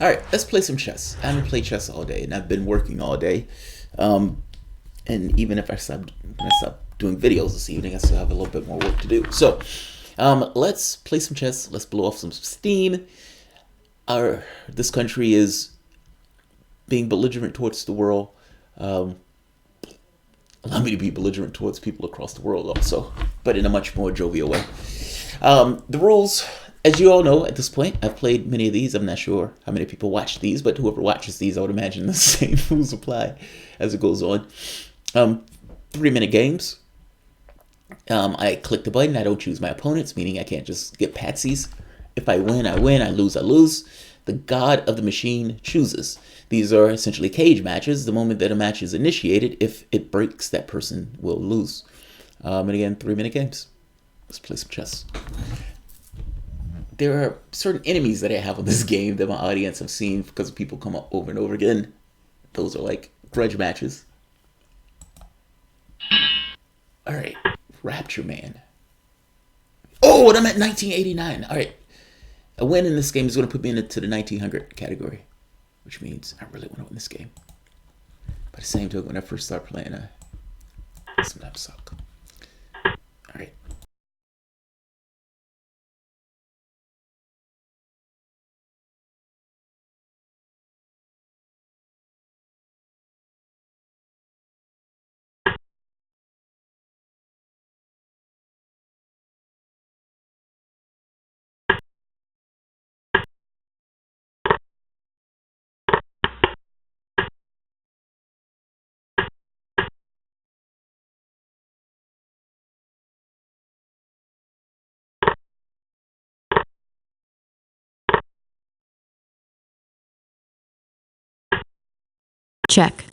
All right, let's play some chess. I haven't played chess all day, and I've been working all day. Um, and even if when I stop doing videos this evening, I still have a little bit more work to do. So, let's play some chess. Let's blow off some steam. Our This country is being belligerent towards the world. Um, Allow me to be belligerent towards people across the world also, but in a much more jovial way. The rules, as you all know at this point, I've played many of these. I'm not sure how many people watch these, but whoever watches these, I would imagine the same rules apply as it goes on. Um, 3-minute games. I click the button. I don't choose my opponents, meaning I can't just get patsies. If I win, I win. I lose, I lose. The god of the machine chooses. These are essentially cage matches. The moment that a match is initiated, if it breaks, that person will lose. And again, 3-minute games. Let's play some chess. There are certain enemies that I have on this game that my audience have seen because people come up over and over again. Those are like grudge matches. All right, Rapture Man. Oh, and I'm at 1989. All right, a win in this game is going to put me into the 1900 category, which means I really want to win this game. But at the same time, when I first start playing, I sometimes suck. All right. Check.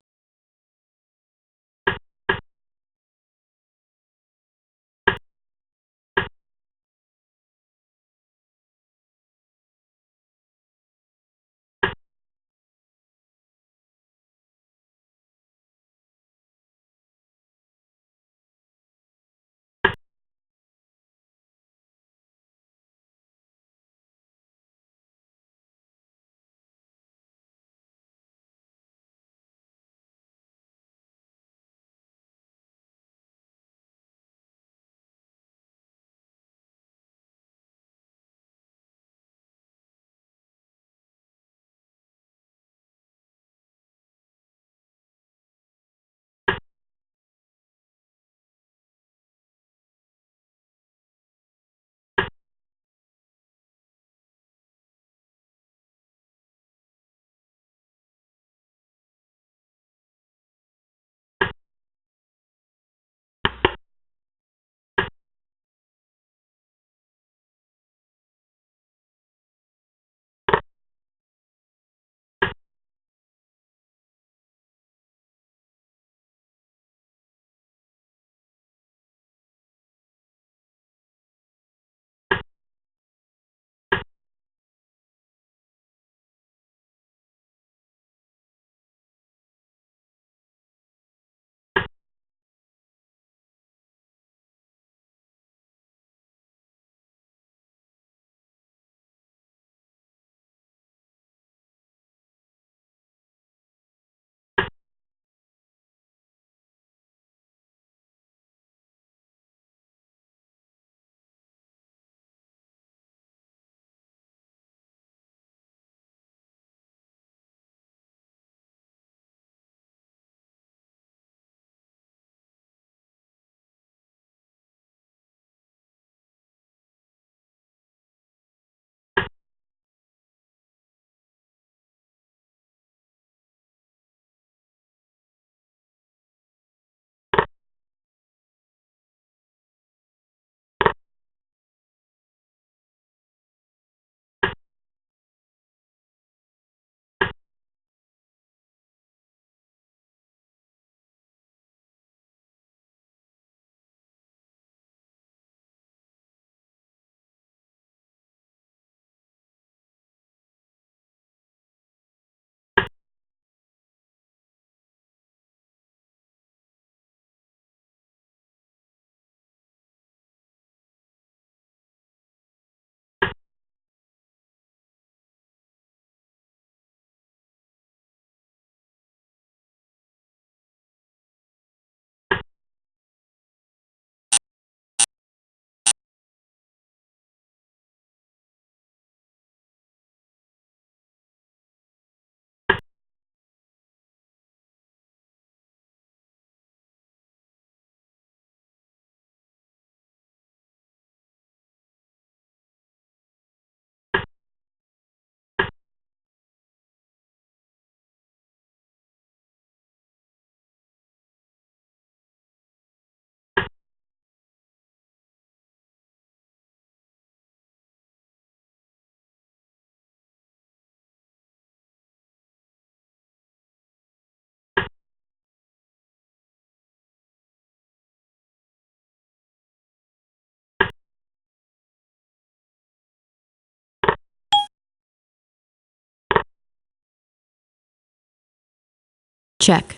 Check.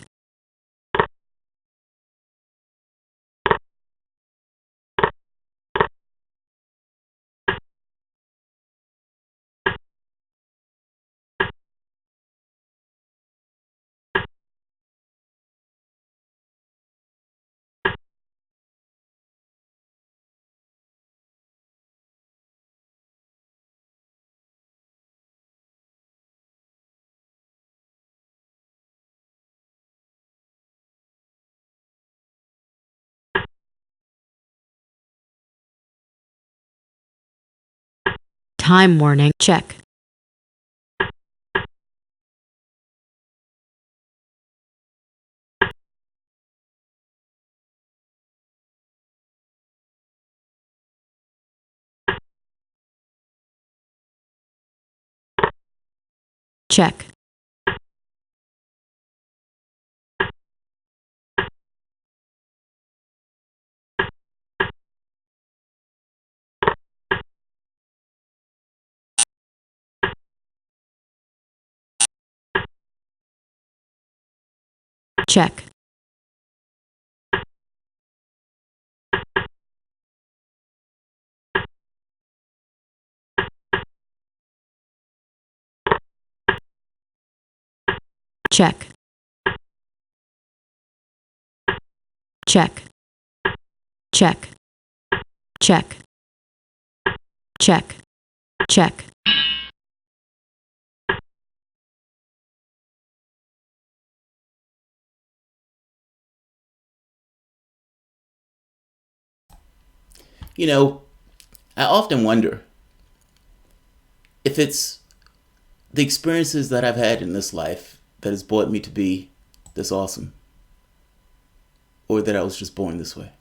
Time warning. Check. Check. Check. Check. Check. Check. Check. Check. Check. You know, I often wonder if it's the experiences that I've had in this life that has brought me to be this awesome, or that I was just born this way.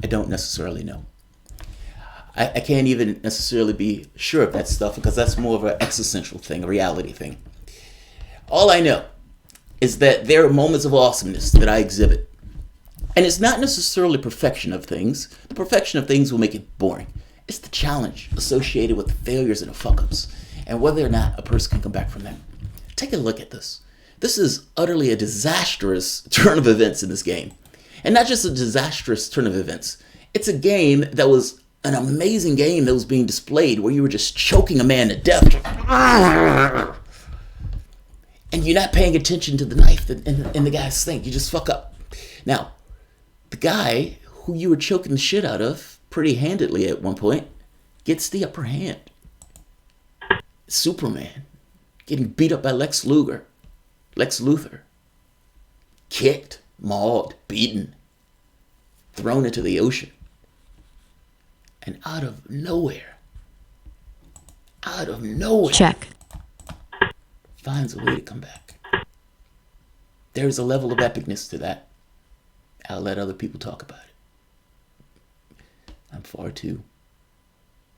I don't necessarily know. I can't even necessarily be sure of that stuff because that's more of an existential thing, a reality thing. All I know is that there are moments of awesomeness that I exhibit. And it's not necessarily perfection of things. The perfection of things will make it boring. It's the challenge associated with the failures and the fuck-ups and whether or not a person can come back from them. Take a look at this. This is utterly a disastrous turn of events in this game. And not just a disastrous turn of events. It's a game that was an amazing game that was being displayed where you were just choking a man to death. And you're not paying attention to the knife in the guy's thing. You just fuck up. Now, the guy who you were choking the shit out of pretty handedly at one point gets the upper hand. Superman getting beat up by Lex Luthor, kicked, mauled, beaten, thrown into the ocean. And out of nowhere, Check. finds a way to come back. There's a level of epicness to that. I'll let other people talk about it. I'm far too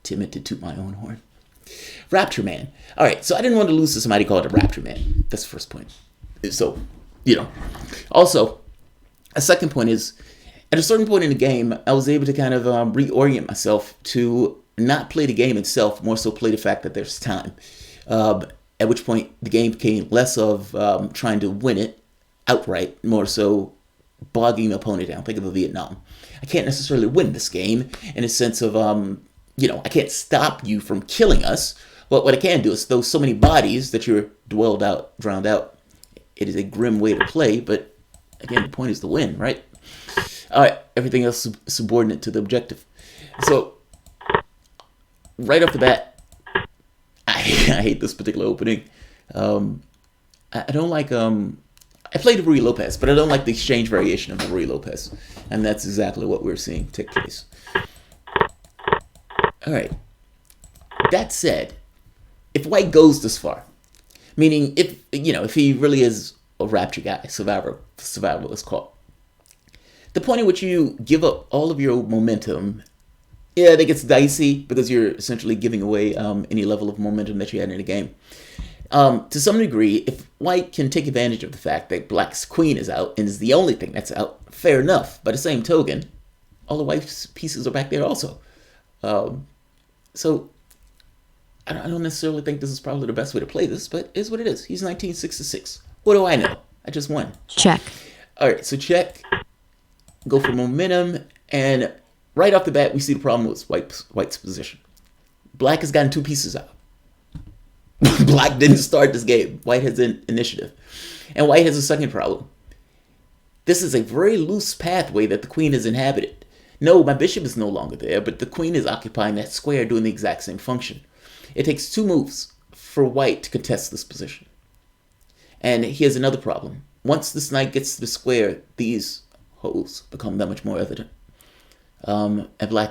timid to toot my own horn. Rapture Man. All right, so I didn't want to lose to somebody called a Rapture Man. That's the first point. So, Also, a second point is, at a certain point in the game, I was able to kind of reorient myself to not play the game itself, more so play the fact that there's time. At which point, the game became less of trying to win it outright, more so bogging the opponent down. Think of a Vietnam. I can't necessarily win this game in a sense of, I can't stop you from killing us. But what I can do is throw so many bodies that you're drowned out. It is a grim way to play, but again, the point is to win, right? All right, everything else is subordinate to the objective. So, right off the bat, I hate this particular opening. I don't like I played Ruy Lopez, but I don't like the exchange variation of Ruy Lopez. And that's exactly what we're seeing take place. All right. That said, if White goes this far, meaning if he really is a rapture guy, survivalist call, the point at which you give up all of your momentum, that gets dicey because you're essentially giving away any level of momentum that you had in the game. To some degree, if White can take advantage of the fact that Black's queen is out and is the only thing that's out, fair enough. By the same token, all the White's pieces are back there also. So I don't necessarily think this is probably the best way to play this, but it is what it is. He's 1966. What do I know? I just won. check, All right, so check. Go for momentum, and right off the bat, we see the problem with White's position. Black has gotten 2 pieces out. Black didn't start this game. White has an initiative. And White has a second problem. This is a very loose pathway that the queen has inhabited. No, my bishop is no longer there, but the queen is occupying that square doing the exact same function. It takes 2 moves for White to contest this position. And here's another problem. Once this knight gets to the square, these holes become that much more evident. And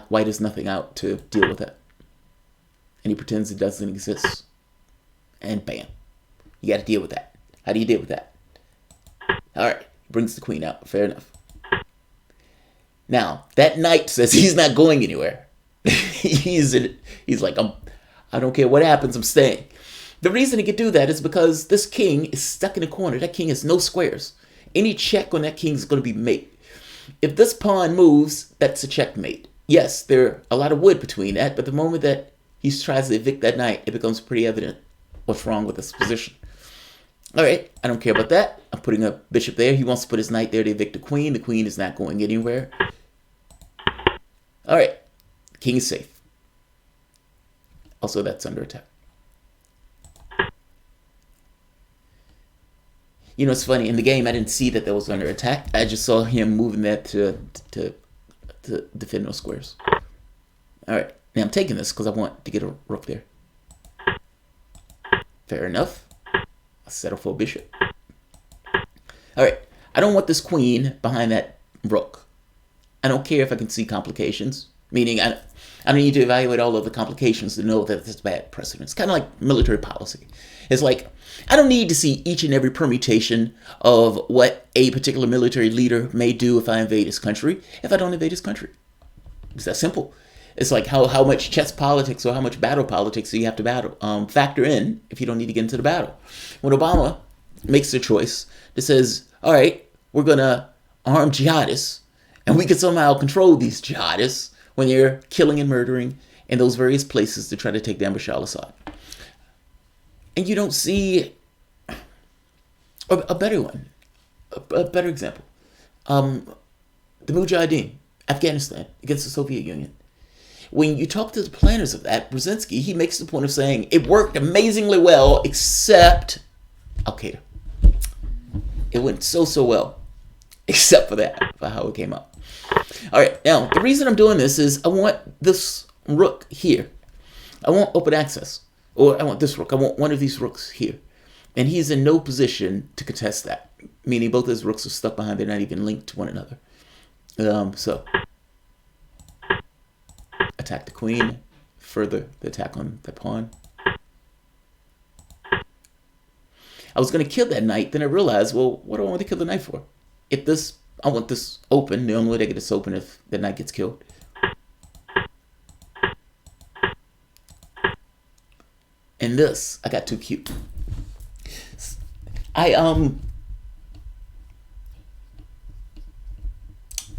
White has nothing out to deal with that. And he pretends it doesn't exist. And bam. You got to deal with that. How do you deal with that? All right. Brings the queen out. Fair enough. Now, that knight says he's not going anywhere. he's like, I don't care what happens, I'm staying. The reason he could do that is because this king is stuck in a corner. That king has no squares. Any check on that king is going to be mate. If this pawn moves, that's a checkmate. Yes, there are a lot of wood between that, but the moment that he tries to evict that knight, it becomes pretty evident what's wrong with this position. All right, I don't care about that. I'm putting a bishop there. He wants to put his knight there to evict the queen. The queen is not going anywhere. All right, king is safe. Also, that's under attack. You know, it's funny. In the game, I didn't see that was under attack. I just saw him moving that to defend those squares. All right, now I'm taking this because I want to get a rook there. Fair enough. I'll settle for a bishop. All right, I don't want this queen behind that rook. I don't care if I can see complications, meaning I don't need to evaluate all of the complications to know that it's bad precedent. It's kind of like military policy. It's like, I don't need to see each and every permutation of what a particular military leader may do if I invade his country, if I don't invade his country. It's that simple. It's like how much chess politics or how much battle politics do you have to factor in if you don't need to get into the battle. When Obama makes the choice that says, all right, we're going to arm jihadists, and we can somehow control these jihadists when they're killing and murdering in those various places to try to take down Bashar al-Assad. And you don't see a better one, a better example. The Mujahideen, Afghanistan, against the Soviet Union. When you talk to the planners of that, Brzezinski, he makes the point of saying it worked amazingly well, except Al-Qaeda. It went so well, except for that, for how it came out. All right, now, the reason I'm doing this is I want this rook here. I want open access. Or I want this rook. I want one of these rooks here. And he's in no position to contest that, meaning both his rooks are stuck behind. They're not even linked to one another. So, attack the queen. Further the attack on the pawn. I was going to kill that knight. Then I realized, well, what do I want to kill the knight for? I want this open. The only way to get this open if the knight gets killed. And this, I got too cute. In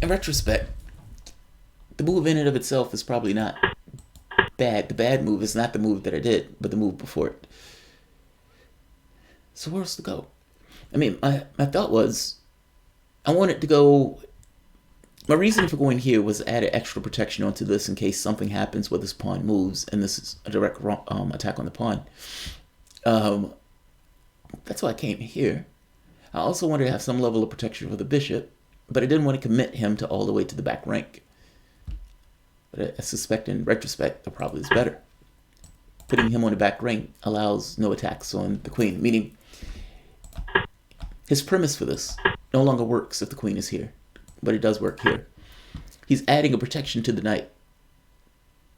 retrospect, the move in and of itself is probably not bad. The bad move is not the move that I did, but the move before it. So where else to go? I mean, my thought was, I wanted to go. My reason for going here was to add an extra protection onto this in case something happens where this pawn moves, and this is a direct attack on the pawn. That's why I came here. I also wanted to have some level of protection for the bishop, but I didn't want to commit him to all the way to the back rank. But I suspect in retrospect, that probably is better. Putting him on the back rank allows no attacks on the queen, meaning his premise for this no longer works if the queen is here. But it does work here. He's adding a protection to the knight.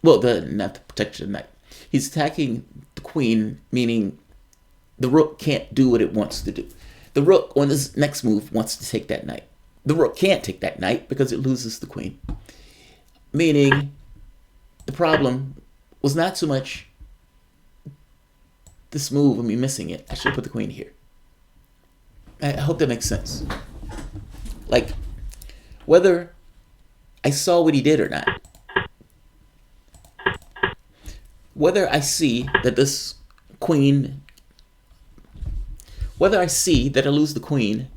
Well, not the protection to the knight. He's attacking the queen, meaning the rook can't do what it wants to do. The rook, on this next move, wants to take that knight. The rook can't take that knight because it loses the queen. Meaning, the problem was not so much this move and me missing it. I should put the queen here. I hope that makes sense. Like, whether I saw what he did or not, whether I see that this queen whether I see that I lose the queen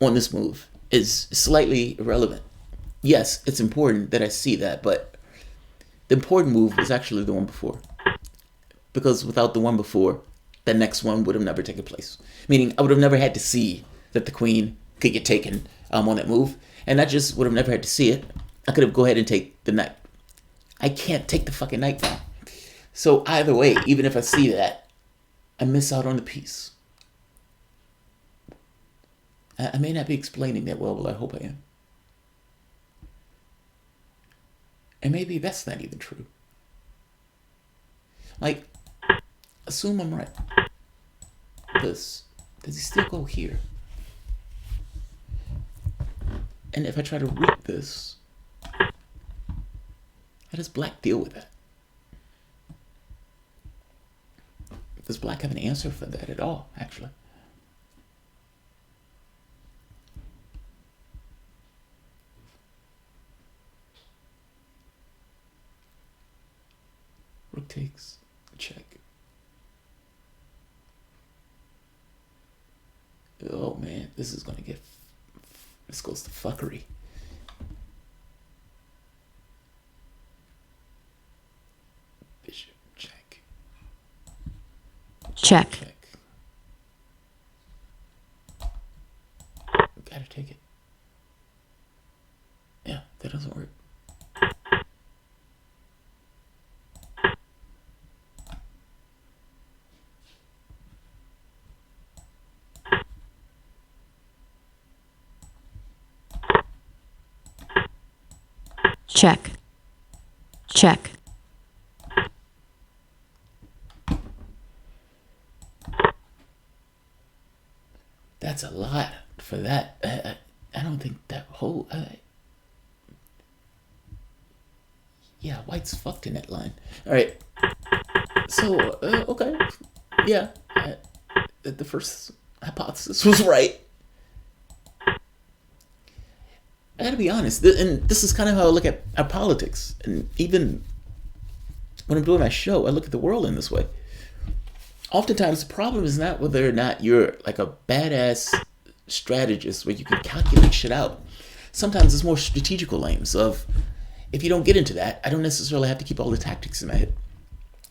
on this move is slightly irrelevant. Yes, it's important that I see that, but the important move is actually the one before. Because without the one before, the next one would have never taken place. Meaning, I would have never had to see that the queen could get taken on that move. And I just would have never had to see it. I could have go ahead and take the knight. I can't take the fucking knight now. So either way, even if I see that, I miss out on the piece. I may not be explaining that well, but I hope I am. And maybe that's not even true. Like, assume I'm right. Does he still go here? And if I try to read this, how does black deal with that? Does black have an answer for that at all, actually? Rook takes, check. Oh man, this is gonna get, this goes to fuckery. Bishop, check. Check. Check. We gotta take it. Yeah, that doesn't work. Check. Check. That's a lot for that. I don't think that whole... yeah, white's fucked in that line. Alright. So, okay. Yeah. The first hypothesis was right. I gotta be honest, and this is kind of how I look at our politics. And even when I'm doing my show, I look at the world in this way. Oftentimes, the problem is not whether or not you're like a badass strategist where you can calculate shit out. Sometimes it's more strategical aims of, if you don't get into that, I don't necessarily have to keep all the tactics in my head.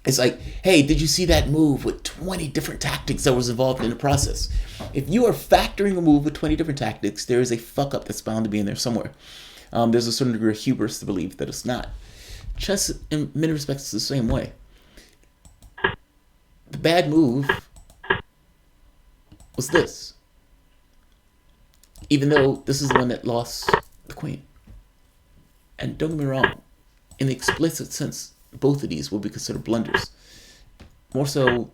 It's like, hey, did you see that move with 20 different tactics that was involved in the process? If you are factoring a move with 20 different tactics, there is a fuck up that's bound to be in there somewhere. There's a certain degree of hubris to believe that it's not. Chess, in many respects, is the same way. The bad move was this. Even though this is the one that lost the queen. And don't get me wrong, in the explicit sense, both of these will be considered blunders. More so,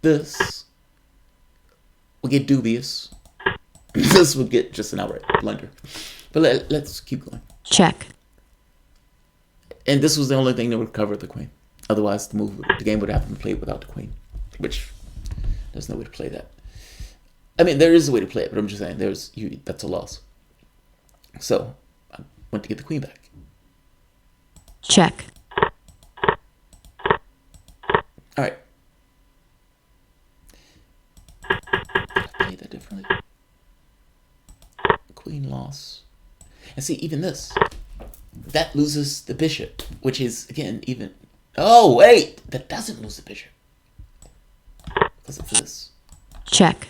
this will get dubious. This will get just an outright blunder. But let's keep going. Check. And this was the only thing that would cover the queen. Otherwise, the game would have to be played without the queen. Which, there's no way to play that. I mean, there is a way to play it, but I'm just saying, that's a loss. So, I went to get the queen back. Check. All right. Did I play that differently? Queen loss. And see, even this, that loses the bishop, which is, again, even... Oh, wait! That doesn't lose the bishop. Because of this. Check.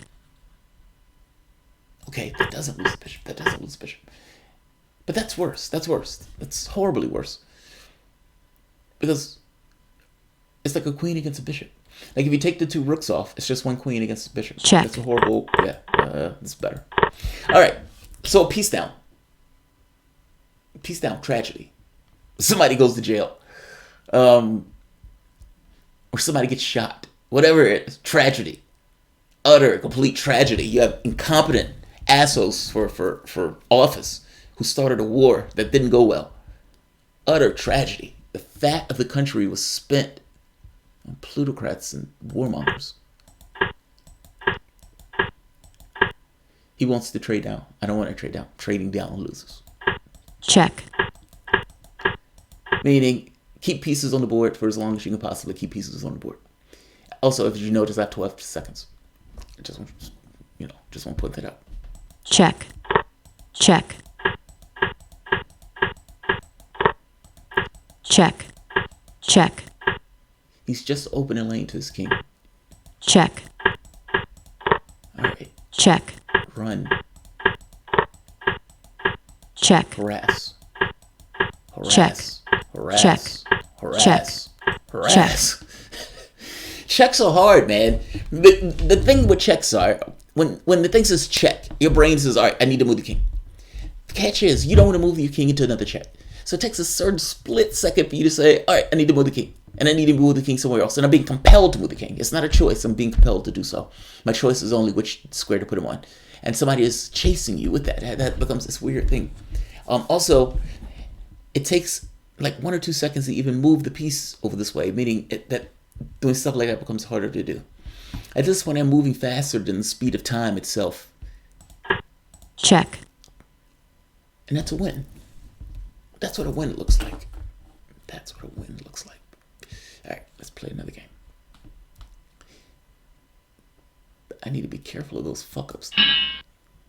Okay, that doesn't lose the bishop. That doesn't lose the bishop. But that's worse. That's worse. That's horribly worse. Because it's like a queen against a bishop. Like if you take the two rooks off, it's just one queen against a bishop. Check. That's a horrible... Yeah, it's better. All right, so piece down. Piece down, tragedy. Somebody goes to jail. Or somebody gets shot. Whatever it is, tragedy. Utter, complete tragedy. You have incompetent assholes for office who started a war that didn't go well. Utter tragedy. The fat of the country was spent on plutocrats and warmongers. He wants to trade down. I don't want to trade down. Trading down loses. Check. Meaning, keep pieces on the board for as long as you can possibly keep pieces on the board. Also, if you notice, I have 12 seconds. I just want, just want to put that out. check, check, check, check, He's just opening lane to his king. check, All right, check, run, check, harass, check, harass, harass, check, harass, check. harass. Checks are hard, man. The thing with checks are, when the thing says check, your brain says, all right, I need to move the king. The catch is, you don't want to move your king into another check. So it takes a certain split second for you to say, all right, I need to move the king. And I need to move the king somewhere else. And I'm being compelled to move the king. It's not a choice. I'm being compelled to do so. My choice is only which square to put him on. And somebody is chasing you with that. That becomes this weird thing. Also, it takes like 1 or 2 seconds to even move the piece over this way, meaning that doing stuff like that becomes harder to do. At this point, I'm moving faster than the speed of time itself. Check. And that's a win. That's what a win looks like. That's what a win looks like. All right, let's play another game. I need to be careful of those fuck-ups.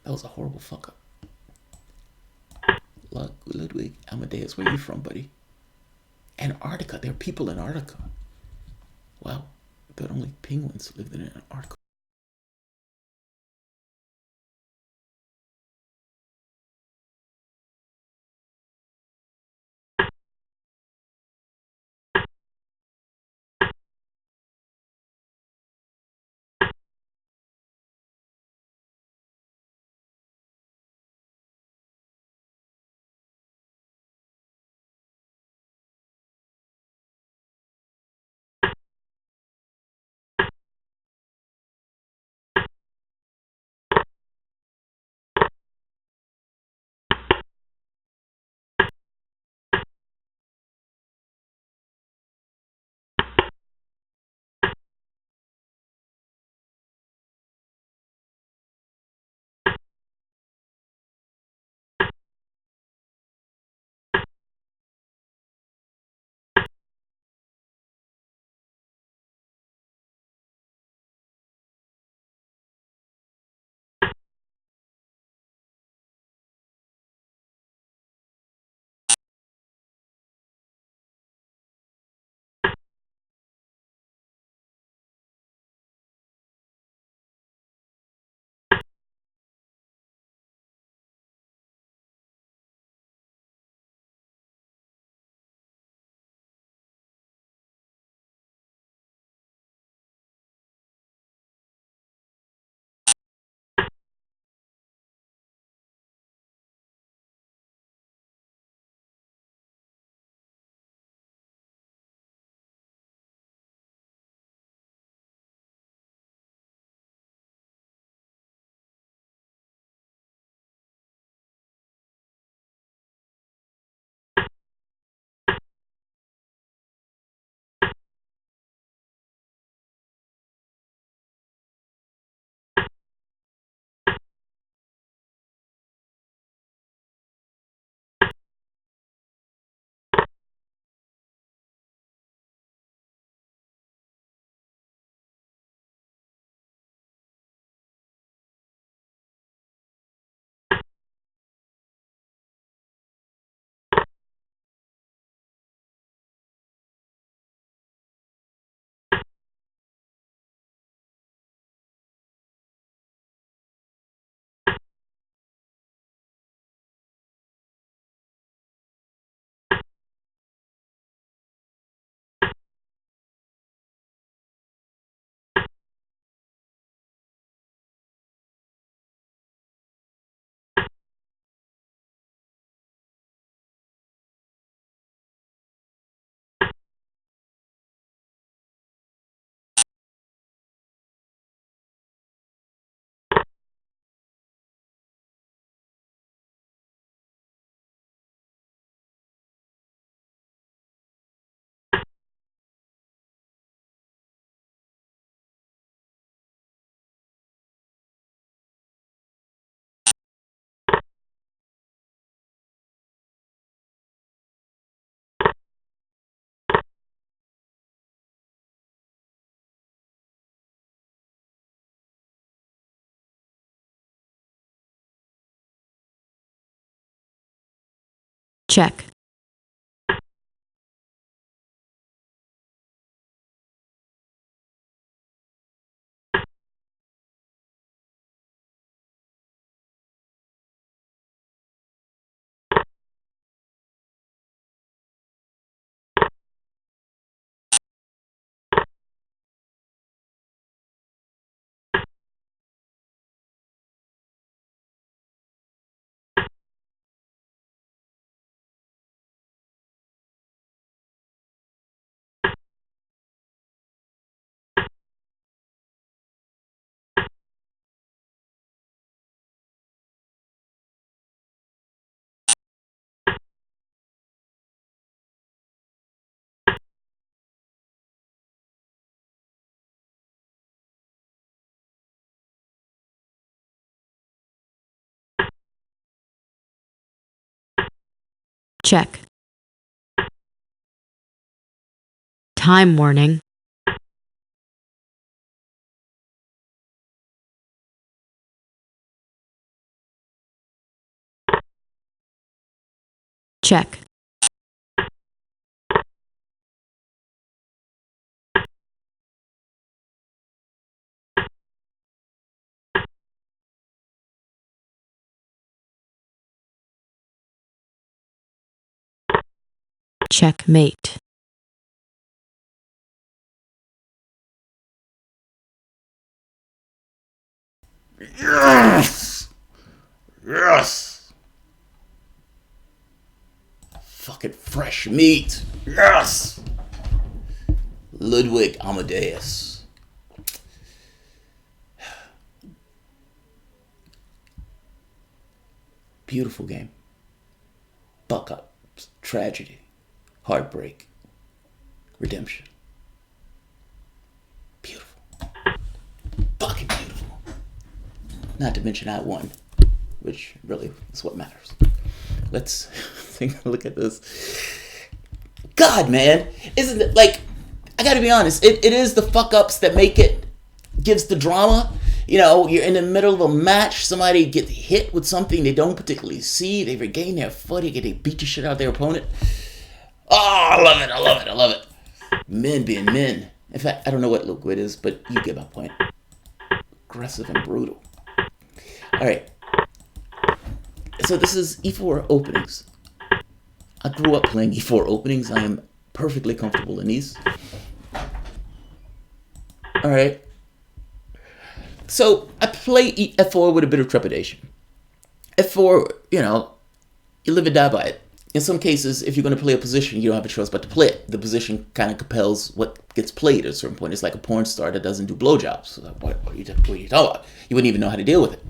That was a horrible fuck-up. Ludwig Amadeus, where are you from, buddy? Antarctica. There are people in Antarctica. Wow. I thought only penguins lived in Antarctica. check, check. Time warning. Check. Checkmate. Yes! Yes! Fucking fresh meat. Yes! Ludwig Amadeus. Beautiful game. Buck up. Tragedy. Heartbreak. Redemption. Beautiful. Fucking beautiful. Not to mention I won, which really is what matters. Let's take a look at this. God, man. Isn't it like, I gotta be honest, it is the fuck ups that make it, gives the drama. You know, you're in the middle of a match, somebody gets hit with something they don't particularly see, they regain their footing, and they beat the shit out of their opponent. Oh, I love it, I love it, I love it. Men being men. In fact, I don't know what liquid is, but you get my point. Aggressive and brutal. Alright. So this is E4 openings. I grew up playing E4 openings. I am perfectly comfortable in these. Alright. So I play F4 with a bit of trepidation. F4, you know, you live and die by it. In some cases, if you're going to play a position, you don't have a choice but to play it. The position kind of compels what gets played at a certain point. It's like a porn star that doesn't do blowjobs. So what are you talking about? You wouldn't even know how to deal with it.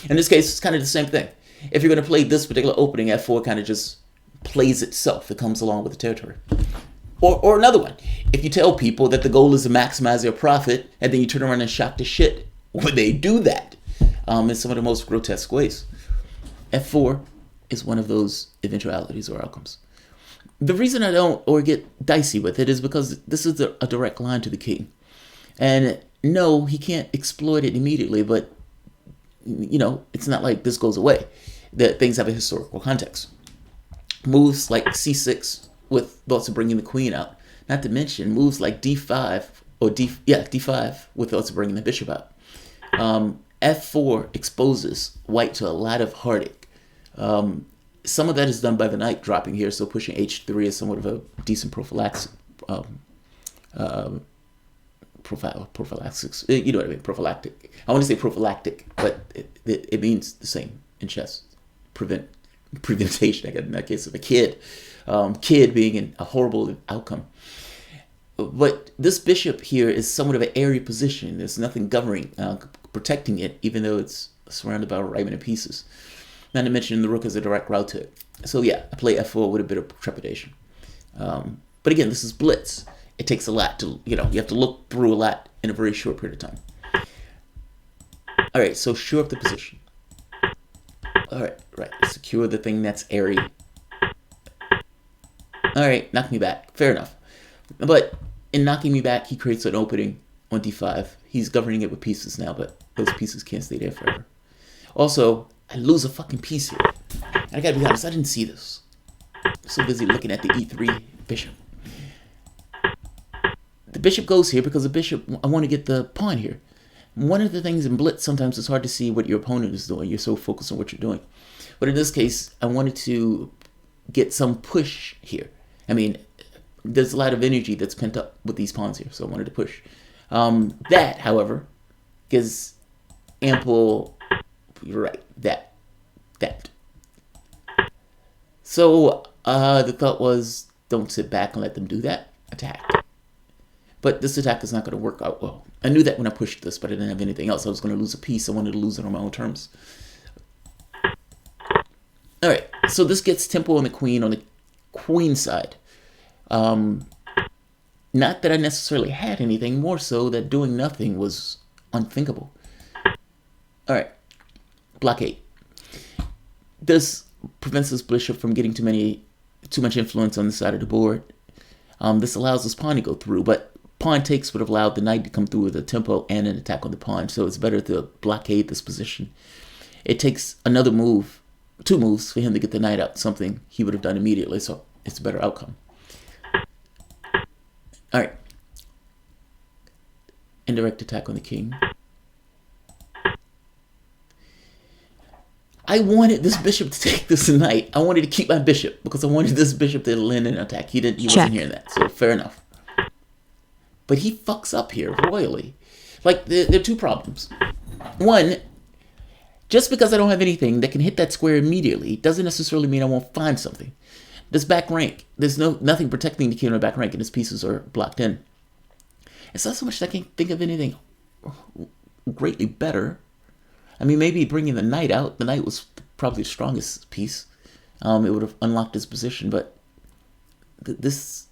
In this case, it's kind of the same thing. If you're going to play this particular opening, F4 kind of just plays itself. It comes along with the territory. Or another one. If you tell people that the goal is to maximize their profit, and then you turn around and shock the shit when they do that in some of the most grotesque ways. F4 is one of those eventualities or outcomes. The reason I don't or get dicey with it is because this is a direct line to the king. And no, he can't exploit it immediately, but you know, it's not like this goes away. That things have a historical context. Moves like C6 with thoughts of bringing the queen out. Not to mention moves like D5 or D5 with thoughts of bringing the bishop out. F4 exposes white to a lot of heartache. Some of that is done by the knight dropping here, so pushing H3 is somewhat of a decent prophylaxis. Prophylaxis. You know what I mean? Prophylactic. I want to say prophylactic, but it means the same in chess. Preventation. I got in that case of a kid. Kid being in a horrible outcome. But this bishop here is somewhat of an airy position. There's nothing governing, protecting it, even though it's surrounded by remnant pieces. Not to mention the rook is a direct route to it. So yeah, I play F4 with a bit of trepidation. But again, this is blitz. It takes a lot to, you have to look through a lot in a very short period of time. All right, so shore up the position. All right, secure the thing that's airy. All right, knock me back. Fair enough. But in knocking me back, he creates an opening on D5. He's governing it with pieces now, but those pieces can't stay there forever. Also, I lose a fucking piece here. And I gotta be honest, I didn't see this. So busy looking at the e3 bishop. The bishop goes here because the bishop, I want to get the pawn here. One of the things in blitz, sometimes it's hard to see what your opponent is doing. You're so focused on what you're doing. But in this case, I wanted to get some push here. I mean, there's a lot of energy that's pent up with these pawns here, so I wanted to push. That, however, gives ample, you're right, that. So the thought was, don't sit back and let them do that. Attack. But this attack is not going to work out well. I knew that when I pushed this, but I didn't have anything else. I was going to lose a piece. I wanted to lose it on my own terms. All right, so this gets tempo on the queen side. Not that I necessarily had anything, more so that doing nothing was unthinkable. All right, blockade. This prevents this bishop from getting too much influence on the side of the board. This allows this pawn to go through, but pawn takes would have allowed the knight to come through with a tempo and an attack on the pawn, so it's better to blockade this position. It takes another move, 2 moves for him to get the knight out, something he would have done immediately, so it's a better outcome. All right. Indirect attack on the king. I wanted this bishop to take this knight. I wanted to keep my bishop because I wanted this bishop to land an attack. He wasn't hearing that, so fair enough. But he fucks up here royally. Like, there are 2 problems. One, just because I don't have anything that can hit that square immediately doesn't necessarily mean I won't find something. This back rank, there's nothing protecting the king on the back rank, and his pieces are blocked in. It's not so much that I can't think of anything greatly better. I mean, maybe bringing the knight out. The knight was probably the strongest piece. It would have unlocked his position, but this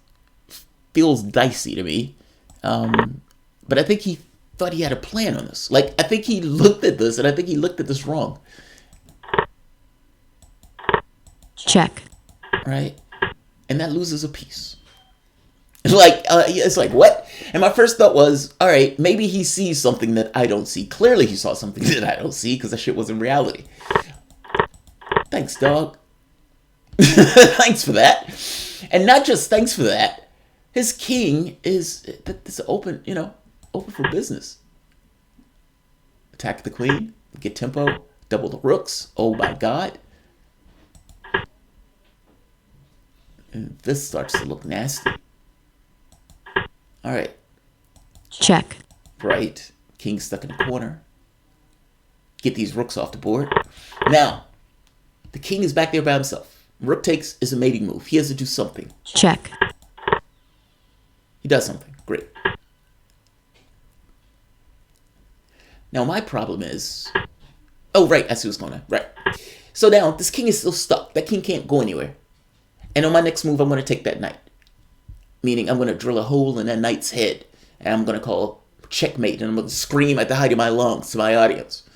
feels dicey to me. But I think he thought he had a plan on this. Like, I think he looked at this, and I think he looked at this wrong. Check. Right? And that loses a piece. Like, it's like, what? And my first thought was, all right, maybe he sees something that I don't see. Clearly he saw something that I don't see because that shit wasn't reality. Thanks, dog. Thanks for that. And not just thanks for that. His king is open, open for business. Attack the queen, get tempo, double the rooks. Oh my god. And this starts to look nasty. All right. Check. Right. King stuck in a corner. Get these rooks off the board. Now, the king is back there by himself. Rook takes is a mating move. He has to do something. Check. He does something. Great. Now, my problem is... Oh, right. I see what's going on. Right. So now, this king is still stuck. That king can't go anywhere. And on my next move, I'm going to take that knight. Meaning, I'm going to drill a hole in that knight's head. And I'm going to call checkmate. And I'm going to scream at the height of my lungs to my audience.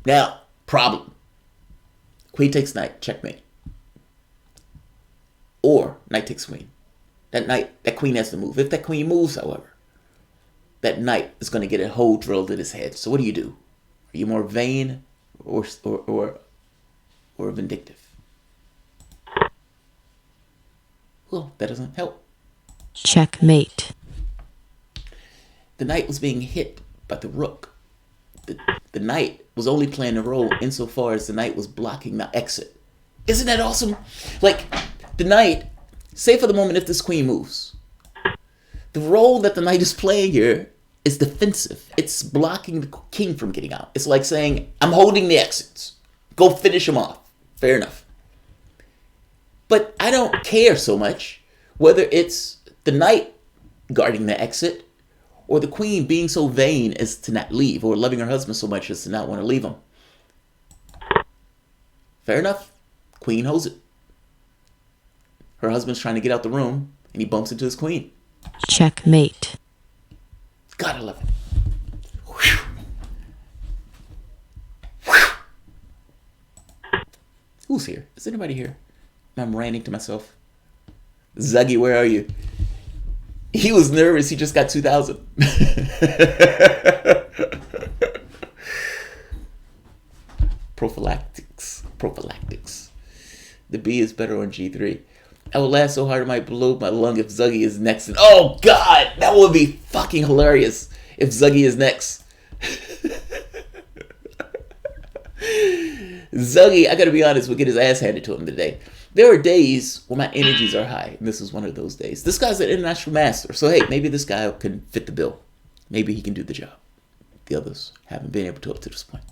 Now, problem. Queen takes knight. Checkmate. Or knight takes queen. That queen has to move. If that queen moves, however, that knight is going to get a hole drilled in his head. So what do? Are you more vain or vindictive? Well, that doesn't help. Checkmate. The knight was being hit by the rook. The knight was only playing a role insofar as the knight was blocking the exit. Isn't that awesome? Like, the knight, say for the moment if this queen moves, the role that the knight is playing here is defensive. It's blocking the king from getting out. It's like saying, I'm holding the exits. Go finish him off. Fair enough. But I don't care so much whether it's the knight guarding the exit or the queen being so vain as to not leave, or loving her husband so much as to not want to leave him. Fair enough. Queen holds it. Her husband's trying to get out the room, and he bumps into his queen. Checkmate. God, I love it. Whew. Whew. Who's here? Is anybody here? I'm ranting to myself. Zuggy, where are you? He was nervous. He just got 2,000. Prophylactics. The B is better on G3. I will laugh so hard it might blow my lung if Zuggy is next. And oh god, that would be fucking hilarious if Zuggy is next. Zuggy, I gotta be honest, will get his ass handed to him today. There are days when my energies are high, and this is one of those days. This guy's an international master, so hey, maybe this guy can fit the bill. Maybe he can do the job. The others haven't been able to up to this point.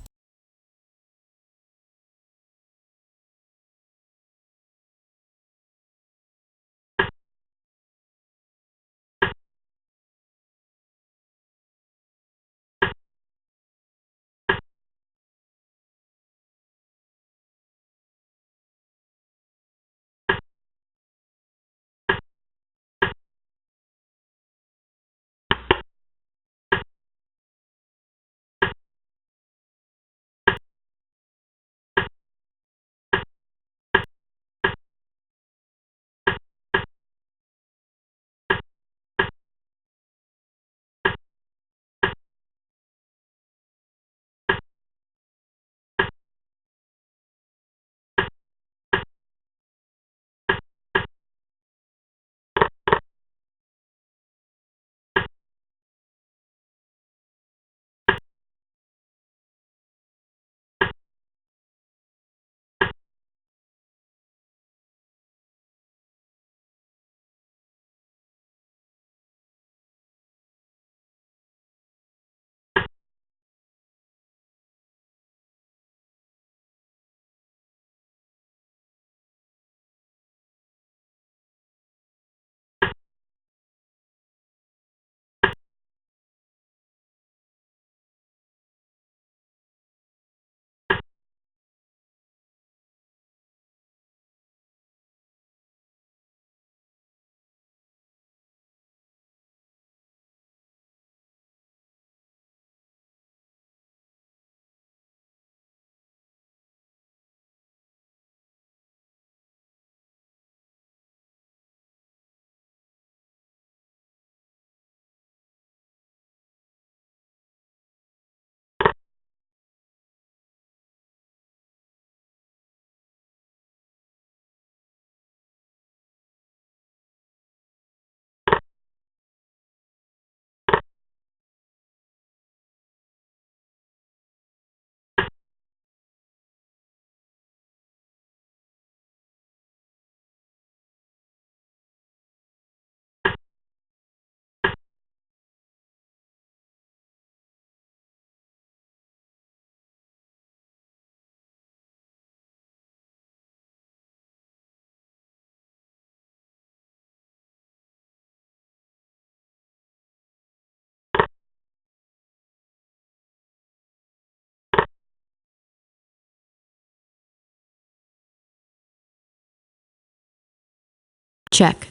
Check.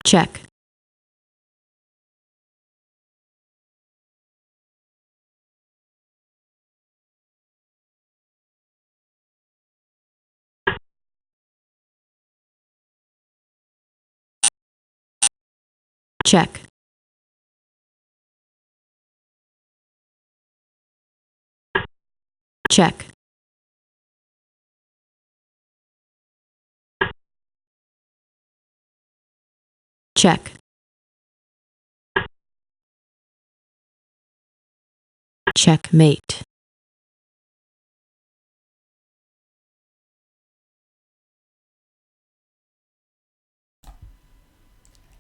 Check. Check. Check. Check. Checkmate.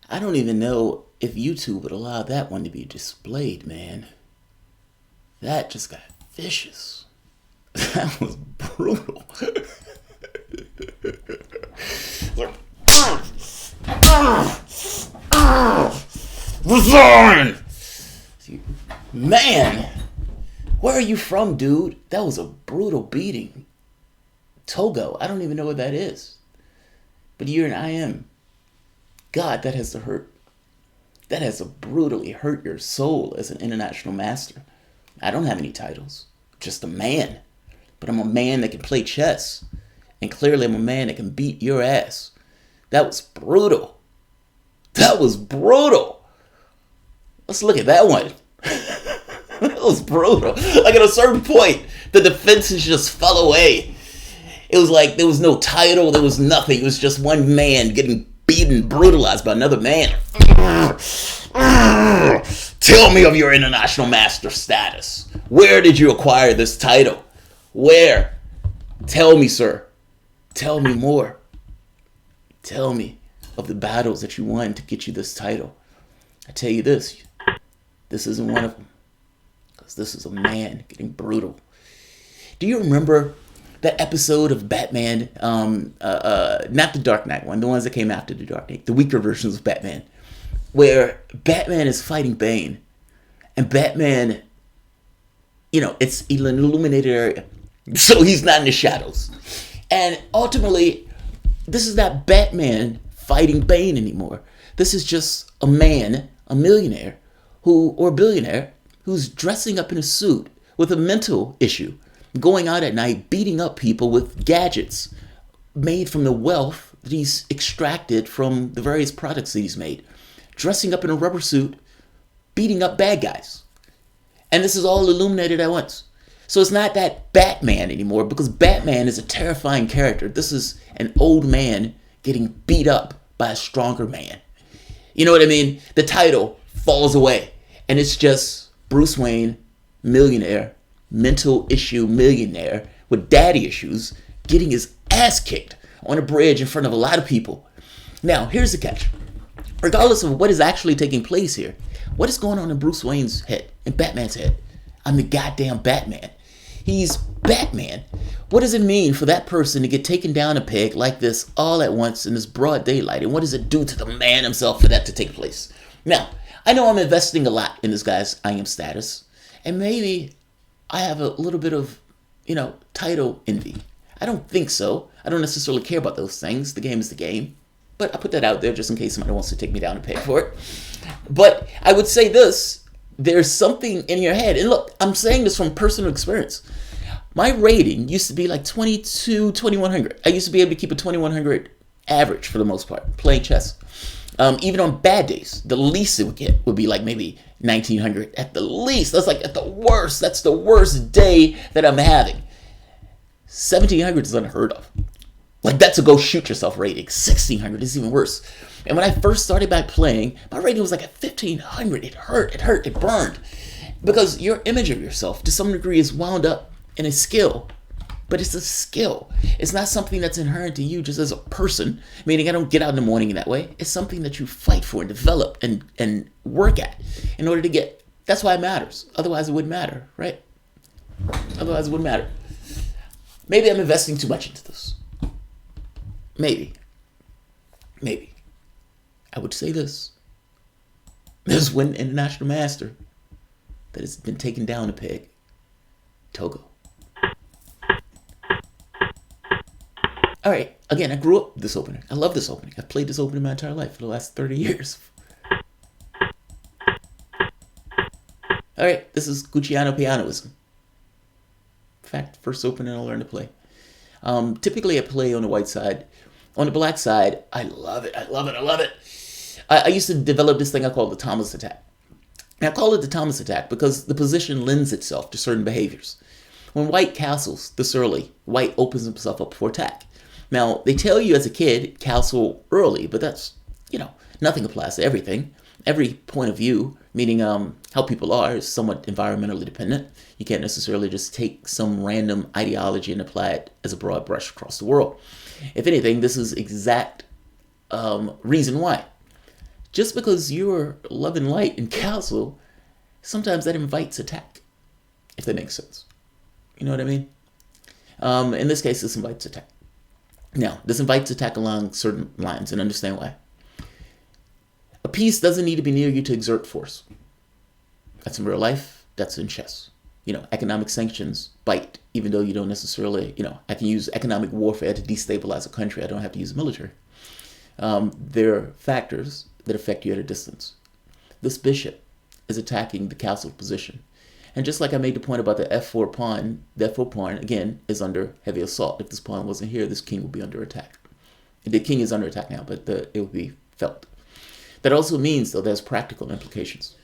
I don't even know if YouTube would allow that one to be displayed, man. That just got vicious. That was brutal. Resign! Man! Where are you from, dude? That was a brutal beating. Togo, I don't even know what that is. But you're an IM. God, that has to hurt. That has to brutally hurt your soul as an international master. I don't have any titles. Just a man. But I'm a man that can play chess. And clearly I'm a man that can beat your ass. That was brutal. That was brutal. Let's look at that one. That was brutal. Like at a certain point, the defenses just fell away. It was like there was no title, there was nothing. It was just one man getting beaten, brutalized by another man. Tell me of your international master status. Where did you acquire this title? Where? Tell me, sir. Tell me more. Tell me of the battles that you won to get you this title. I tell you this isn't one of them. Because this is a man getting brutal. Do you remember that episode of Batman, not the Dark Knight one, the ones that came after the Dark Knight, the weaker versions of Batman, where Batman is fighting Bane, and Batman, it's an illuminated area, so he's not in the shadows. And ultimately, this is not Batman fighting Bane anymore. This is just a man, a millionaire, or a billionaire, who's dressing up in a suit with a mental issue, going out at night, beating up people with gadgets made from the wealth that he's extracted from the various products that he's made, dressing up in a rubber suit, beating up bad guys. And this is all illuminated at once. So it's not that Batman anymore, because Batman is a terrifying character. This is an old man getting beat up by a stronger man. You know what I mean? The title falls away, and it's just Bruce Wayne, millionaire, mental issue millionaire with daddy issues, getting his ass kicked on a bridge in front of a lot of people. Now, here's the catch. Regardless of what is actually taking place here, what is going on in Bruce Wayne's head, in Batman's head? I'm the goddamn Batman. He's Batman. What does it mean for that person to get taken down a peg like this all at once in this broad daylight? And what does it do to the man himself for that to take place? Now, I know I'm investing a lot in this guy's I am status. And maybe I have a little bit of, title envy. I don't think so. I don't necessarily care about those things. The game is the game. But I put that out there just in case somebody wants to take me down and pay for it. But I would say this. There's something in your head. And look, I'm saying this from personal experience. My rating used to be like 2100. I used to be able to keep a 2100 average for the most part, playing chess. Even on bad days, the least it would get would be like maybe 1900 at the least. That's like at the worst. That's the worst day that I'm having. 1700 is unheard of. Like that's a go shoot yourself rating. 1600 is even worse. And when I first started back playing, my rating was like at 1500. It hurt, it burned. Because your image of yourself to some degree is wound up in a skill. But it's a skill. It's not something that's inherent to you just as a person. Meaning I don't get out in the morning in that way. It's something that you fight for and develop and work at in order to get. That's why it matters. Otherwise it wouldn't matter, right? Otherwise it wouldn't matter. Maybe I'm investing too much into this. Maybe. I would say this. There's one international master that has been taken down a peg. Togo. All right. Again, I grew up with this opening. I love this opening. I've played this opening my entire life for the last 30 years. All right. This is Gucciano pianoism. In fact, first opening I learned to play. Typically, I play on the white side. On the black side, I love it. I used to develop this thing I call the Thomas attack. And I call it the Thomas attack because the position lends itself to certain behaviors. When white castles this early, white opens himself up for attack. Now, they tell you as a kid, castle early, but that's, nothing applies to everything. Every point of view, meaning how people are, is somewhat environmentally dependent. You can't necessarily just take some random ideology and apply it as a broad brush across the world. If anything, this is exact reason why. Just because you're love and light in castle, sometimes that invites attack, if that makes sense. You know what I mean? In this case, this invites attack. Now, this invites attack along certain lines, and understand why. A piece doesn't need to be near you to exert force. That's in real life. That's in chess. Economic sanctions bite, even though you don't necessarily, I can use economic warfare to destabilize a country. I don't have to use the military. There are factors that affect you at a distance. This bishop is attacking the castle position. And just like I made the point about the f4 pawn, the f4 pawn, again, is under heavy assault. If this pawn wasn't here, this king would be under attack. The king is under attack now, but it would be felt. That also means, though, there's practical implications.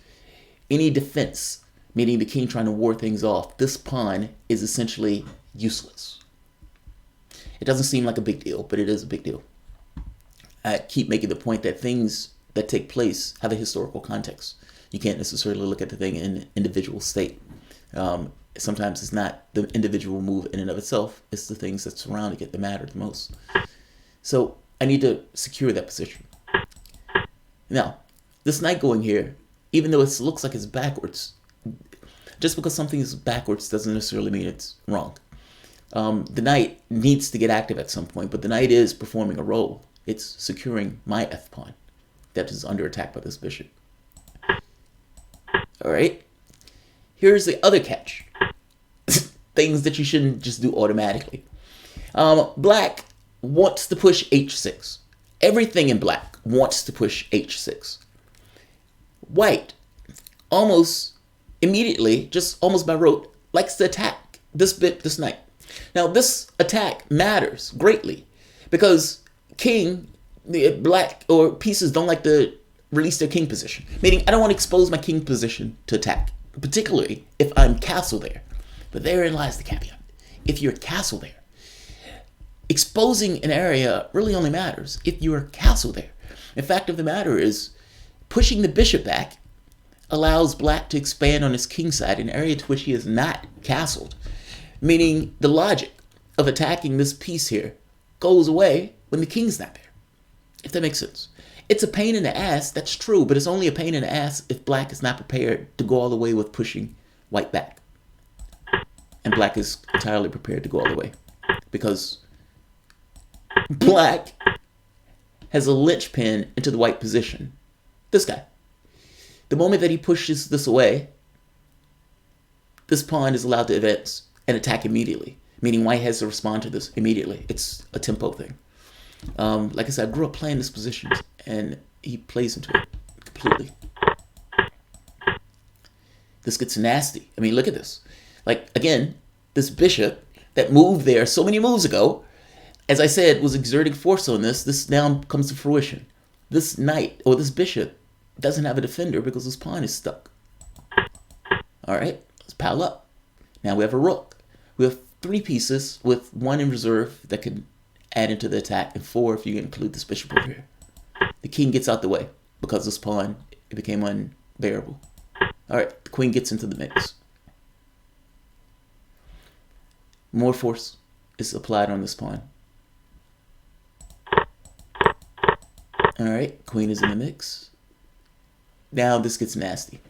Any defense, meaning the king trying to ward things off, this pawn is essentially useless. It doesn't seem like a big deal, but it is a big deal. I keep making the point that things that take place have a historical context. You can't necessarily look at the thing in an individual state. Sometimes it's not the individual move in and of itself, it's the things that surround it that matter the most. So I need to secure that position. Now, this knight going here, even though it looks like it's backwards, just because something is backwards doesn't necessarily mean it's wrong. The knight needs to get active at some point, but the knight is performing a role. It's securing my f-pawn that is under attack by this bishop. All right. Here's the other catch. Things that you shouldn't just do automatically. Black wants to push h6. Everything in black wants to push h6. White almost immediately, just almost by rote, likes to attack this knight. Now, this attack matters greatly because the black or pieces don't like to release their king position. Meaning, I don't want to expose my king position to attack, particularly if I'm castle there. But therein lies the caveat. If you're castle there, exposing an area really only matters if you're castle there. The fact of the matter is, pushing the bishop back allows black to expand on his king side, an area to which he is not castled. Meaning, the logic of attacking this piece here goes away when the king's not there. If that makes sense. It's a pain in the ass, that's true, but it's only a pain in the ass if black is not prepared to go all the way with pushing white back. And black is entirely prepared to go all the way. Because black has a linchpin into the white position. This guy. The moment that he pushes this away, this pawn is allowed to advance and attack immediately. Meaning white has to respond to this immediately. It's a tempo thing. Like I said, I grew up playing this position, and he plays into it completely. This gets nasty. I mean, look at this. Like, again, this bishop that moved there so many moves ago, as I said, was exerting force on this. This now comes to fruition. This knight, or this bishop, doesn't have a defender because his pawn is stuck. All right, let's pile up. Now we have a rook. We have 3 pieces with 1 in reserve that can add into the attack, and 4 if you include this bishop over here. The king gets out the way because this pawn, it became unbearable. All right, the queen gets into the mix. More force is applied on this pawn. All right, queen is in the mix. Now this gets nasty.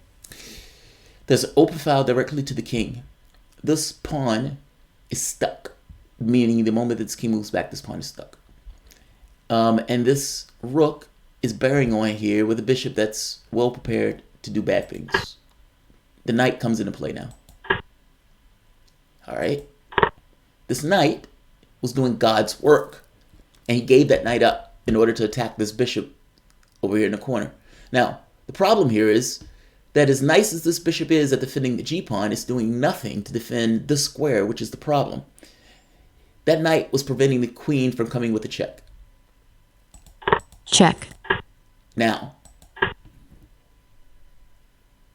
There's an open file directly to the king. This pawn is stuck, meaning the moment that this king moves back, this pawn is stuck. And this rook is bearing on here with a bishop that's well prepared to do bad things. The knight comes into play now. All right. This knight was doing God's work, and he gave that knight up in order to attack this bishop over here in the corner. Now, the problem here is that as nice as this bishop is at defending the g-pawn, it's doing nothing to defend this square, which is the problem. That knight was preventing the queen from coming with a check. Check. Now,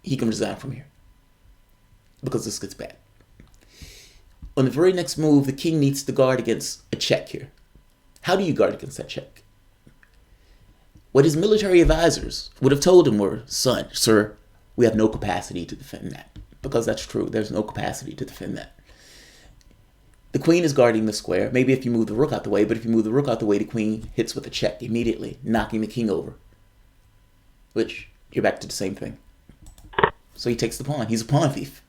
he can resign from here because this gets bad. on the very next move, the king needs to guard against a check here. How do you guard against that check? What his military advisors would have told him were, son, sir, we have no capacity to defend that. Because that's true. There's no capacity to defend that. The queen is guarding the square. Maybe if you move the rook out the way, but if you move the rook out the way, the queen hits with a check immediately, knocking the king over. Which, you're back to the same thing. So he takes the pawn. He's a pawn thief.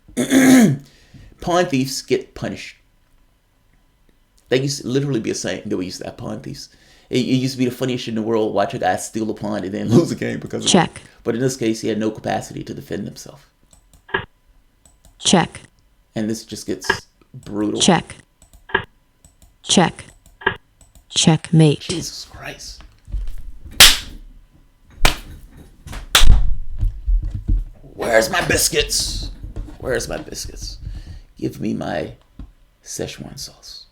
Pawn thieves get punished. That used to literally be a saying that we used to have, pawn thieves. It used to be the funniest shit in the world, watch a guy steal a pawn and then lose a game because of Check. it. But in this case, he had no capacity to defend himself. Check. And this just gets brutal. Check. Check. Checkmate. Jesus Christ. Where's my biscuits? Where's my biscuits? Give me my Szechuan sauce.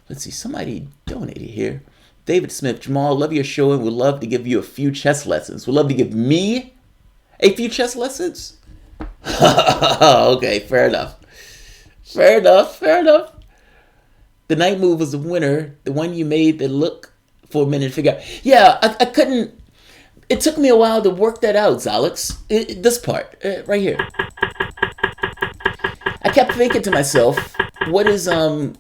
Let's see, somebody donated here. David Smith, Jamal, love your show and would love to give you a few chess lessons. Would love to give me a few chess lessons? Okay, fair enough. Fair enough, fair enough. The night move was the winner. The one you made that look for a minute to figure out. Yeah, I couldn't. It took me a while to work that out, Alex. This part, right here. I kept thinking to myself, what is, let's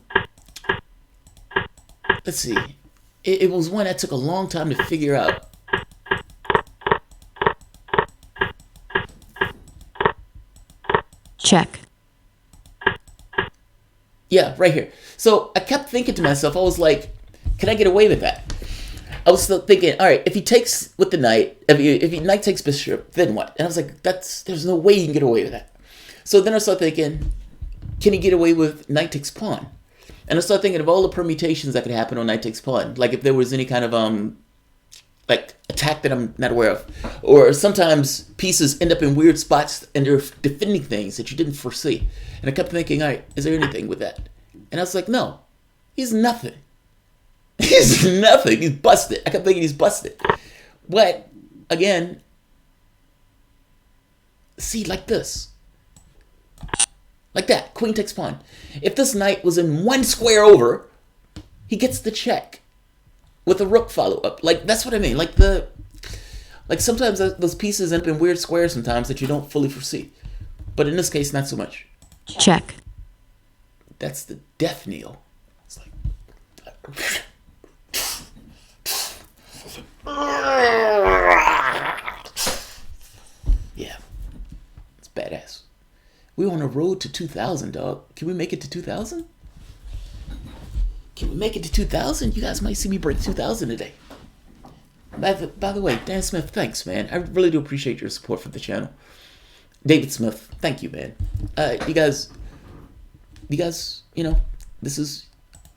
see. It was one that took a long time to figure out. Check. Yeah, right here. So I kept thinking to myself, I was like, can I get away with that? I was still thinking, all right, if he takes with the knight, if he knight takes bishop, then what? And I was like, there's no way he can get away with that. So then I started thinking, can he get away with knight takes pawn? And I started thinking of all the permutations that could happen on knight takes pawn. Like if there was any kind of like attack that I'm not aware of. Or sometimes pieces end up in weird spots and they're defending things that you didn't foresee. And I kept thinking, all right, is there anything with that? And I was like, no, he's nothing. He's nothing. He's busted. I kept thinking he's busted. But again, see, like this. Like that. Queen takes pawn. If this knight was in one square over, he gets the check with a rook follow up. Like, that's what I mean. Like sometimes those pieces end up in weird squares sometimes that you don't fully foresee. But in this case, not so much. Check. That's the death knell. It's like... Yeah. It's badass. We're on a road to 2,000, dog. Can we make it to 2,000? Can we make it to 2,000? You guys might see me break 2,000 today. By the way, Dan Smith, thanks, man. I really do appreciate your support for the channel. David Smith, thank you, man. You guys, you know, this is,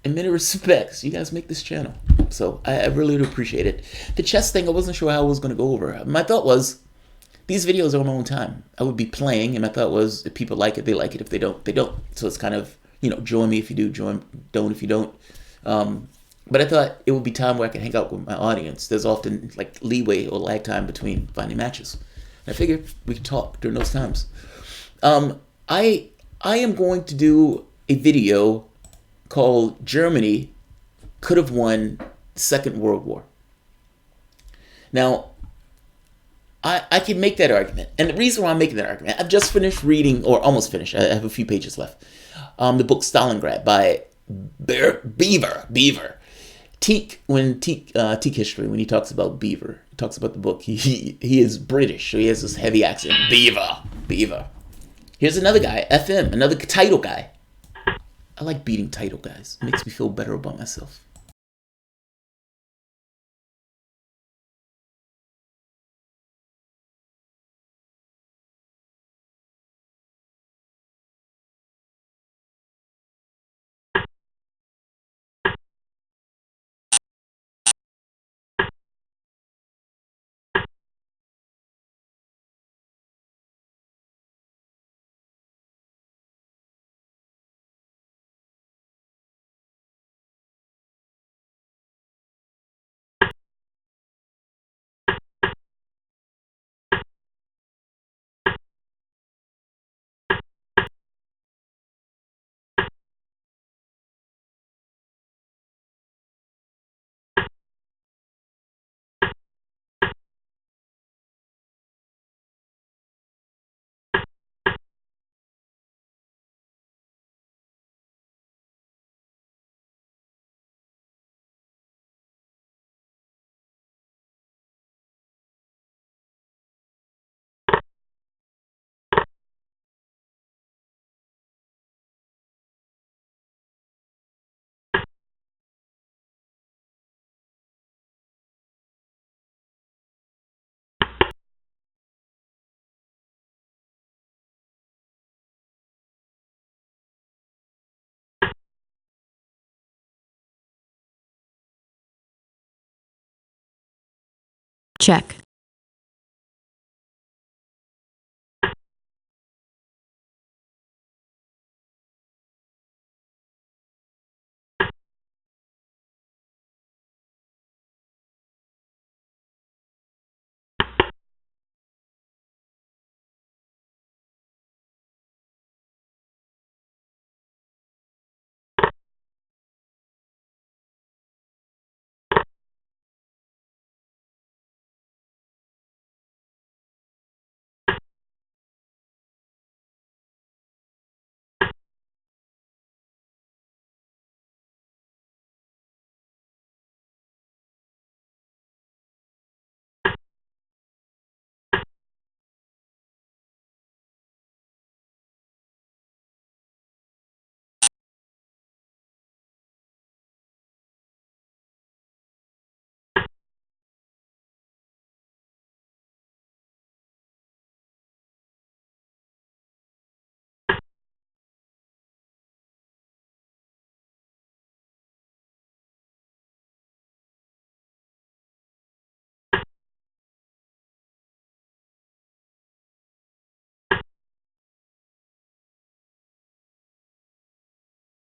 in many respects, you guys make this channel. So I really do appreciate it. The chess thing, I wasn't sure how I was going to go over. My thought was, these videos are on my own time. I would be playing, and my thought was, if people like it, they like it. If they don't, they don't. So it's kind of, you know, join me if you do, don't if you don't. But I thought it would be time where I can hang out with my audience. There's often like leeway or lag time between finding matches. I figured we could talk during those times. I am going to do a video called Germany Could Have Won the Second World War. Now, I can make that argument. And the reason why I'm making that argument, I've just finished reading, or almost finished, I have a few pages left, the book Stalingrad by Beaver. Teak history, when he talks about Beaver, he talks about the book, he is British, so he has this heavy accent. Beaver. Here's another guy, FM, another title guy. I like beating title guys. It makes me feel better about myself. check,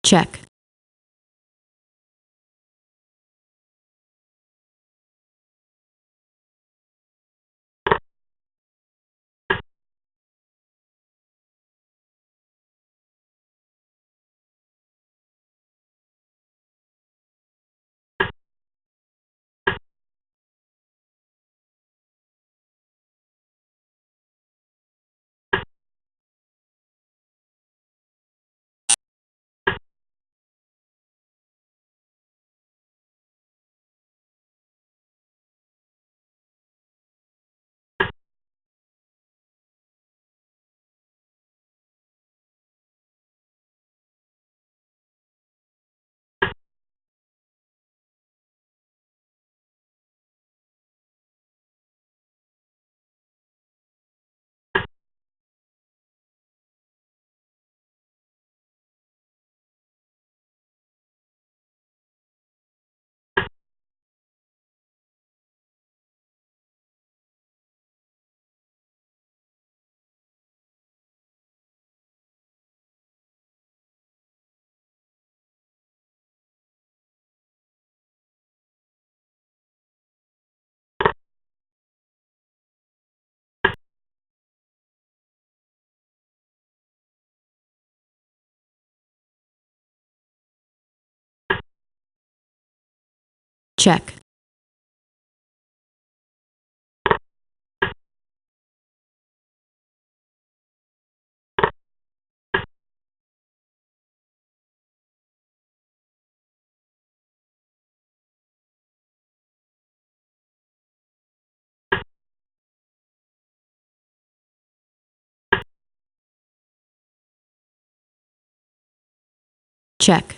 check, check, check,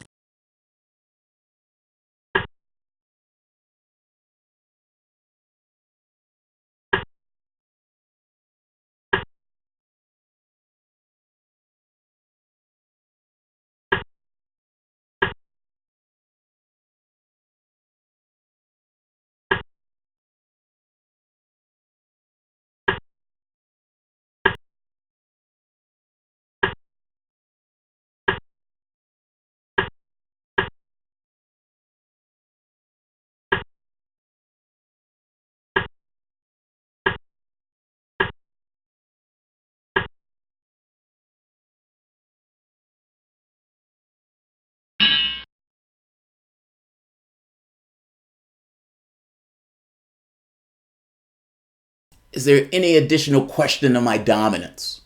Is there any additional question on my dominance?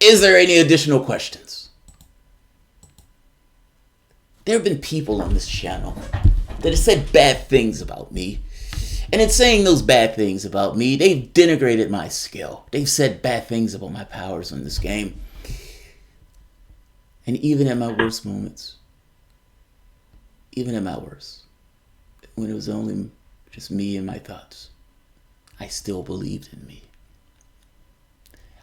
Is there any additional questions? There have been people on this channel that have said bad things about me. And in saying those bad things about me, they've denigrated my skill. They've said bad things about my powers in this game. And even at my worst moments, even at my worst, when it was only just me and my thoughts, I still believed in me.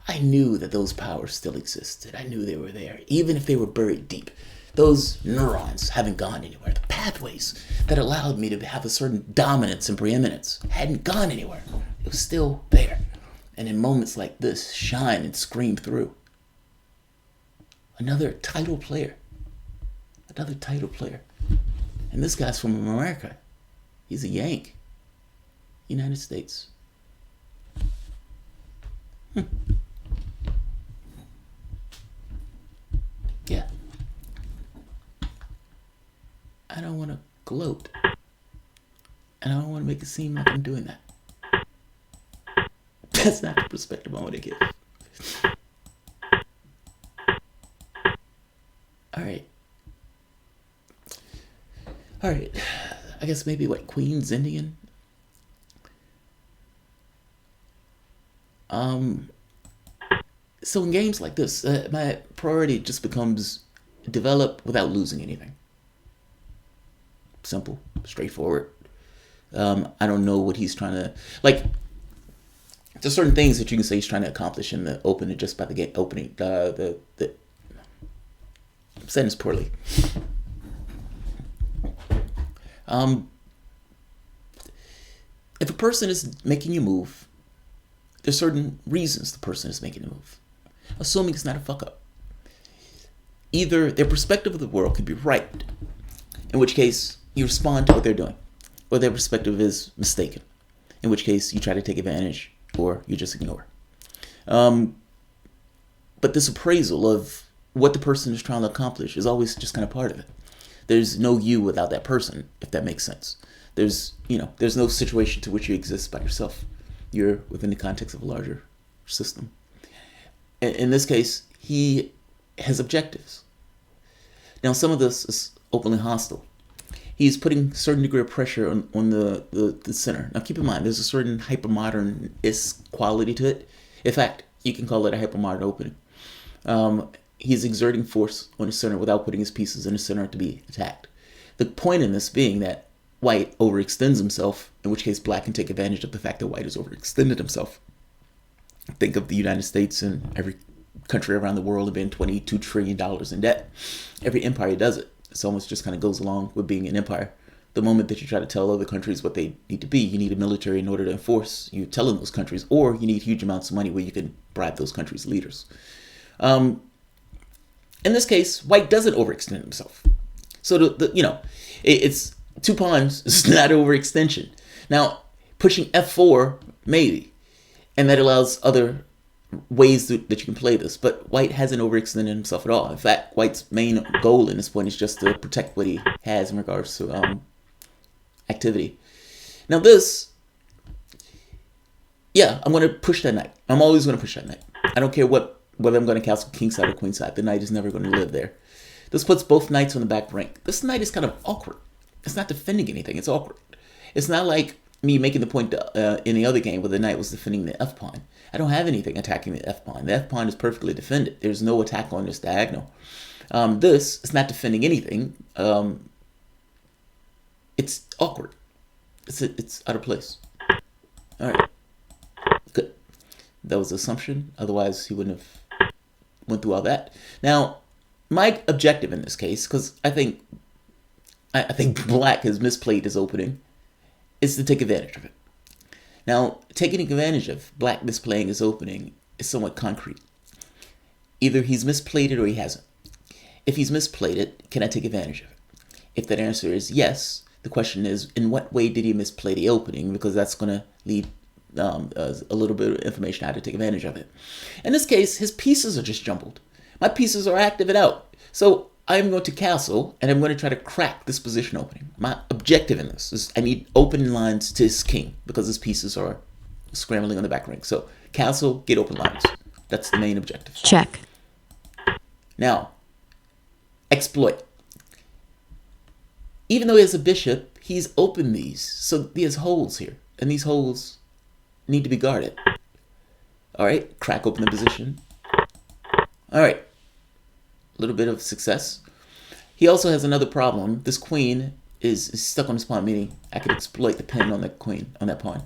I knew that those powers still existed. I knew they were there, even if they were buried deep. Those neurons haven't gone anywhere. The pathways that allowed me to have a certain dominance and preeminence hadn't gone anywhere. It was still there. And in moments like this, shine and scream through. Another title player. Another title player. And this guy's from America. He's a Yank. United States. Yeah. I don't want to gloat. And I don't want to make it seem like I'm doing that. That's not the perspective I want to give. Alright. I guess maybe Queen's Indian? So in games like this, my priority just becomes develop without losing anything. Simple, straightforward. I don't know what he's trying to there's certain things that you can say he's trying to accomplish in the opening just by the game opening. I'm saying this poorly. If a person is making you move, there's certain reasons the person is making a move. Assuming it's not a fuck up. Either their perspective of the world could be right, in which case you respond to what they're doing, or their perspective is mistaken, in which case you try to take advantage or you just ignore. But this appraisal of what the person is trying to accomplish is always just kind of part of it. There's no you without that person, if that makes sense. There's no situation to which you exist by yourself. You're within the context of a larger system. In this case, he has objectives. Now, some of this is openly hostile. He's putting a certain degree of pressure on the center. Now, keep in mind, there's a certain hypermodern-esque quality to it. In fact, you can call it a hypermodern opening. He's exerting force on the center without putting his pieces in the center to be attacked. The point in this being that white overextends himself, in which case black can take advantage of the fact that white has overextended himself. Think of the United States and every country around the world being $22 trillion in debt. Every empire does it. It almost just kind of goes along with being an empire. The moment that you try to tell other countries what they need to be, you need a military in order to enforce you telling those countries, or you need huge amounts of money where you can bribe those countries' leaders. In this case, white doesn't overextend himself. So it's 2 pawns. It's not overextension. Now, pushing F4, maybe. And that allows other ways that you can play this. But white hasn't overextended himself at all. In fact, white's main goal in this point is just to protect what he has in regards to activity. Now this, I'm going to push that knight. I'm always going to push that knight. I don't care whether I'm going to castle king side or queen side. The knight is never going to live there. This puts both knights on the back rank. This knight is kind of awkward. It's not defending anything. It's awkward. It's not like me making the point in the other game where the knight was defending the f-pawn. I don't have anything attacking the f-pawn. The f-pawn is perfectly defended. There's no attack on this diagonal. This is not defending anything. It's awkward. It's out of place. All right. Good. That was an assumption. Otherwise, he wouldn't have went through all that. Now, my objective in this case, because I think black has misplayed his opening, is to take advantage of it. Now, taking advantage of black misplaying his opening is somewhat concrete. Either he's misplayed it or he hasn't. If he's misplayed it, can I take advantage of it? If that answer is yes, the question is, in what way did he misplay the opening? Because that's going to lead a little bit of information how to take advantage of it. In this case, his pieces are just jumbled. My pieces are active and out. So I'm going to castle, and I'm going to try to crack this position opening. My objective in this is I need open lines to his king, because his pieces are scrambling on the back rank. So castle, get open lines. That's the main objective. Check. Now, exploit. Even though he has a bishop, he's opened these. So he has holes here, and these holes need to be guarded. All right, crack open the position. All right. A little bit of success. He also has another problem. This queen is stuck on this pawn, meaning I could exploit the pin on that queen, on that pawn.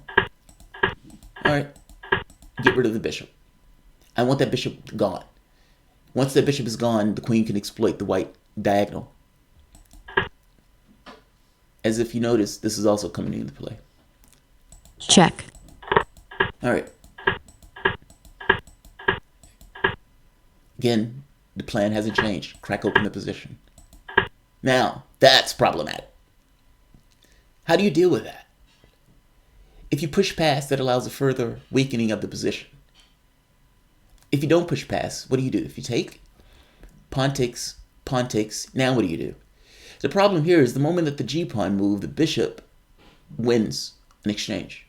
All right, get rid of the bishop. I want that bishop gone. Once that bishop is gone, the queen can exploit the white diagonal. As if you notice, this is also coming into play. Check. All right. Again, the plan hasn't changed. Crack open the position. Now, that's problematic. How do you deal with that? If you push past, that allows a further weakening of the position. If you don't push past, what do you do? If you take, pawn takes, now what do you do? The problem here is the moment that the g-pawn move, the bishop wins an exchange.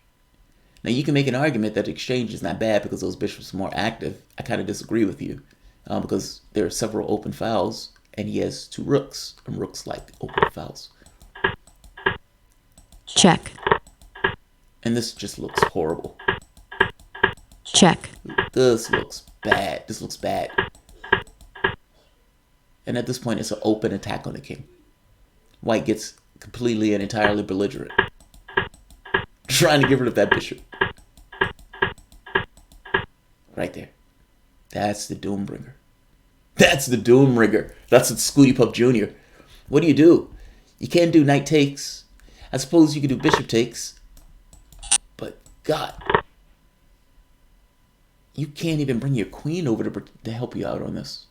Now, you can make an argument that exchange is not bad because those bishops are more active. I kind of disagree with you because there are several open files, and he has 2 rooks, and rooks like open files. Check. And this just looks horrible. Check. This looks bad. This looks bad. And at this point, it's an open attack on the king. White gets completely and entirely belligerent, trying to get rid of that bishop. Right there. That's the Doombringer. That's the Doombringer. That's what Scooty Pup Jr. What do? You can't do knight takes. I suppose you could do bishop takes. But, God. You can't even bring your queen over to help you out on this.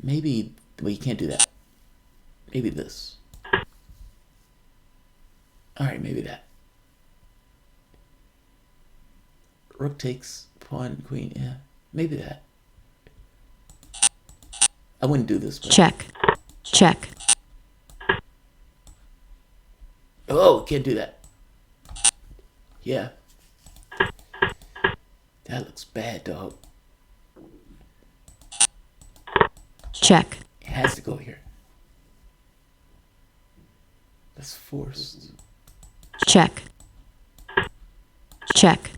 Maybe, well, you can't do that. Maybe this. All right, maybe that. Rook takes, pawn, queen, yeah. Maybe that. I wouldn't do this. But... Check. Check. Oh, can't do that. Yeah. That looks bad, dog. Check. It has to go here. That's forced. Check. Check.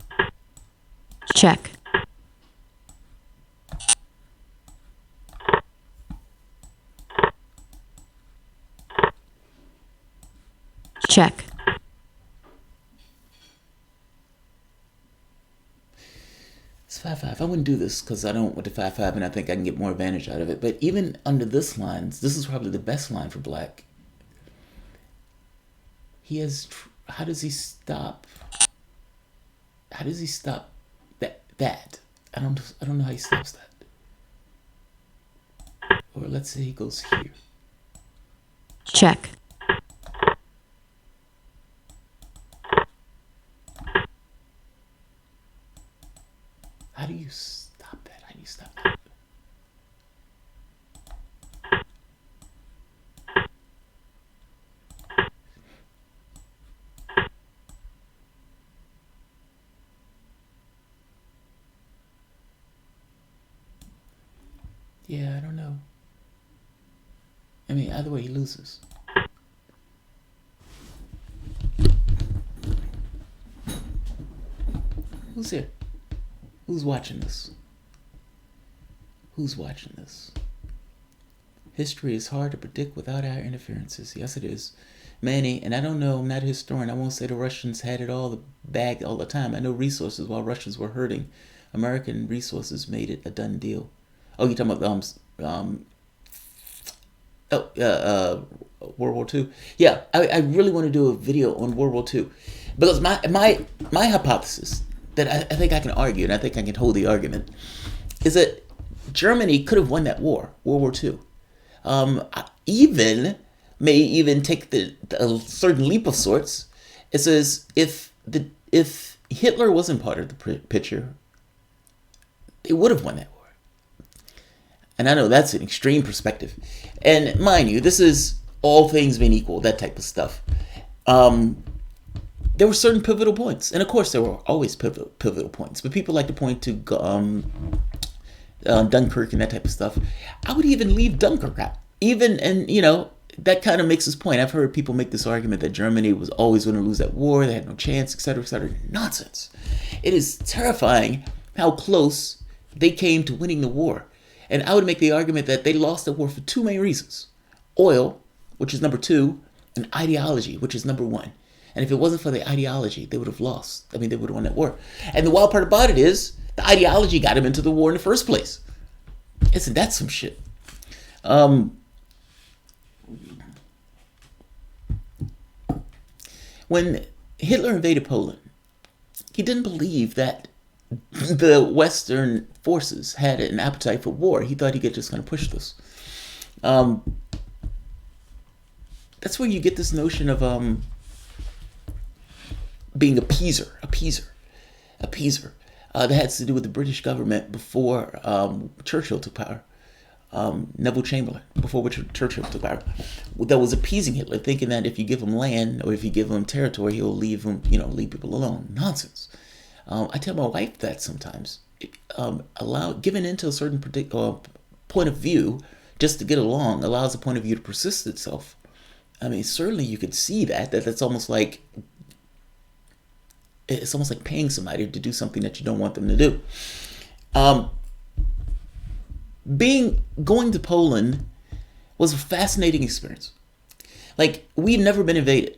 Check. Check. It's 5-5. I wouldn't do this because I don't want the 5-5 and I think I can get more advantage out of it. But even under this line, this is probably the best line for black. He has... How does he stop? How does he stop that? I don't know how he stops that. Or let's say he goes here. Check. How do you stop that? How do you stop that? Yeah, I don't know. I mean, either way, he loses. Who's here? Who's watching this? Who's watching this? History is hard to predict without our interferences. Yes, it is. Manny, and I don't know, I'm not a historian. I won't say the Russians had it all the bag all the time. I know resources while Russians were hurting. American resources made it a done deal. Oh, you're talking about World War II. Yeah, I really want to do a video on World War II because my hypothesis that I think I can argue and I think I can hold the argument is that Germany could have won that war, World War II. May even take a certain leap of sorts. It says if Hitler wasn't part of the picture, they would have won that war. And I know that's an extreme perspective. And mind you, this is all things being equal, that type of stuff. There were certain pivotal points. And of course, there were always pivotal points. But people like to point to Dunkirk and that type of stuff. I would even leave Dunkirk out. That kind of makes this point. I've heard people make this argument that Germany was always going to lose that war. They had no chance, etc., etc. Nonsense. It is terrifying how close they came to winning the war. And I would make the argument that they lost the war for 2 main reasons. Oil, which is number 2, and ideology, which is number 1. And if it wasn't for the ideology, they would have lost. I mean, they would have won that war. And the wild part about it is the ideology got them into the war in the first place. Isn't that some shit? When Hitler invaded Poland, he didn't believe that the Western forces had an appetite for war. He thought he could just kind of push this. That's where you get this notion of being appeaser. That has to do with the British government before Churchill took power. Neville Chamberlain, before Churchill took power, that was appeasing Hitler, thinking that if you give him land or if you give him territory, he'll leave leave people alone. Nonsense. I tell my wife that sometimes. Giving into a certain point of view just to get along allows a point of view to persist itself. I mean, certainly you could see that's almost like paying somebody to do something that you don't want them to do. Going to Poland was a fascinating experience. Like, we'd never been invaded.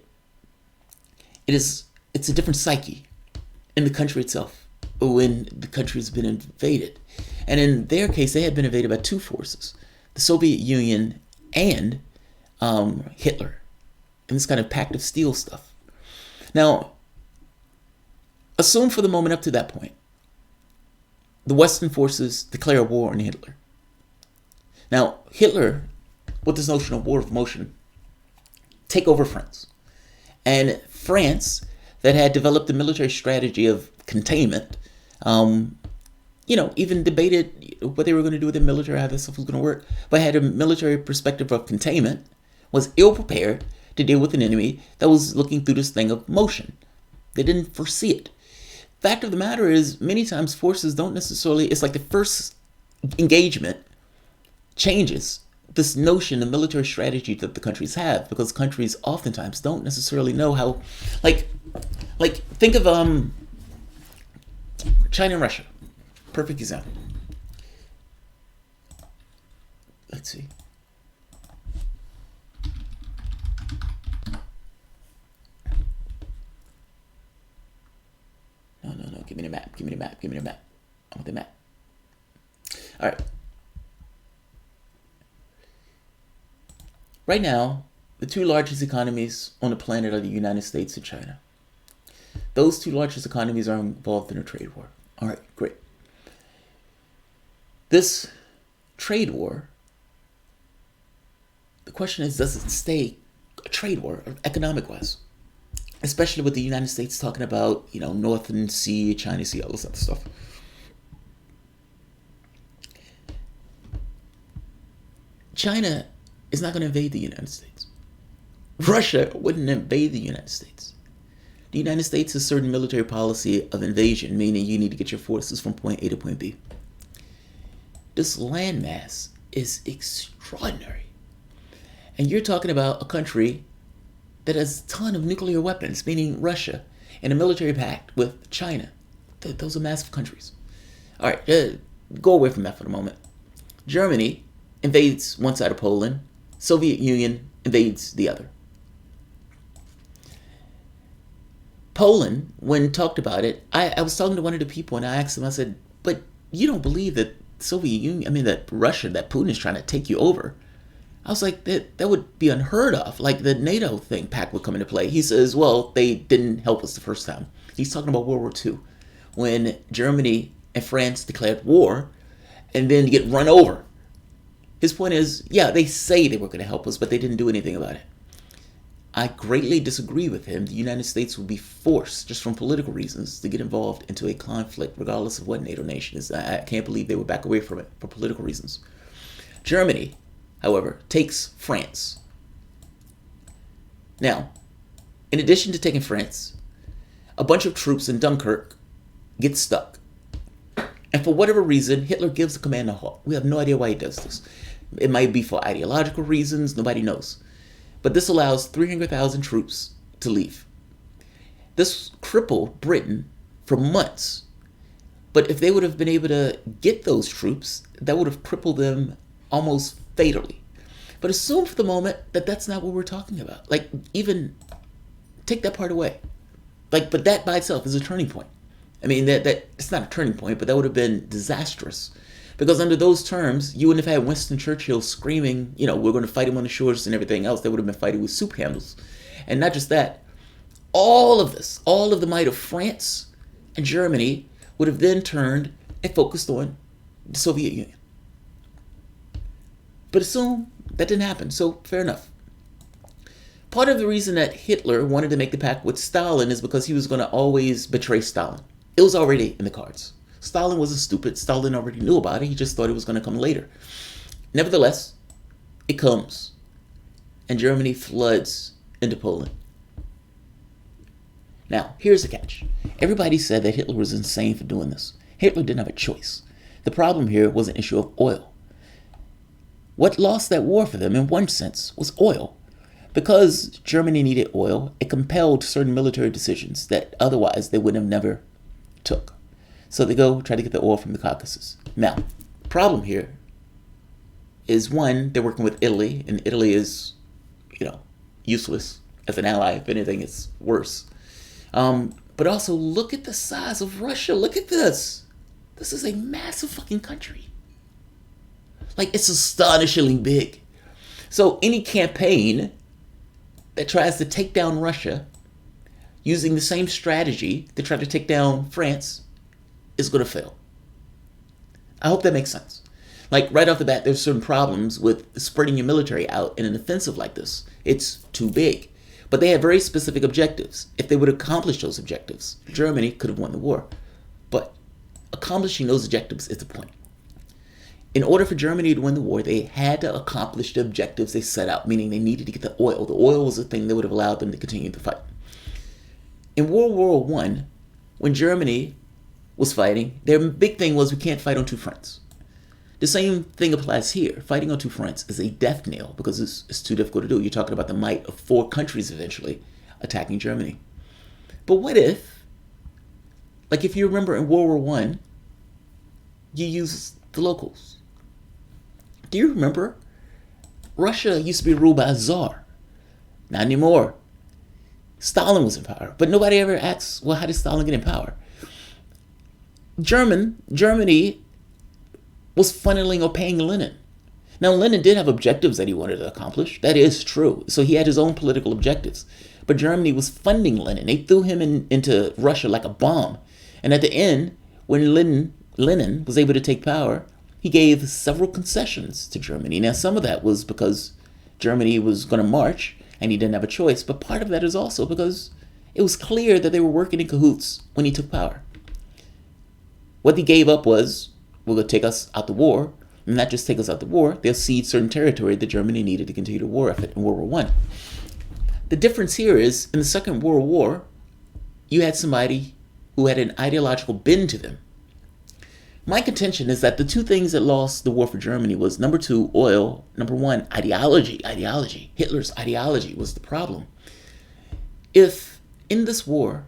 It's a different psyche in the country itself when the country has been invaded. And in their case, they had been invaded by two forces, the Soviet Union and Hitler, and this kind of pact of steel stuff. Now, assume for the moment up to that point, the Western forces declare war on Hitler. Now, Hitler, with this notion of war of motion, take over France. And France, that had developed a military strategy of containment, even debated what they were going to do with their military, how this stuff was going to work, but had a military perspective of containment, was ill-prepared to deal with an enemy that was looking through this thing of motion. They didn't foresee it. Fact of the matter is, many times forces don't necessarily, it's like the first engagement changes this notion of military strategy that the countries have, because countries oftentimes don't necessarily know how, like think of China and Russia. Perfect example. Let's see. No. Give me the map. I want the map. All right. Right now, the two largest economies on the planet are the United States and China. Those two largest economies are involved in a trade war. All right, great. This trade war, the question is, does it stay a trade war, economic-wise? Especially with the United States talking about, Northern Sea, China Sea, all this other stuff. China is not going to invade the United States. Russia wouldn't invade the United States. The United States has certain military policy of invasion, meaning you need to get your forces from point A to point B. This landmass is extraordinary. And you're talking about a country that has a ton of nuclear weapons, meaning Russia, and a military pact with China. Those are massive countries. All right, go away from that for the moment. Germany invades one side of Poland. Soviet Union invades the other. Poland, when talked about it, I was talking to one of the people and I asked them, I said, but you don't believe that that Russia, that Putin is trying to take you over? I was like, that would be unheard of. Like the NATO pact would come into play. He says, well, they didn't help us the first time. He's talking about World War II, when Germany and France declared war and then get run over. His point is, yeah, they say they were going to help us, but they didn't do anything about it. I greatly disagree with him. The United States would be forced, just from political reasons, to get involved into a conflict, regardless of what NATO nation is. I can't believe they would back away from it for political reasons. Germany, however, takes France. Now, in addition to taking France, a bunch of troops in Dunkirk get stuck. And for whatever reason, Hitler gives the command to halt. We have no idea why he does this. It might be for ideological reasons. Nobody knows. But this allows 300,000 troops to leave. This crippled Britain for months. But if they would have been able to get those troops, that would have crippled them almost fatally. But assume for the moment that that's not what we're talking about. Like, even take that part away. Like, but that by itself is a turning point. I mean, that it's not a turning point, but that would have been disastrous. Because under those terms, you wouldn't have had Winston Churchill screaming, we're going to fight him on the shores and everything else. They would have been fighting with soup handles. And not just that, All of this, all of the might of France and Germany would have then turned and focused on the Soviet Union. But assume that didn't happen, so fair enough. Part of the reason that Hitler wanted to make the pact with Stalin is because he was going to always betray Stalin. It was already in the cards. Stalin wasn't stupid. Stalin already knew about it. He just thought it was going to come later. Nevertheless, it comes. And Germany floods into Poland. Now, here's the catch. Everybody said that Hitler was insane for doing this. Hitler didn't have a choice. The problem here was an issue of oil. What lost that war for them, in one sense, was oil. Because Germany needed oil, it compelled certain military decisions that otherwise they would have never took. So they go try to get the oil from the Caucasus. Now, the problem here is, one, they're working with Italy, and Italy is, useless as an ally. If anything, it's worse. But also, look at the size of Russia. Look at this. This is a massive fucking country. Like, it's astonishingly big. So any campaign that tries to take down Russia using the same strategy to try to take down France is going to fail. I hope that makes sense. Like, right off the bat, there's certain problems with spreading your military out in an offensive like this. It's too big. But they had very specific objectives. If they would accomplish those objectives, Germany could have won the war. But accomplishing those objectives is the point. In order for Germany to win the war, they had to accomplish the objectives they set out, meaning they needed to get the oil. The oil was the thing that would have allowed them to continue the fight. In World War I, when Germany was fighting, their big thing was, we can't fight on two fronts. The same thing applies here. Fighting on two fronts is a death knell because it's too difficult to do. You're talking about the might of 4 countries eventually attacking Germany. But what if, like if you remember in World War I, you use the locals. Do you remember? Russia used to be ruled by a czar. Not anymore. Stalin was in power. But nobody ever asks, well, how did Stalin get in power? Germany was funneling or paying Lenin. Now, Lenin did have objectives that he wanted to accomplish. That is true. So he had his own political objectives. But Germany was funding Lenin. They threw him into Russia like a bomb. And at the end, when Lenin was able to take power, he gave several concessions to Germany. Now, some of that was because Germany was going to march and he didn't have a choice. But part of that is also because it was clear that they were working in cahoots when he took power. What he gave up was, we're going to take us out the war. And not just take us out the war, they'll cede certain territory that Germany needed to continue the war effort in World War I. The difference here is, in the Second World War, you had somebody who had an ideological bend to them. My contention is that the two things that lost the war for Germany was, number 2, oil, number 1, ideology. Hitler's ideology was the problem. If in this war,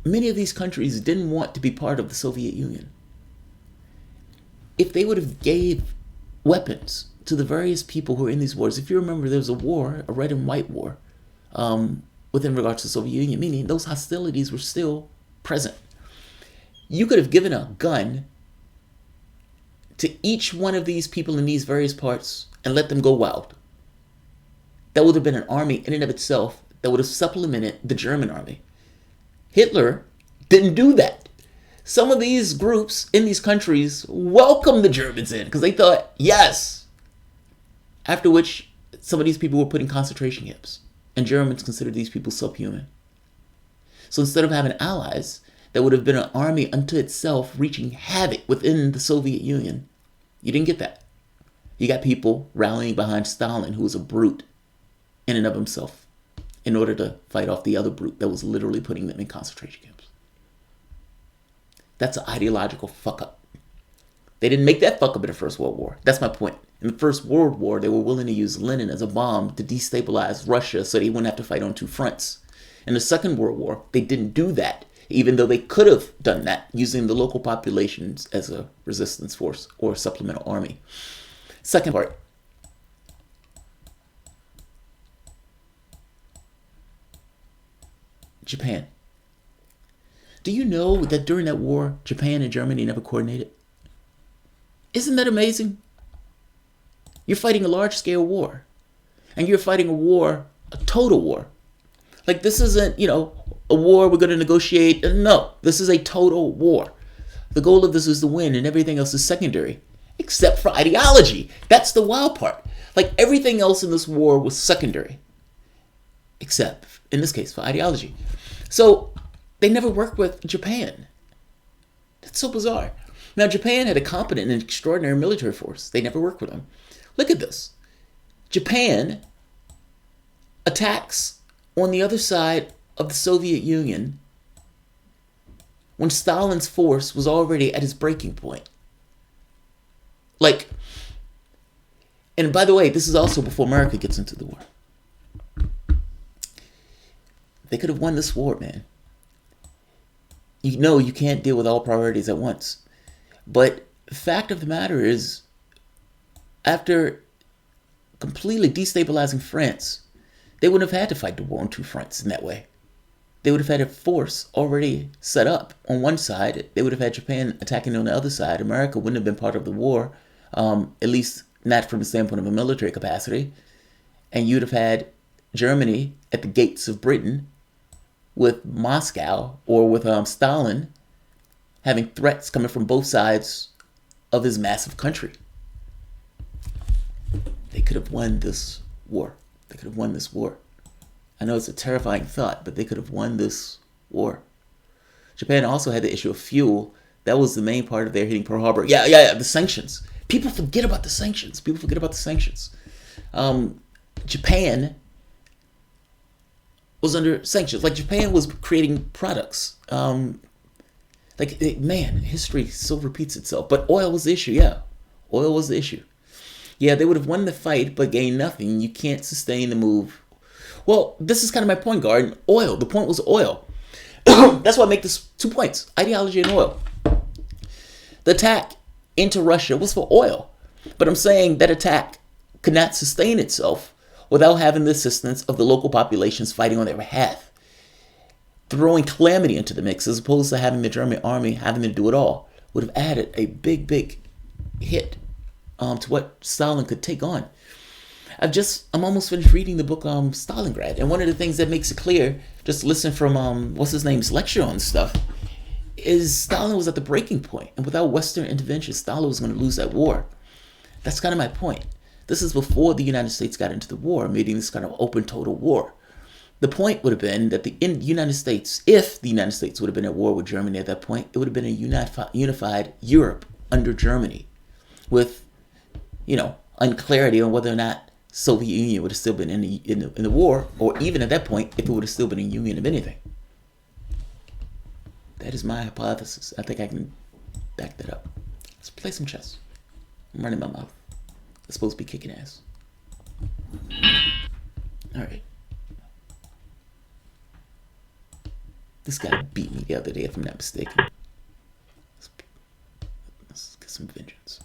many of these countries didn't want to be part of the Soviet Union, if they would have gave weapons to the various people who were in these wars, if you remember, there was a war, a red and white war, within regards to the Soviet Union, meaning those hostilities were still present. You could have given a gun to each one of these people in these various parts and let them go wild. That would have been an army in and of itself that would have supplemented the German army. Hitler didn't do that. Some of these groups in these countries welcomed the Germans in because they thought, yes. After which, some of these people were put in concentration camps. And Germans considered these people subhuman. So instead of having allies, that would have been an army unto itself wreaking havoc within the Soviet Union. You didn't get that. You got people rallying behind Stalin, who was a brute in and of himself, in order to fight off the other brute that was literally putting them in concentration camps. That's an ideological fuck up. They didn't make that fuck up in the First World War. That's my point. In the First World War, they were willing to use Lenin as a bomb to destabilize Russia so they wouldn't have to fight on two fronts. In the Second World War, they didn't do that, even though they could have done that using the local populations as a resistance force or supplemental army. Second part. Japan. Do you know that during that war, Japan and Germany never coordinated? Isn't that amazing? You're fighting a large-scale war. And you're fighting a war a total war. Like, this isn't, a war we're going to negotiate. No, this is a total war. The goal of this is to win, and everything else is secondary, except for ideology. That's the wild part. Like, everything else in this war was secondary, except, in this case, for ideology. So, they never worked with Japan. That's so bizarre. Now, Japan had a competent and extraordinary military force. They never worked with them. Look at this. Japan attacks on the other side of the Soviet Union when Stalin's force was already at its breaking point. Like, and by the way, this is also before America gets into the war. They could have won this war, man. You know you can't deal with all priorities at once. But the fact of the matter is, after completely destabilizing France, they wouldn't have had to fight the war on two fronts in that way. They would have had a force already set up on one side. They would have had Japan attacking on the other side. America wouldn't have been part of the war, at least not from the standpoint of a military capacity. And you'd have had Germany at the gates of Britain with Moscow or with Stalin having threats coming from both sides of his massive country. They could have won this war. They could have won this war. I know it's a terrifying thought, but they could have won this war. Japan also had the issue of fuel. That was the main part of their hitting Pearl Harbor. Yeah, the sanctions. People forget about the sanctions. Japan was under sanctions. Like, Japan was creating products. History so repeats itself. But oil was the issue, yeah. Oil was the issue. Yeah, they would have won the fight, but gained nothing. You can't sustain the move. Well, this is kind of my point, Garden. Oil. The point was oil. That's why I make this 2 points. Ideology and oil. The attack into Russia was for oil. But I'm saying that attack could not sustain itself without having the assistance of the local populations fighting on their behalf. Throwing calamity into the mix as opposed to having the German army having to do it all would have added a big hit to what Stalin could take on. I'm almost finished reading the book Stalingrad, and one of the things that makes it clear, just listen from what's his name's lecture on stuff, is Stalin was at the breaking point, and without Western intervention, Stalin was going to lose that war. That's kind of my point. This is before the United States got into the war, making this kind of open total war. The point would have been that the United States, if the United States would have been at war with Germany at that point, it would have been a unified Europe under Germany, with unclarity on whether or not Soviet Union would have still been in the war, or even at that point, if it would have still been a union of anything. That is my hypothesis. I think I can back that up. Let's play some chess. I'm running my mouth. It's supposed to be kicking ass. Alright. This guy beat me the other day, if I'm not mistaken. Let's get some vengeance.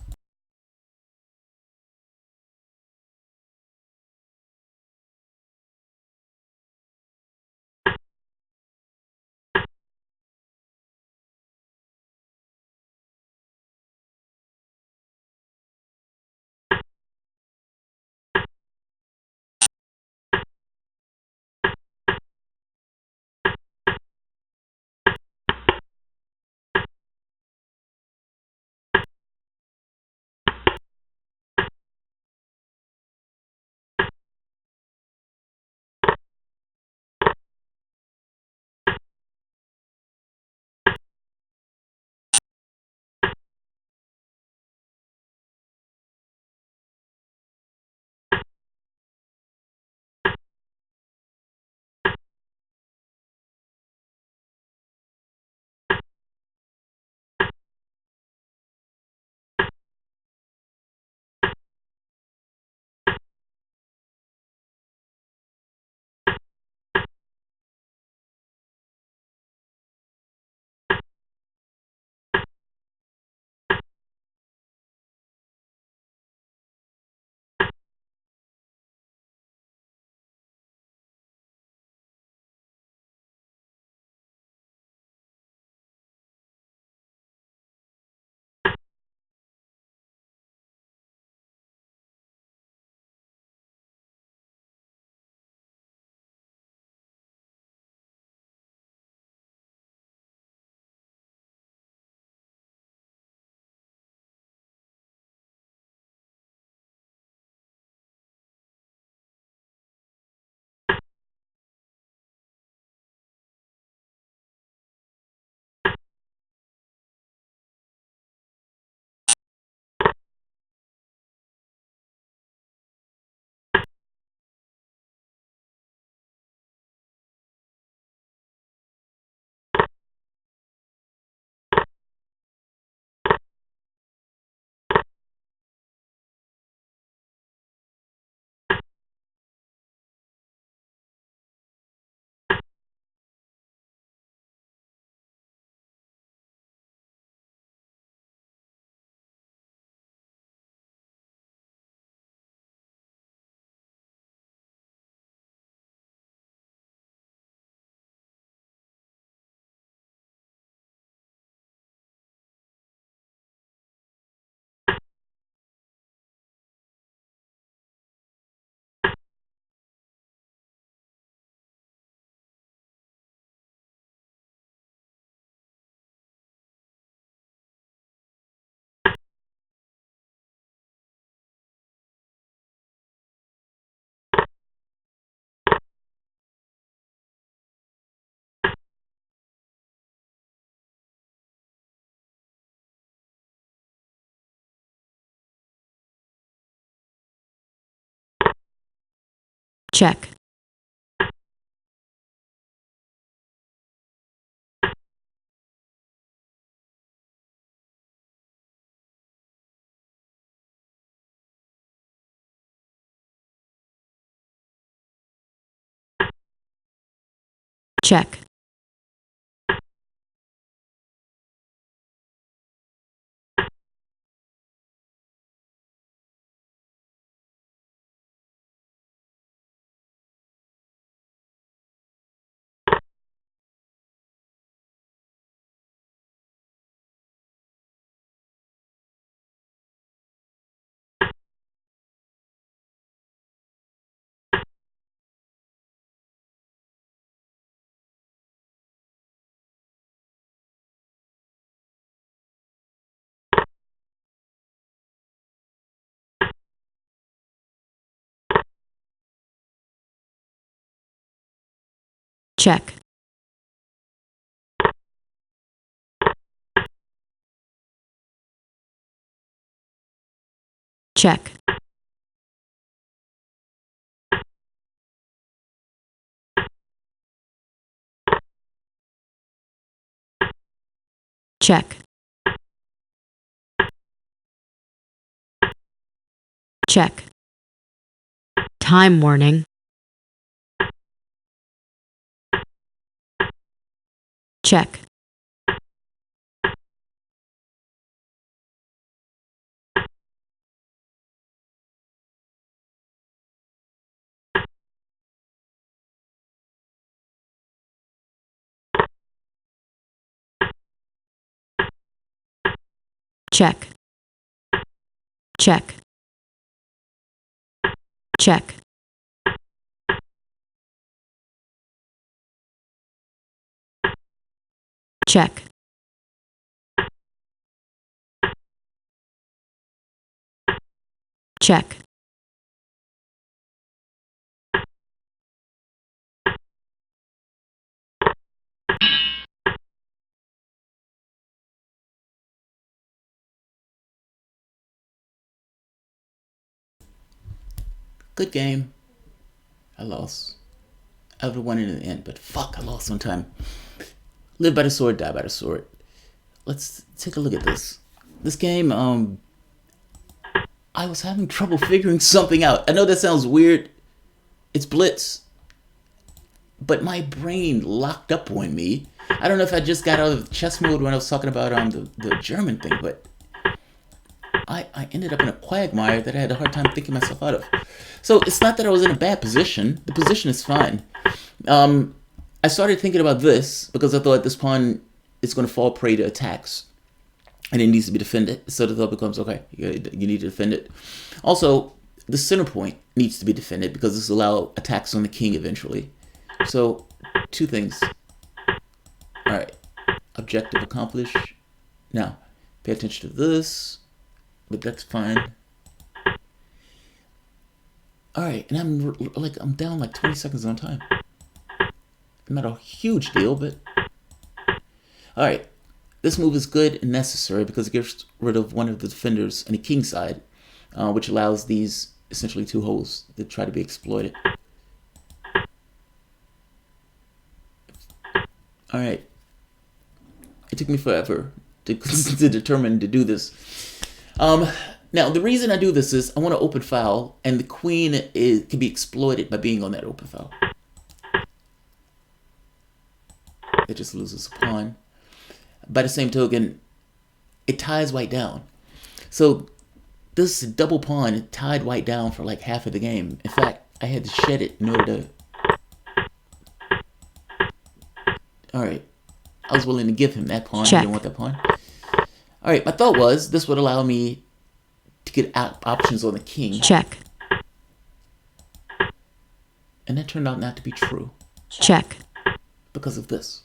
check, check, check, check, check, check. Time warning. Check, check, check, check, check, check, Good game. I lost. I would have won it in the end, but fuck, I lost one time. Live by the sword, die by the sword. Let's take a look at this. This game, I was having trouble figuring something out. I know that sounds weird. It's Blitz. But my brain locked up on me. I don't know if I just got out of chess mode when I was talking about the German thing, but I ended up in a quagmire that I had a hard time thinking myself out of. So it's not that I was in a bad position. The position is fine. I started thinking about this because I thought this pawn is going to fall prey to attacks. And it needs to be defended. So the thought becomes, okay, you need to defend it. Also, the center point needs to be defended because this will allow attacks on the king eventually. So, two things. Alright. Objective accomplished. Now, pay attention to this. But that's fine. Alright, and I'm down like 20 seconds on time. Not a huge deal, but... Alright. This move is good and necessary because it gets rid of one of the defenders on the king side, which allows these essentially two holes to try to be exploited. Alright. It took me forever to determine to do this. Now, the reason I do this is I want to open file, and the queen can be exploited by being on that open file. It just loses a pawn. By the same token, it ties white down. So this double pawn tied white down for like half of the game. In fact, I had to shed it in order to... Alright. I was willing to give him that pawn. Check. I didn't want that pawn. Alright, my thought was this would allow me to get options on the king. check, And that turned out not to be true check, because of this.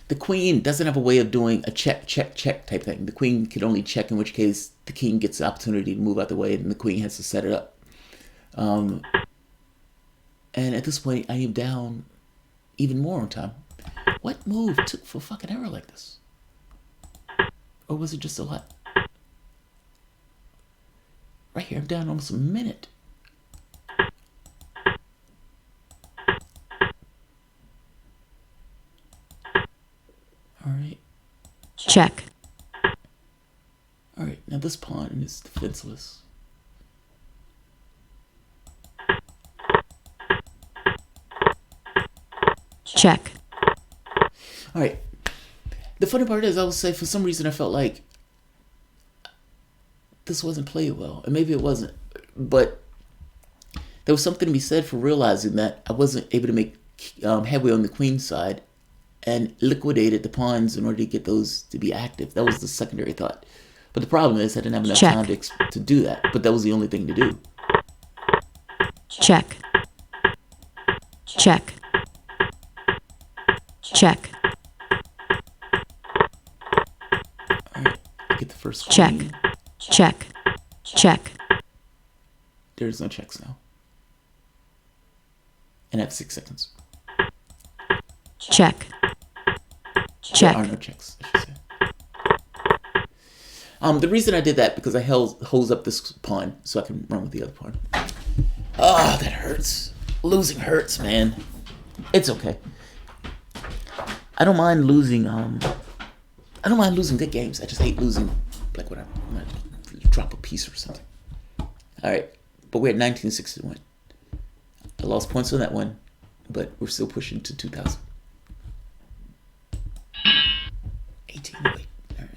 The queen doesn't have a way of doing a check, check, check type thing. The queen can only check, in which case the king gets the opportunity to move out the way and the queen has to set it up. And at this point, I am down even more on time. What move took for fucking error like this? Or was it just a lot? Right here, I'm down almost a minute. check, All right, now this pawn is defenseless. check, All right. The funny part is, I would say for some reason I felt like this wasn't played well, and maybe it wasn't, but there was something to be said for realizing that I wasn't able to make headway on the queen side and liquidated the pawns in order to get those to be active. That was the secondary thought. But the problem is I didn't have enough check, time to do that. But that was the only thing to do. check, check, check, All right, I get the first check, queen. check, check, There's no checks now. And I have 6 seconds. check, There are check, no checks, I should say. The reason I did that because I holds up this pawn so I can run with the other pawn. Ah, that hurts. Losing hurts, man. It's okay. I don't mind losing. I don't mind losing good games. I just hate losing, like when I drop a piece or something. All right, but we're at 1961. I lost points on that one, but we're still pushing to 2000. 18. Wait. All right.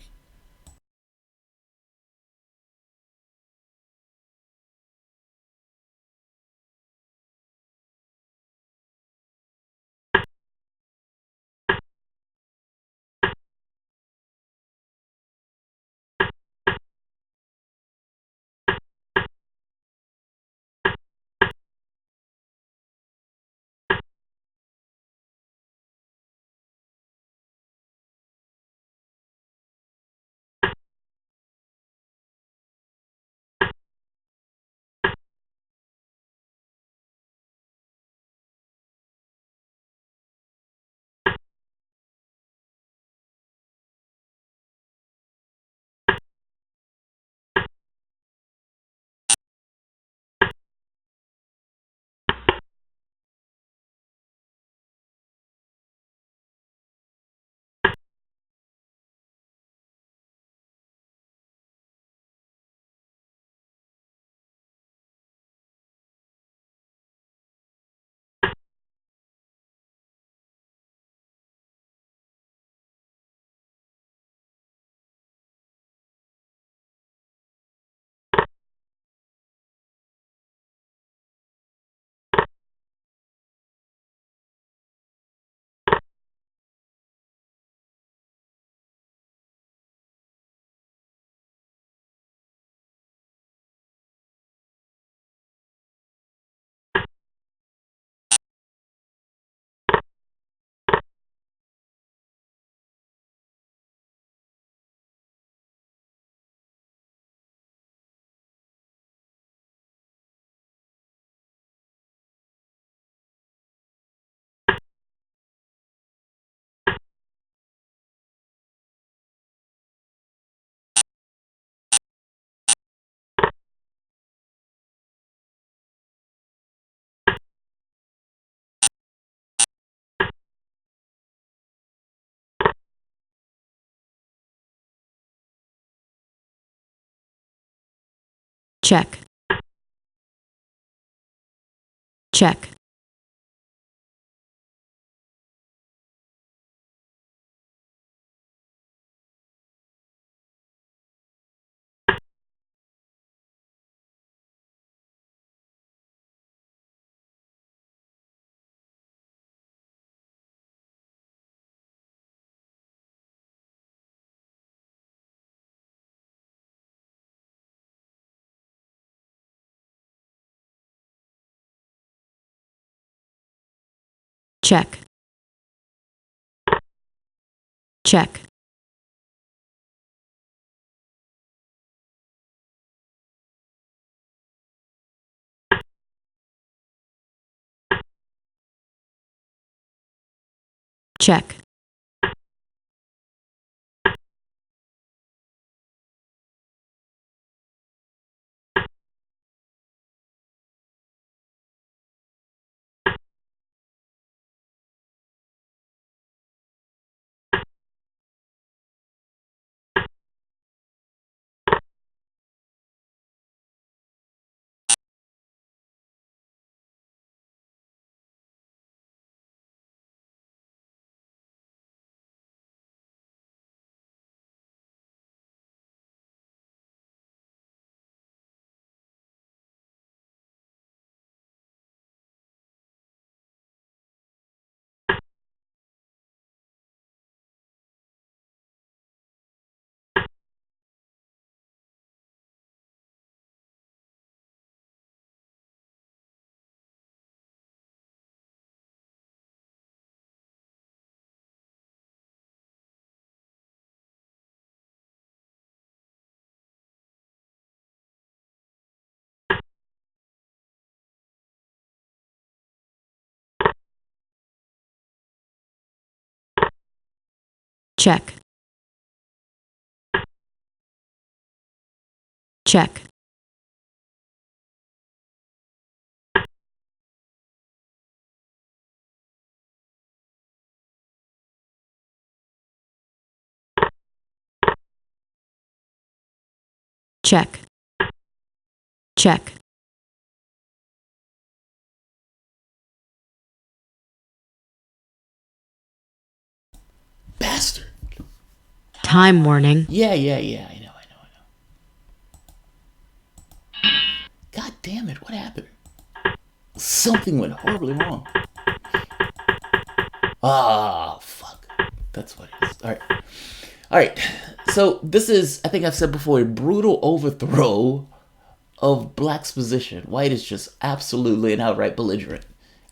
check, check, check, check, check, check, check, check, check, Bastard. time warning, Yeah. I know. God damn it, what happened? Something went horribly wrong. Ah, fuck. That's what it is. Alright. So this is, I think I've said before, a brutal overthrow of Black's position. White is just absolutely and outright belligerent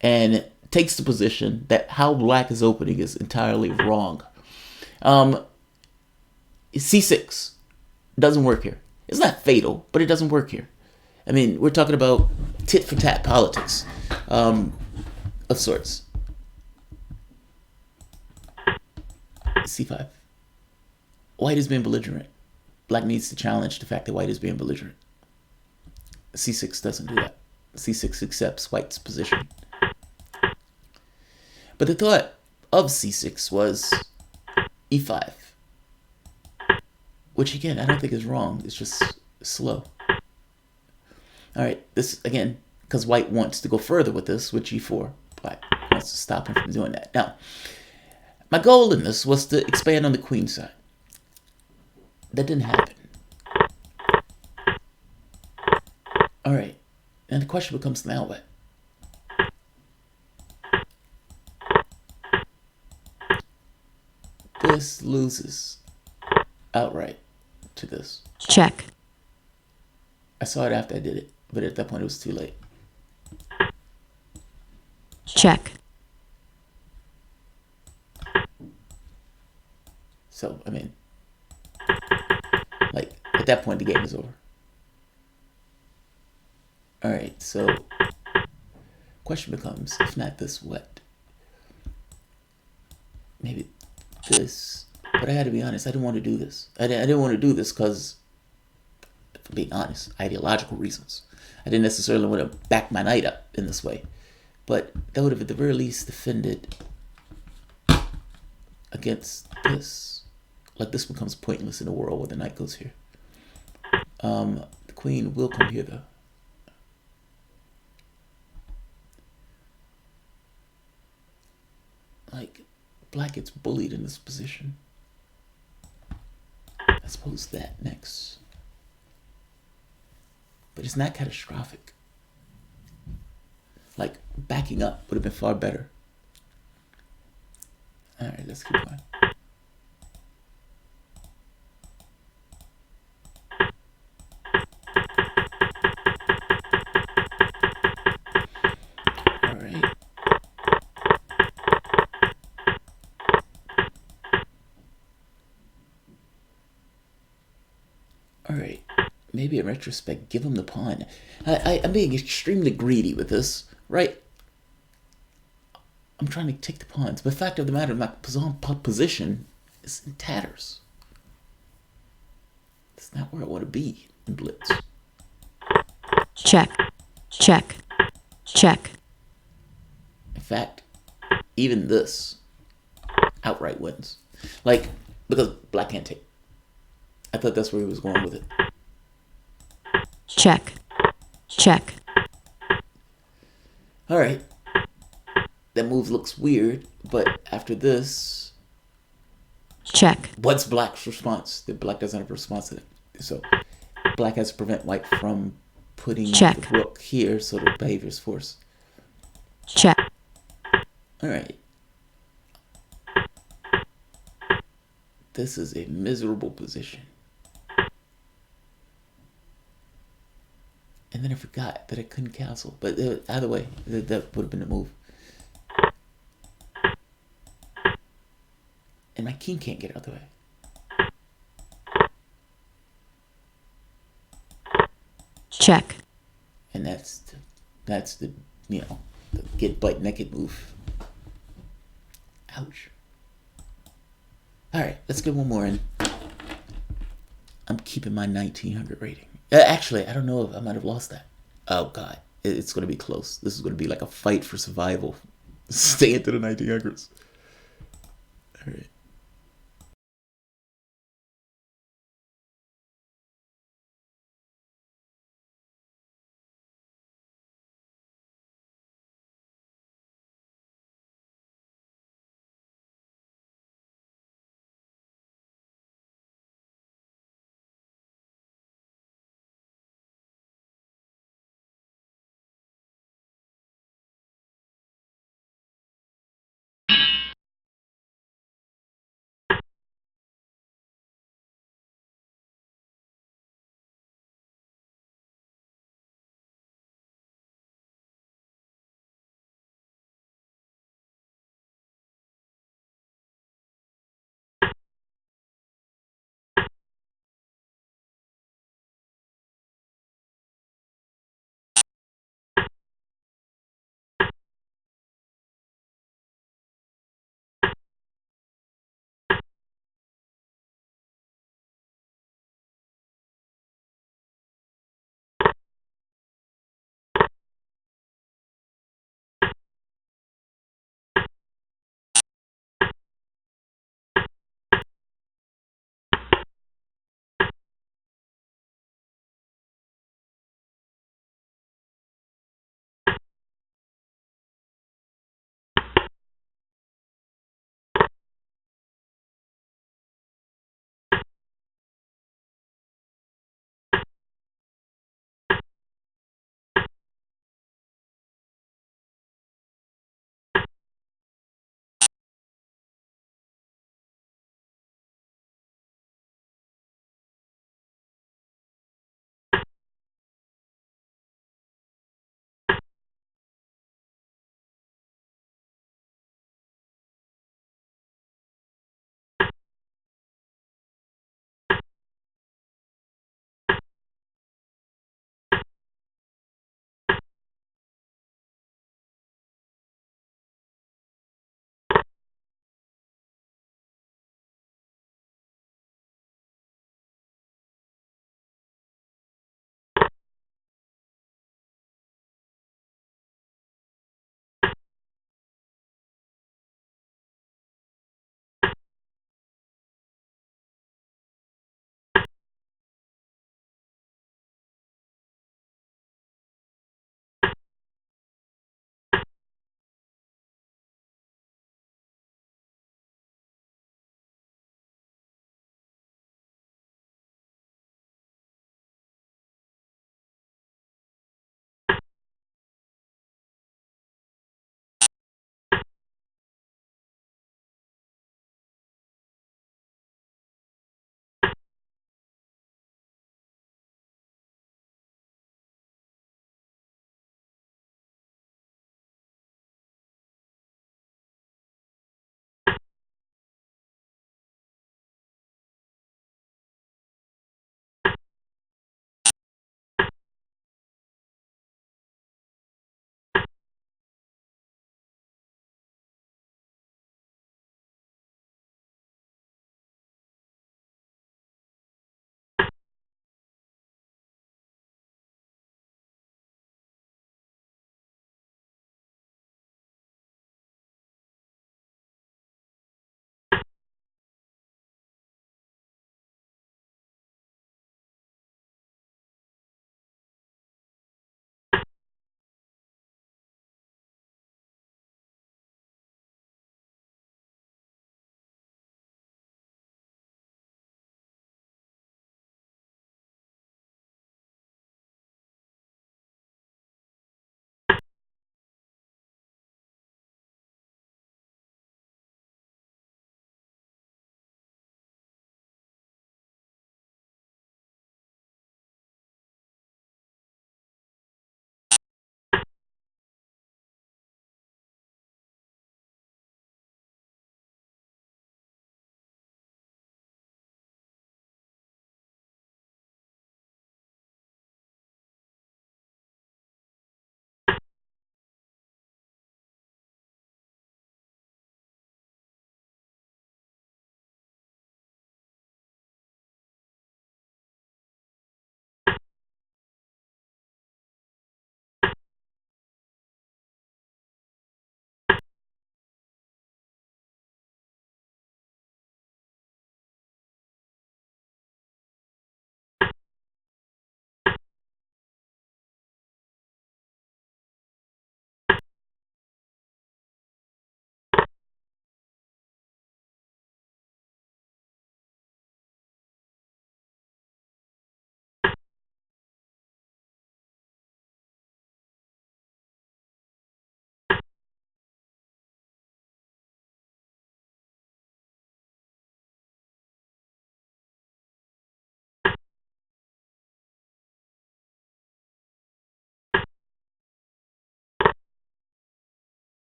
and takes the position that how Black is opening is entirely wrong. C6 doesn't work here. It's not fatal, but it doesn't work here. I mean, we're talking about tit for tat politics of sorts. C5. White is being belligerent. Black needs to challenge the fact that White is being belligerent. C6 doesn't do that. C6 accepts White's position. But the thought of C6 was E5. Which again, I don't think is wrong. It's just slow. Alright, this again, because White wants to go further with this with G4. Black wants to stop him from doing that. Now, my goal in this was to expand on the queen side. That didn't happen. Alright, and the question becomes now what? This loses outright to this. check, I saw it after I did it, but at that point it was too late. check, So, I mean, like, at that point the game is over. Alright, so, question becomes, if not this, what? Maybe this. But I had to be honest, I didn't want to do this. I didn't want to do this because, for being honest, ideological reasons. I didn't necessarily want to back my knight up in this way. But that would have at the very least defended against this. Like, this becomes pointless in a world where the knight goes here. The queen will come here, though. Like, Black gets bullied in this position. I suppose that next. But it's not catastrophic. Like, backing up would have been far better. Alright, let's keep going. Alright. Alright. Maybe in retrospect, give him the pawn. I'm being extremely greedy with this, right? I'm trying to take the pawns, but the fact of the matter, my position is in tatters. It's not where I want to be in Blitz. check, check, check, In fact, even this outright wins. Like, because Black can't take. I thought that's where he was going with it. check, check, Alright. That move looks weird, but after this, check, what's Black's response? That Black doesn't have a response to that. So, Black has to prevent White from putting Check. the rook here so the behavior is forced. check, Alright. This is a miserable position. And then I forgot that I couldn't cancel. But either way, that would have been the move. And my king can't get out of the way. check, And that's the the get butt naked move. Ouch. All right, let's get one more in. I'm keeping my 1900 rating. Actually, I don't know if I might have lost that. Oh God, it's going to be close. This is going to be like a fight for survival. Stay into the 1900s. All right.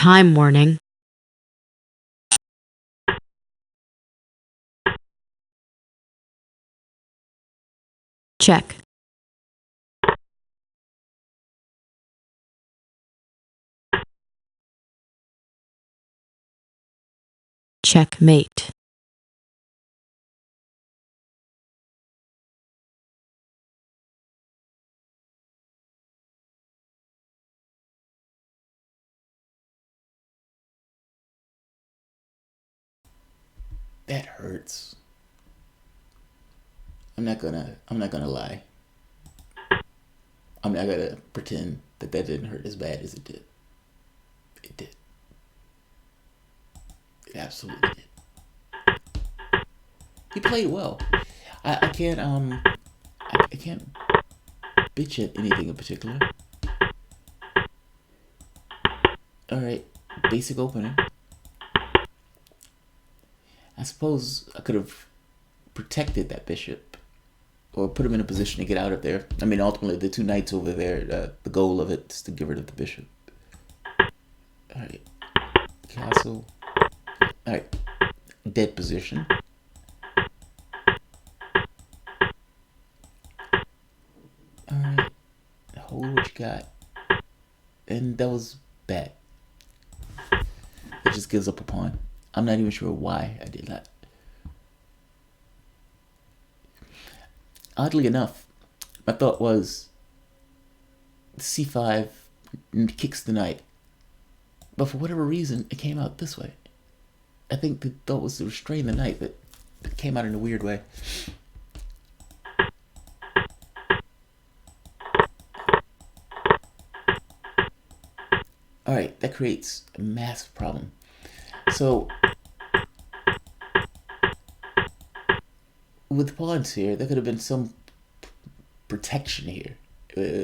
Time warning. Check. Checkmate. That hurts. I'm not gonna lie. I'm not gonna pretend that didn't hurt as bad as it did. It did. It absolutely did. He played well. I can't I can't bitch at anything in particular. All right, basic opening. I suppose I could have protected that bishop or put him in a position to get out of there. I mean, ultimately, the two knights over there, the goal of it is to get rid of the bishop. All right, castle. All right, dead position. All right, hold what you got. And that was bad. It just gives up a pawn. I'm not even sure why I did that. Oddly enough, my thought was c5 kicks the knight. But for whatever reason, it came out this way. I think the thought was to restrain the knight, but it came out in a weird way. Alright, that creates a massive problem. So, with pawns here, there could have been some protection here.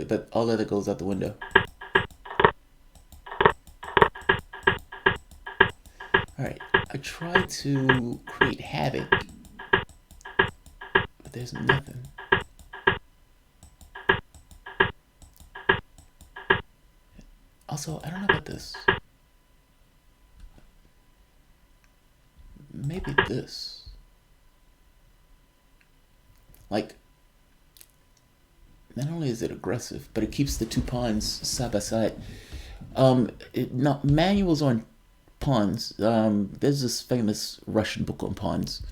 But all of that goes out the window. Alright, I tried to create havoc, but there's nothing. Also, I don't know about this. Maybe this. Like, not only is it aggressive, but it keeps the two pawns side by side. Manuals on pawns. There's this famous Russian book on pawns.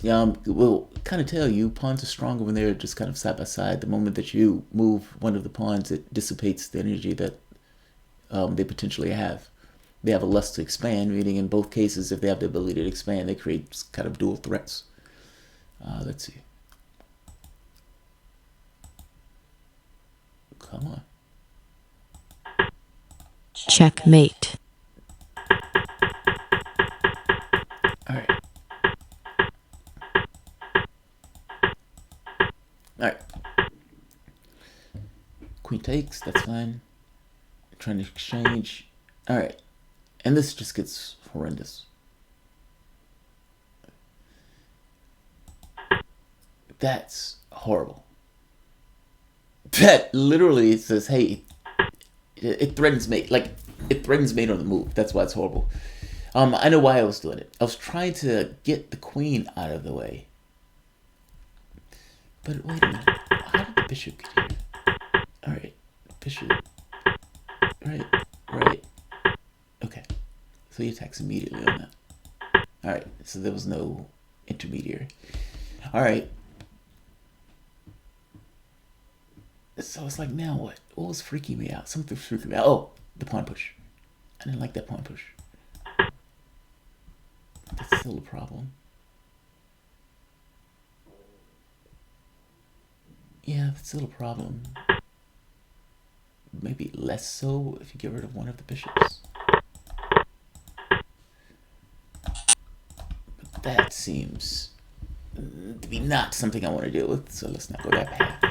Will kind of tell you pawns are stronger when they're just kind of side by side. The moment that you move one of the pawns, it dissipates the energy that they potentially have. They have a lust to expand, meaning in both cases, if they have the ability to expand, they create kind of dual threats. Let's see. Come on. Checkmate. All right. All right. Queen takes. That's fine. Trying to exchange. All right. And this just gets horrendous. That's horrible. That literally says, hey, it threatens mate. Like, it threatens mate on the move. That's why it's horrible. I know why I was doing it. I was trying to get the queen out of the way. But wait a minute. How did the bishop get here? Alright. Bishop. Right. Okay. So he attacks immediately on that. Alright. So there was no intermediary. Alright. So it's like, now what? What was freaking me out? Something freaking me out. Oh, the pawn push. I didn't like that pawn push. That's still a problem. Yeah, that's still a problem. Maybe less so if you get rid of one of the bishops. But that seems to be not something I want to deal with, so let's not go that path.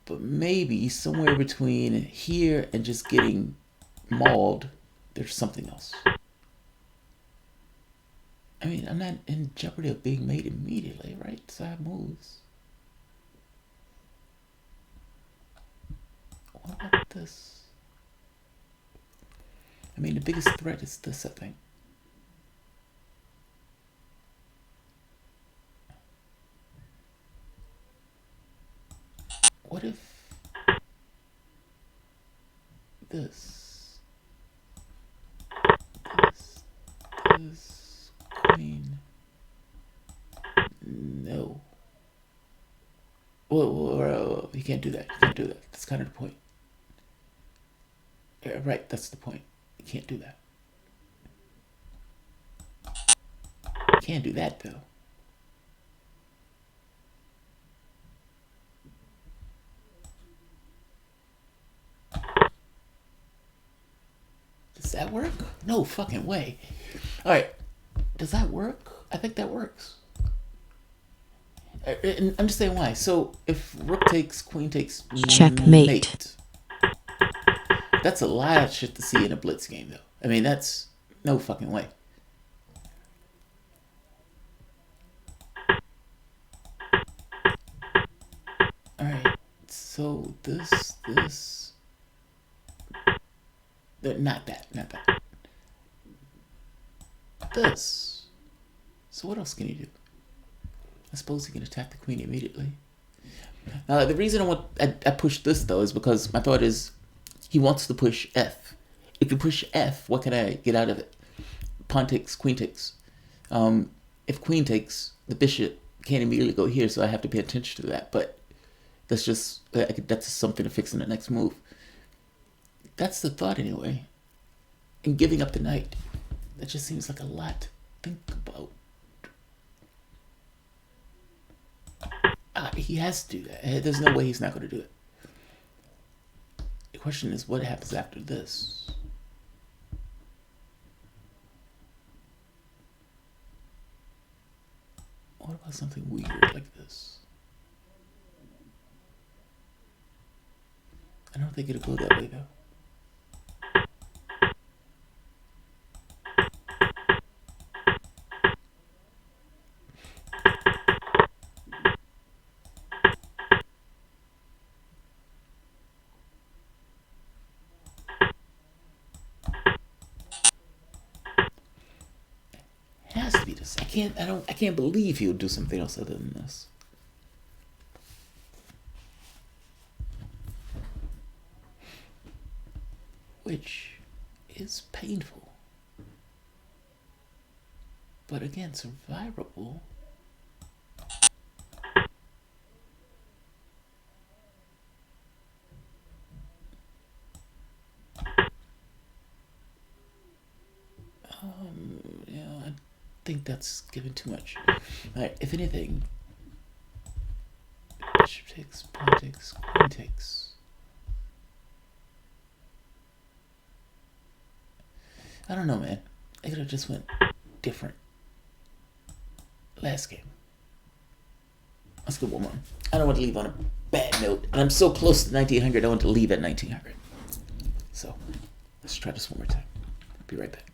But maybe somewhere between here and just getting mauled, there's something else. I mean, I'm not in jeopardy of being made immediately, right? So I have moves. What about this? I mean, the biggest threat is this, I think. What if this, this queen? No. Whoa, you can't do that. You can't do that. That's kind of the point. Yeah, right, that's the point. You can't do that. You can't do that, though. Does that work? No fucking way. Alright, does that work? I think that works. And I'm just saying why. So, if rook takes, queen takes, Checkmate. mate. That's a lot of shit to see in a blitz game, though. I mean, that's no fucking way. Alright, so this. Not that. This. So what else can you do? I suppose he can attack the queen immediately. The reason I push this, though, is because my thought is he wants to push f. If you push f, what can I get out of it? Pawn takes, queen takes. If queen takes, the bishop can't immediately go here, so I have to pay attention to that. But that's just something to fix in the next move. That's the thought, anyway. And giving up the knight, that just seems like a lot to think about. He has to do that. There's no way he's not going to do it. The question is, what happens after this? What about something weird like this? I don't think it'll go that way, though. It has to be this. I can't believe he would do something else other than this. Which is painful. But again, survivable. I think that's given too much. Alright, if anything, bishop takes, pawn takes, queen takes. I don't know, man. I could have just went different last game. Let's go one more. I don't want to leave on a bad note, and I'm so close to 1900. I want to leave at 1900. So let's try this one more time. Be right back.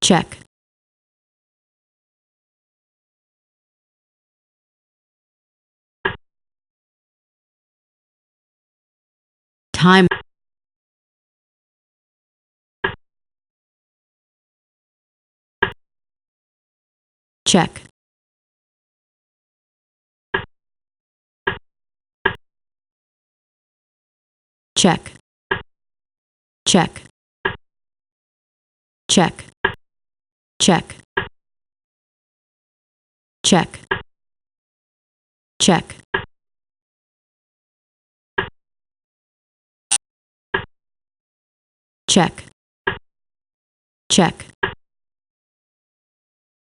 check, time, check, check, check, check, check, check, check, check, check,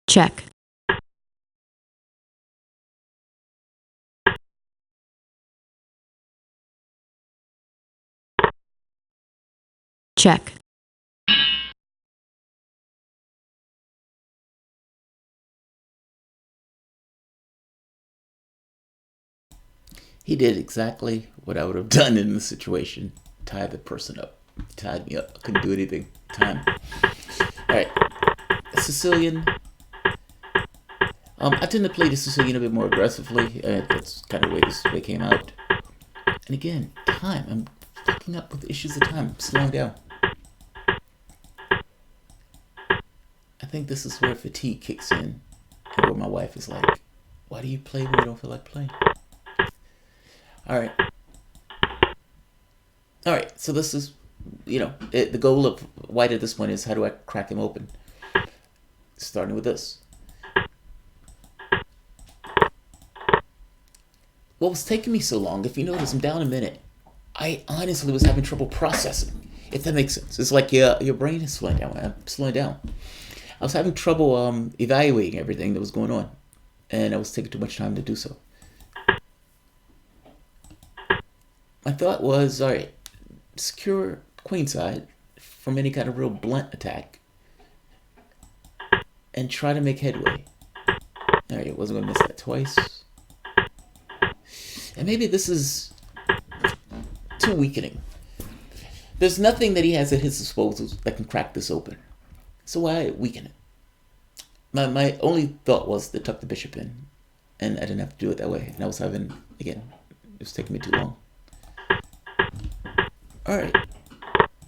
check, check, He did exactly what I would have done in this situation. Tie the person up. Tied me up. Couldn't do anything. Time. Alright. Sicilian. I tend to play the Sicilian a bit more aggressively. That's kind of the way this way came out. And again, time. I'm fucking up with the issues of time. I'm slowing down. I think this is where fatigue kicks in. And where my wife is like, why do you play when you don't feel like playing? Alright. Alright, so this is, the goal of White at this point is how do I crack him open? Starting with this. What was taking me so long, if you notice, I'm down a minute. I honestly was having trouble processing, if that makes sense. It's like your brain is slowing down. I'm slowing down. I was having trouble evaluating everything that was going on, and I was taking too much time to do so. My thought was, all right, secure queenside from any kind of real blunt attack, and try to make headway. All right, wasn't going to miss that twice. And maybe this is too weakening. There's nothing that he has at his disposal that can crack this open. So why weaken it? My only thought was to tuck the bishop in, and I didn't have to do it that way. And I was having, again, it was taking me too long. Alright.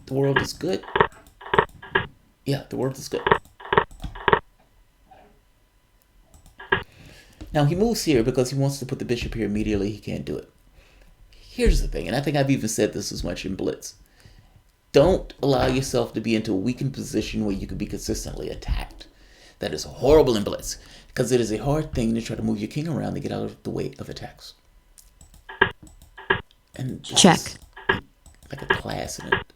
The world is good. Yeah, the world is good. Now he moves here because he wants to put the bishop here immediately. He can't do it. Here's the thing, and I think I've even said this as much in Blitz. Don't allow yourself to be into a weakened position where you can be consistently attacked. That is horrible in Blitz, because it is a hard thing to try to move your king around to get out of the way of attacks. And check, like a class in it.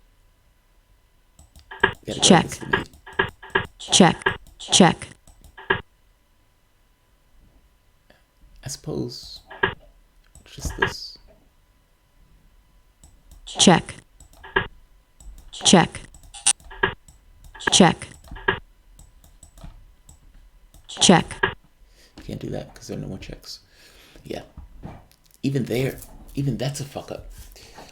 Check. Check, check, I suppose just this. check, check, check, check, Can't do that because there are no more checks. Yeah. Even there, even that's a fuck up.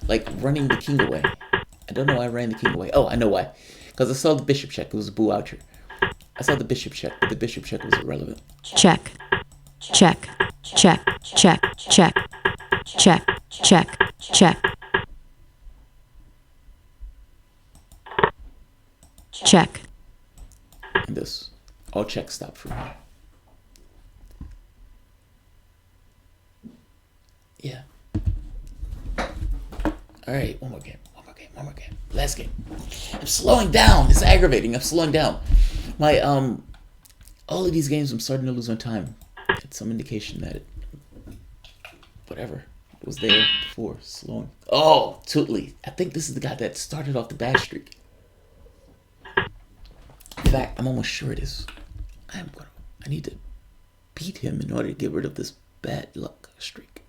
Like running the king away. I don't know why I ran the king away. Oh, I know why. Because I saw the bishop check. It was a boo oucher. I saw the bishop check, but the bishop check was irrelevant. check, check, check, check, check, check, check, check, check, And this. All checks stop for me. Yeah. Alright, one more game. Last game. I'm slowing down. It's aggravating. I'm slowing down. My, all of these games I'm starting to lose my time. It's some indication that whatever was there before slowing. Oh, Tootley. I think this is the guy that started off the bad streak. In fact, I'm almost sure it is. I need to beat him in order to get rid of this bad luck streak.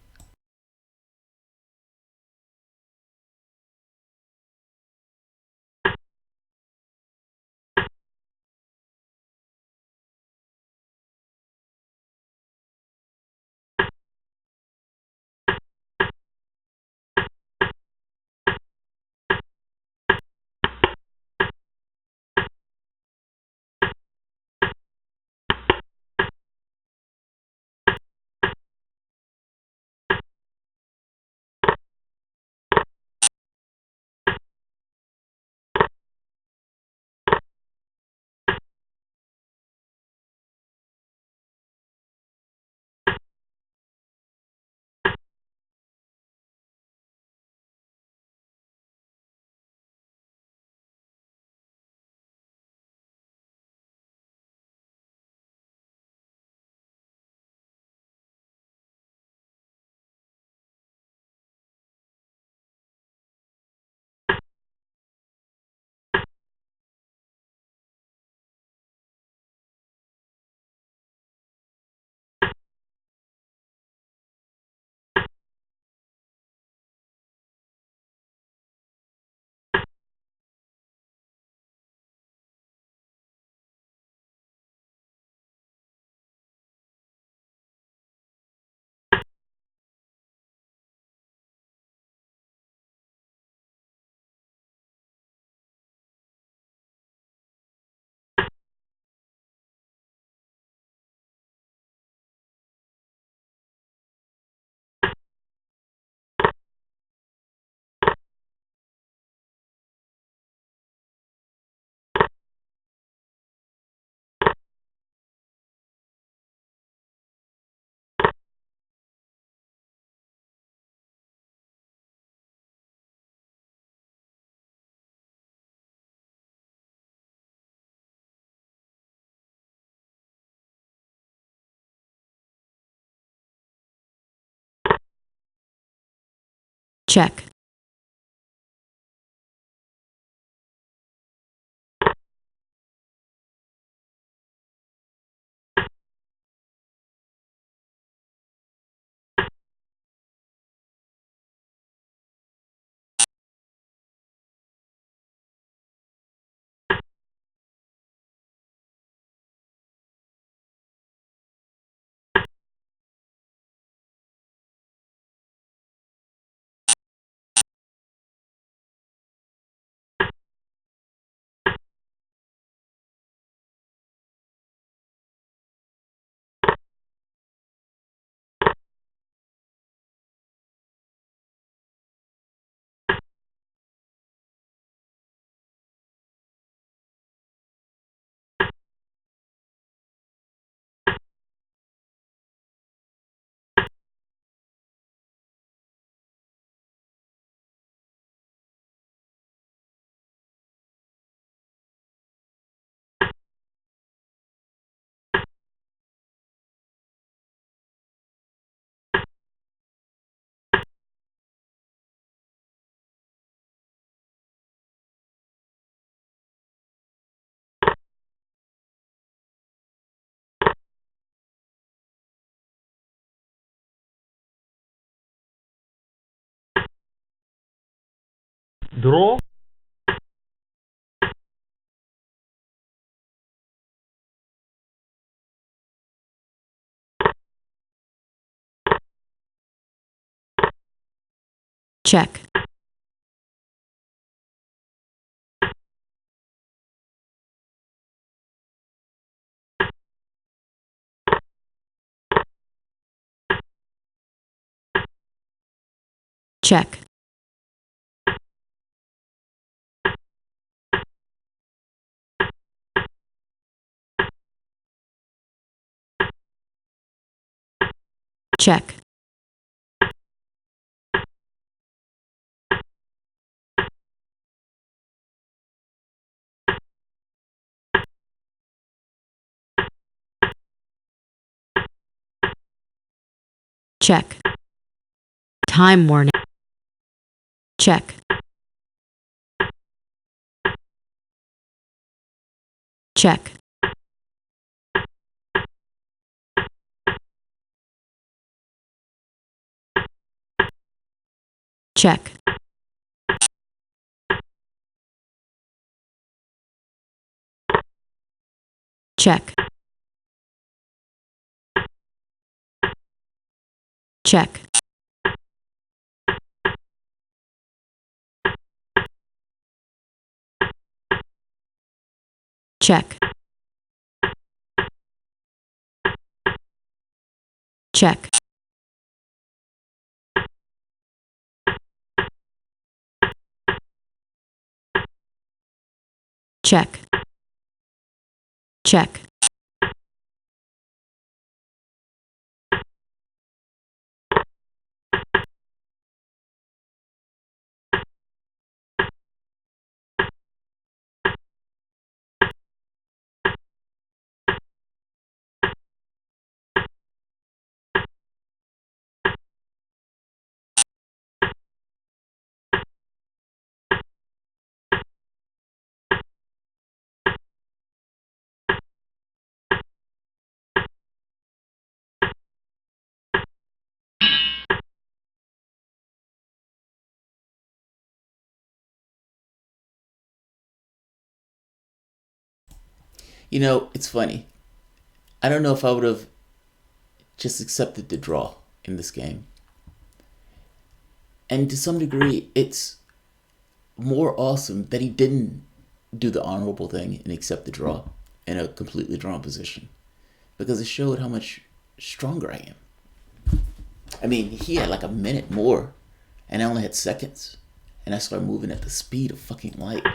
check, Draw. check, check, check, check, time warning, check, check, check, check, check, check, check, check, check, You know, it's funny. I don't know if I would have just accepted the draw in this game. And to some degree, it's more awesome that he didn't do the honorable thing and accept the draw in a completely drawn position, because it showed how much stronger I am. I mean, he had like a minute more, and I only had seconds, and I started moving at the speed of fucking light.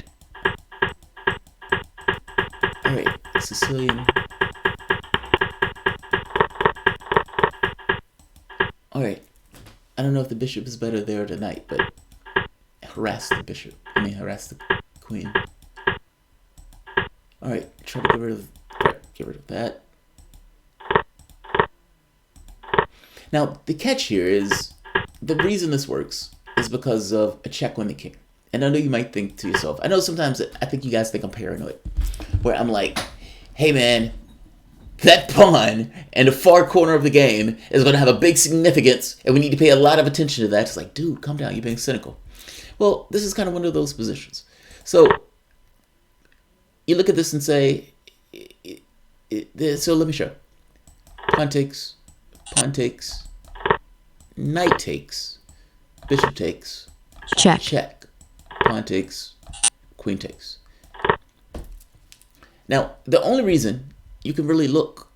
Alright, Sicilian. Alright, I don't know if the bishop is better there tonight, but harass the bishop. Harass the queen. Alright, try to get rid of that. Now, the catch here is, the reason this works is because of a check on the king. And I know you might think to yourself, I know sometimes I think you guys think I'm paranoid, where I'm like, hey man, that pawn in the far corner of the game is going to have a big significance, and we need to pay a lot of attention to that. It's like, dude, calm down, you're being cynical. Well, this is kind of one of those positions. So you look at this and say, so let me show. Pawn takes, knight takes, bishop takes, check, check, pawn takes, queen takes. Now, the only reason you can really look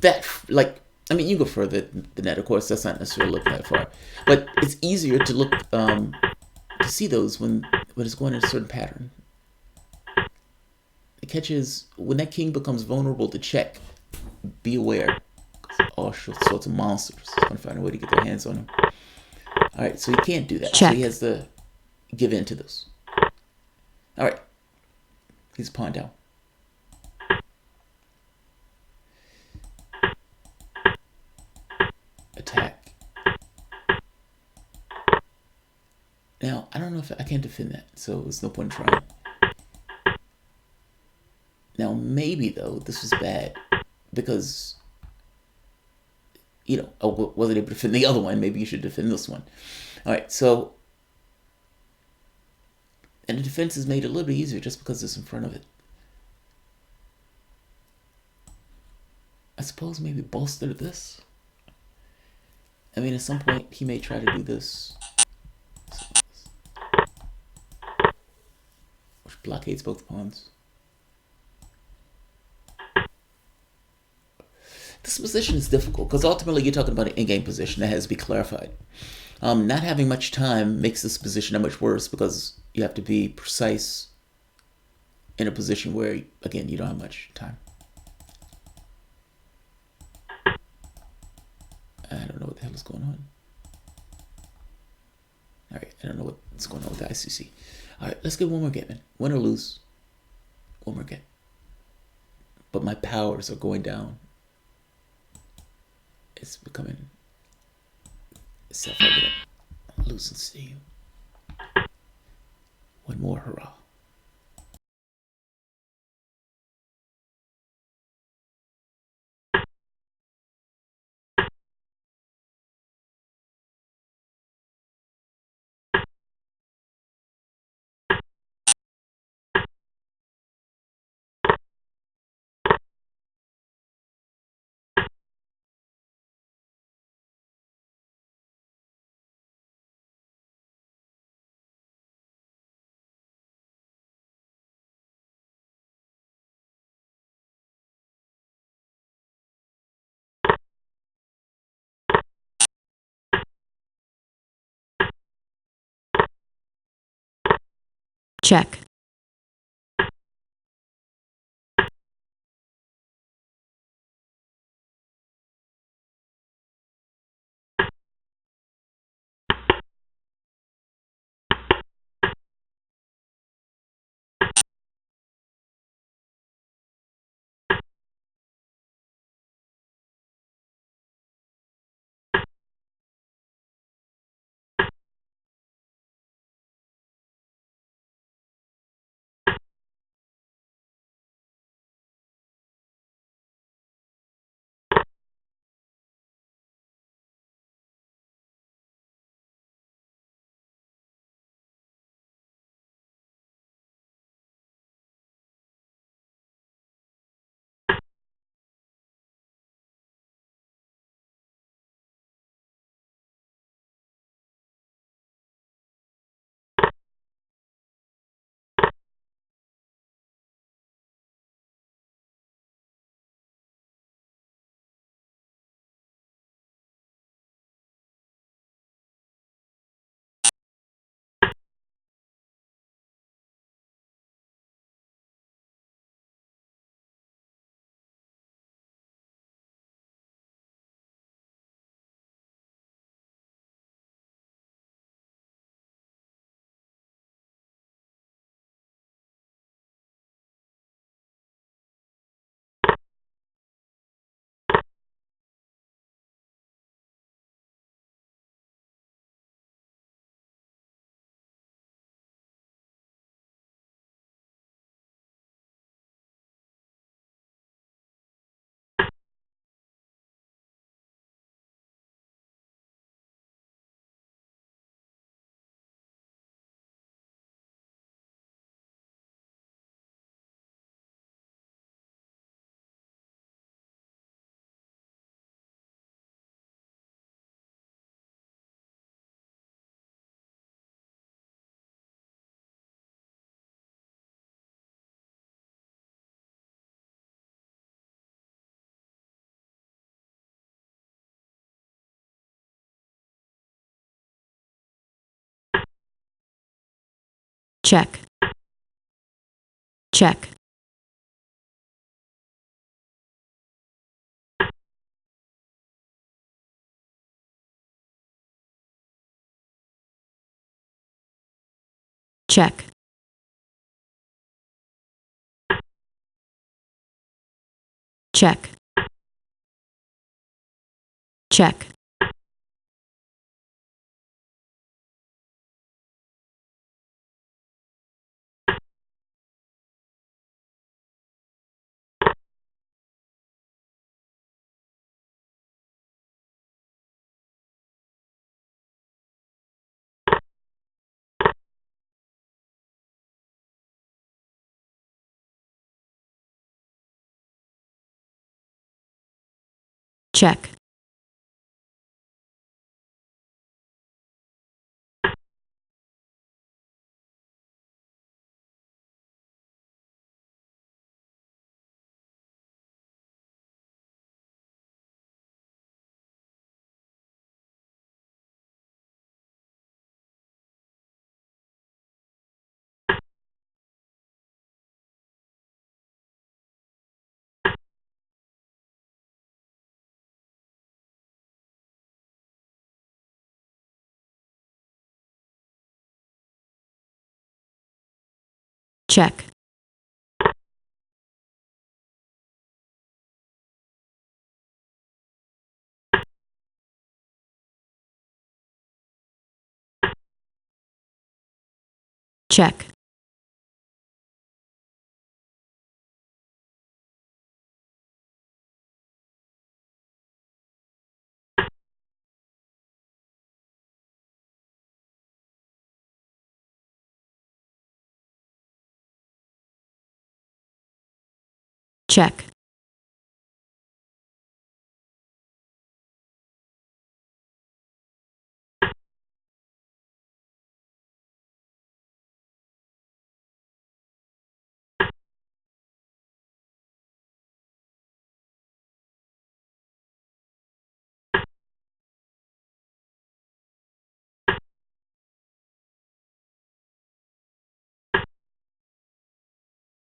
that, like, I mean, you go further than that, of course, that's not necessarily looking that far, but it's easier to look, to see those when it's going in a certain pattern. The catch is, when that king becomes vulnerable to check, be aware. All sorts of monsters is going to find a way to get their hands on him. All right, so he can't do that. Check. So he has to give in to this. All right, he's pawn down. Attack. Now, I don't know if I can't defend that, so there's no point in trying. Now, maybe, though, this was bad because, you know, I wasn't able to defend the other one. Maybe you should defend this one. All right, so, and the defense is made a little bit easier just because it's in front of it. I suppose maybe bolster this. I mean, at some point, he may try to do this, which blockades both pawns. This position is difficult because ultimately you're talking about an in-game position that has to be clarified. Not having much time makes this position that much worse because you have to be precise in a position where, again, you don't have much time. I don't know what the hell is going on. All right, I don't know what's going on with the ICC. All right, let's get one more game, man. Win or lose, one more game. But my powers are going down. It's becoming self-evident. I'm losing steam. One more hurrah. check. check, check, check, check, check, check, check, check, check,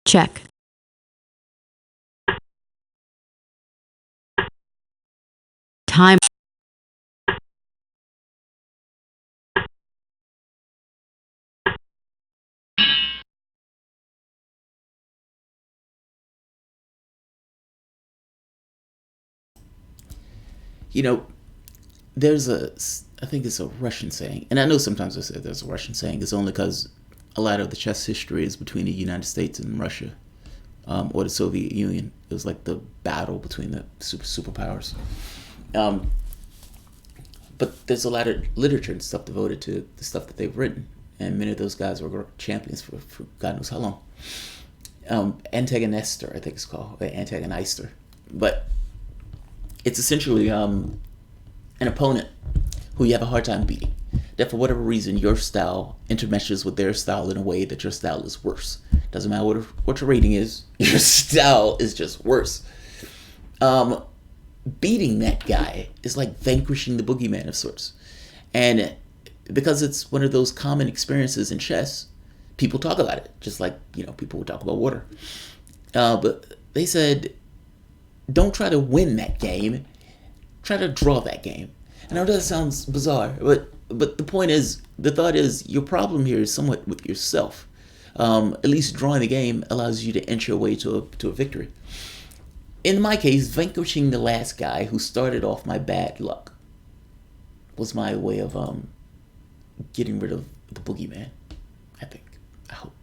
check. Time. You know, I think it's a Russian saying, and I know sometimes I say there's a Russian saying. It's only because a lot of the chess history is between the United States and Russia, or the Soviet Union. It was like the battle between the superpowers. Um, but there's a lot of literature and stuff devoted to the stuff that they've written, and many of those guys were champions for God knows how long. Antagonister, I think it's called, or antagonister, but it's essentially an opponent who you have a hard time beating. That for whatever reason your style intermeshes with their style in a way that your style is worse. Doesn't matter what your rating is, your style is just worse. Beating that guy is like vanquishing the boogeyman of sorts. And because it's one of those common experiences in chess, people talk about it, just like, people would talk about water. But they said, don't try to win that game, try to draw that game. And I know that sounds bizarre, but the point is, the thought is, your problem here is somewhat with yourself. At least drawing the game allows you to inch your way to a victory. In my case, vanquishing the last guy who started off my bad luck was my way of getting rid of the boogeyman, I think. I hope.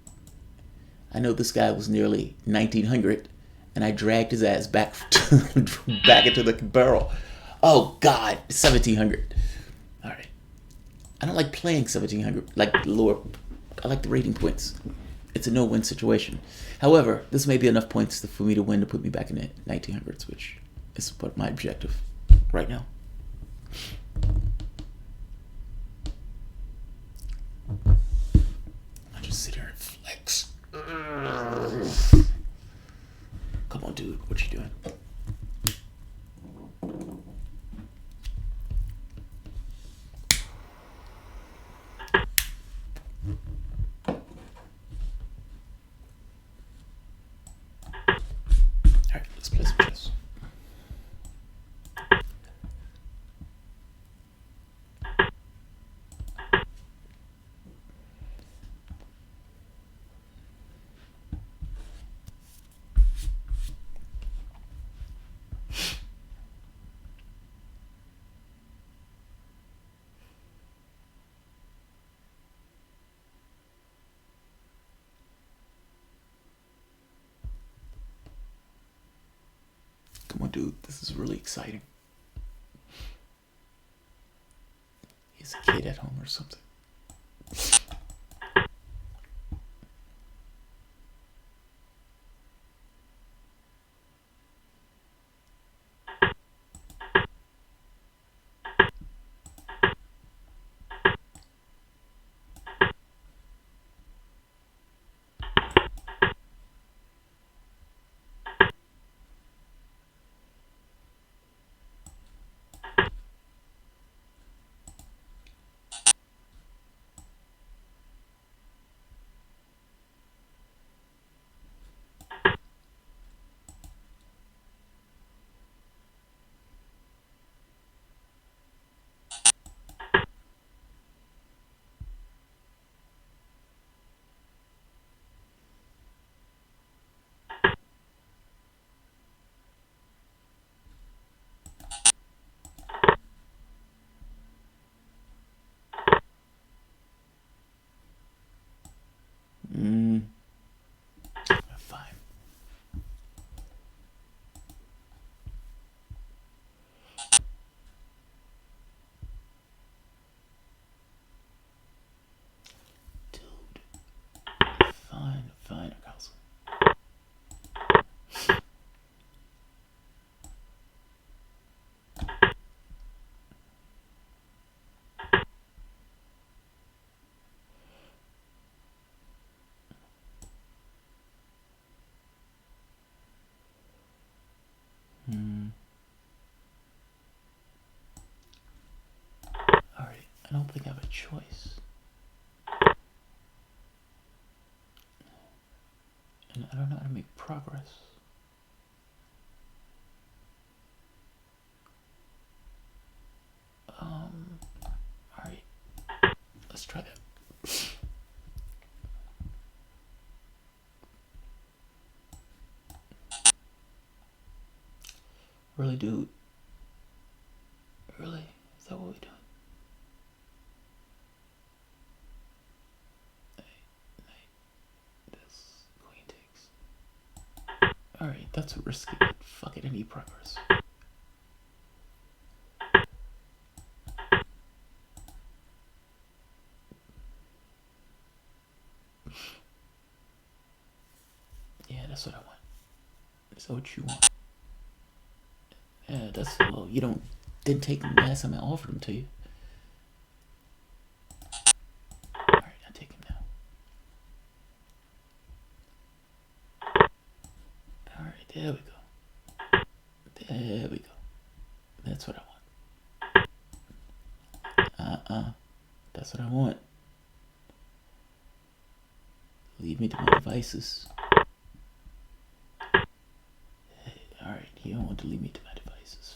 I know this guy was nearly 1900, and I dragged his ass back into the barrel. Oh, God, 1700. All right. I don't like playing 1700, like lower. I like the rating points. It's a no-win situation. However, this may be enough points for me to win to put me back in the 1900s, which is my objective right now. I just sit here and flex. Come on, dude. What you doing? on, dude. This is really exciting. He's a kid at home or something. Fine. Dude. Fine, Carlson. Alright, I don't think I have a choice. And I don't know how to make progress. Alright. Let's try that. Really, dude? Really? Is that what we're doing? This queen takes. Alright, that's risky, but fuck it, I need progress. Yeah, that's what I want. Is that what you want? Yeah, that's, well, you didn't take them last time I offered them to you. Alright, I'll take them now. Alright, there we go. There we go. That's what I want. That's what I want. Leave me to my devices. Hey, alright, you don't want to leave me to my devices.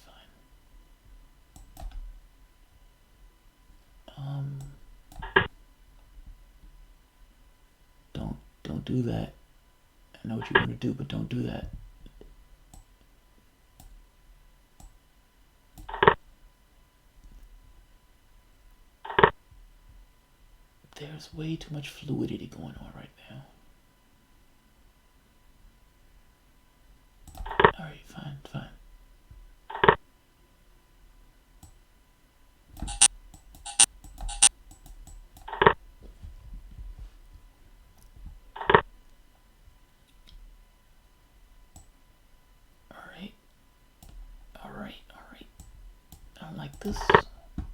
Fine. Don't do that. I know what you're gonna do, but don't do that. There's way too much fluidity going on right now. Alright, fine. Alright. I don't like this. And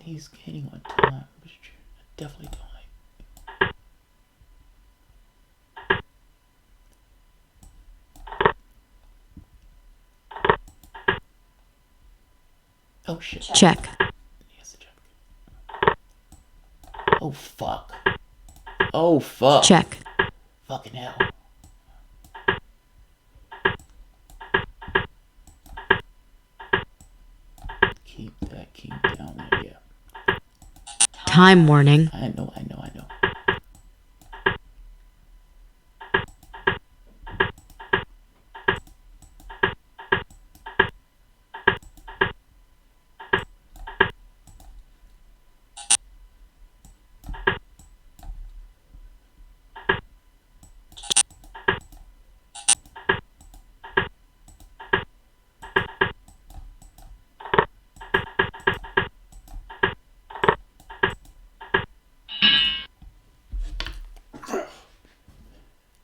he's gaining on time, which I definitely don't like. Oh shit. check, Yes, check. Oh fuck. check, Fucking hell. Keep that king down there, yeah. time warning, I know.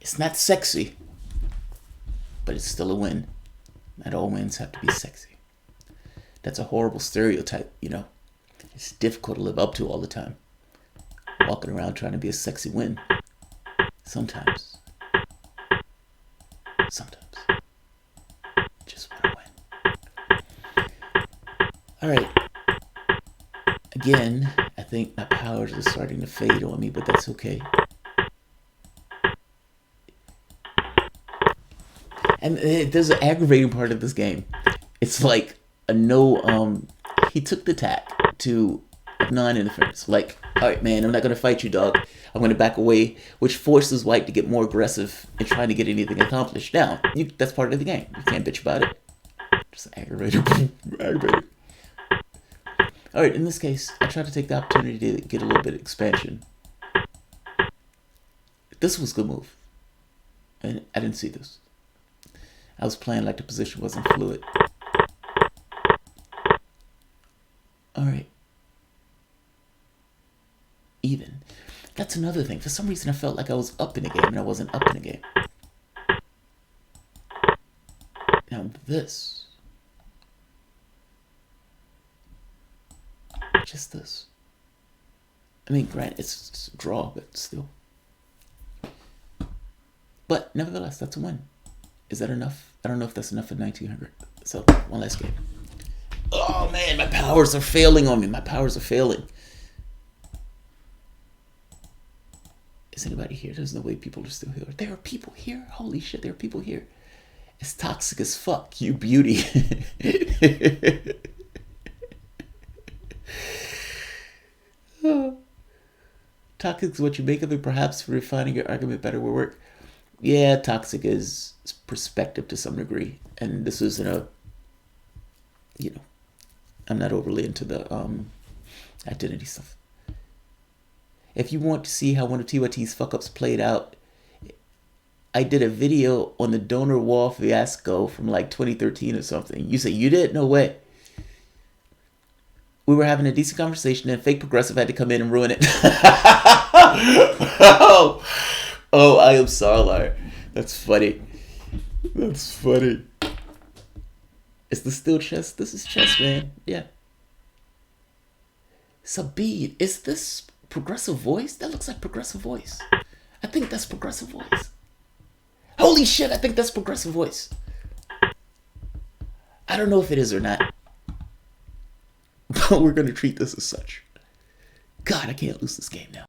It's not sexy, but it's still a win. Not all wins have to be sexy. That's a horrible stereotype, you know. It's difficult to live up to all the time. Walking around trying to be a sexy win. Sometimes. Sometimes. Just want to win. Alright. Again, I think my powers are starting to fade on me, but that's okay. And there's an aggravating part of this game. It's like a no, he took the tack to non-interference. Like, alright man, I'm not going to fight you, dog. I'm going to back away, which forces White to get more aggressive in trying to get anything accomplished. Now, that's part of the game. You can't bitch about it. Just aggravated. Aggravated. Alright, in this case, I tried to take the opportunity to get a little bit of expansion. This was a good move. And I didn't see this. I was playing like the position wasn't fluid. Alright. Even. That's another thing. For some reason I felt like I was up in the game and I wasn't up in the game. Now this. Just this. I mean, granted, it's a draw, but still. But nevertheless, that's a win. Is that enough? I don't know if that's enough for 1900. So, one last game. Oh man, my powers are failing on me. My powers are failing. Is anybody here? There's no way people are still here. There are people here? Holy shit, there are people here. It's toxic as fuck, you beauty. Toxic is what you make of it, perhaps for refining your argument better will work. Yeah, toxic is perspective to some degree. And this isn't a, you know, I'm not overly into the identity stuff. If you want to see how one of TYT's fuck-ups played out, I did a video on the donor wall fiasco from like 2013 or something. You say, you did? No way. We were having a decent conversation and fake progressive had to come in and ruin it. Oh, I am sorry. That's funny. That's funny. Is this still chess? This is chess, man. Yeah. Sabine, is this progressive voice? That looks like progressive voice. I think that's progressive voice. Holy shit, I think that's progressive voice. I don't know if it is or not. But we're going to treat this as such. God, I can't lose this game now.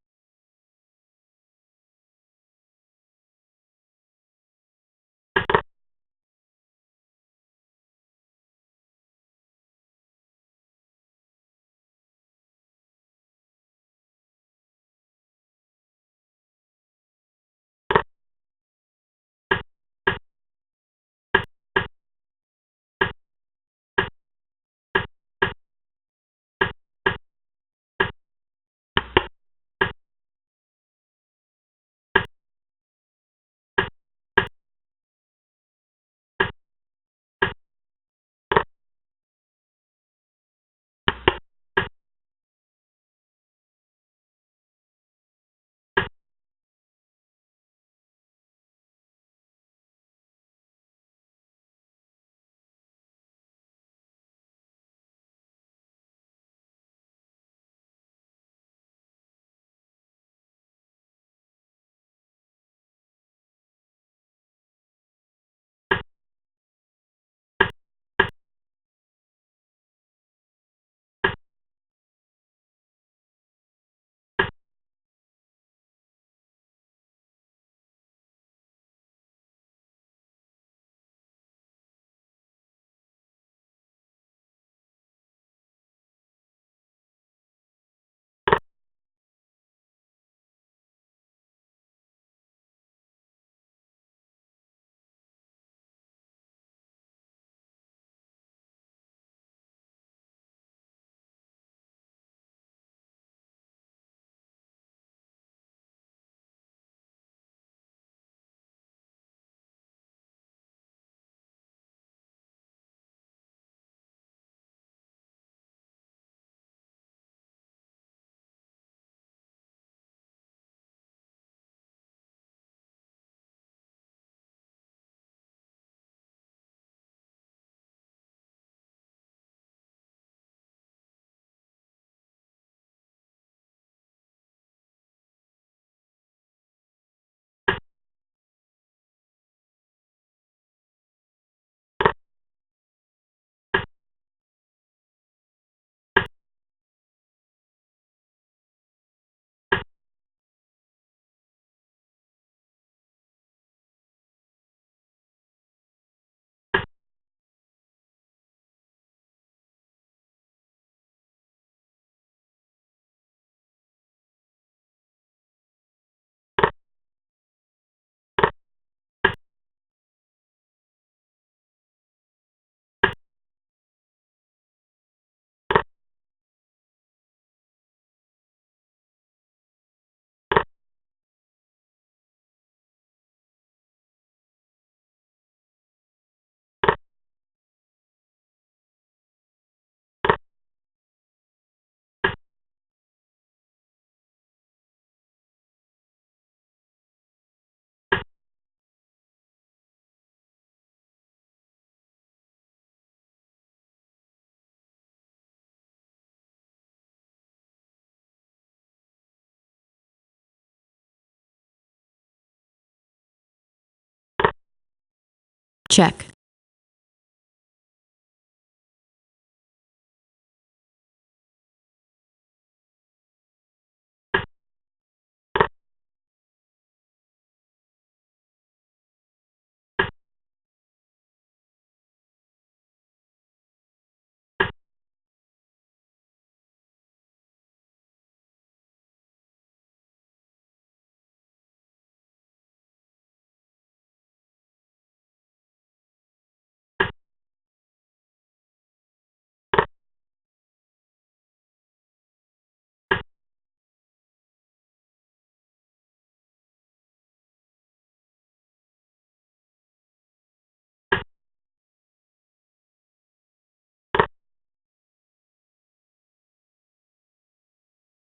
check,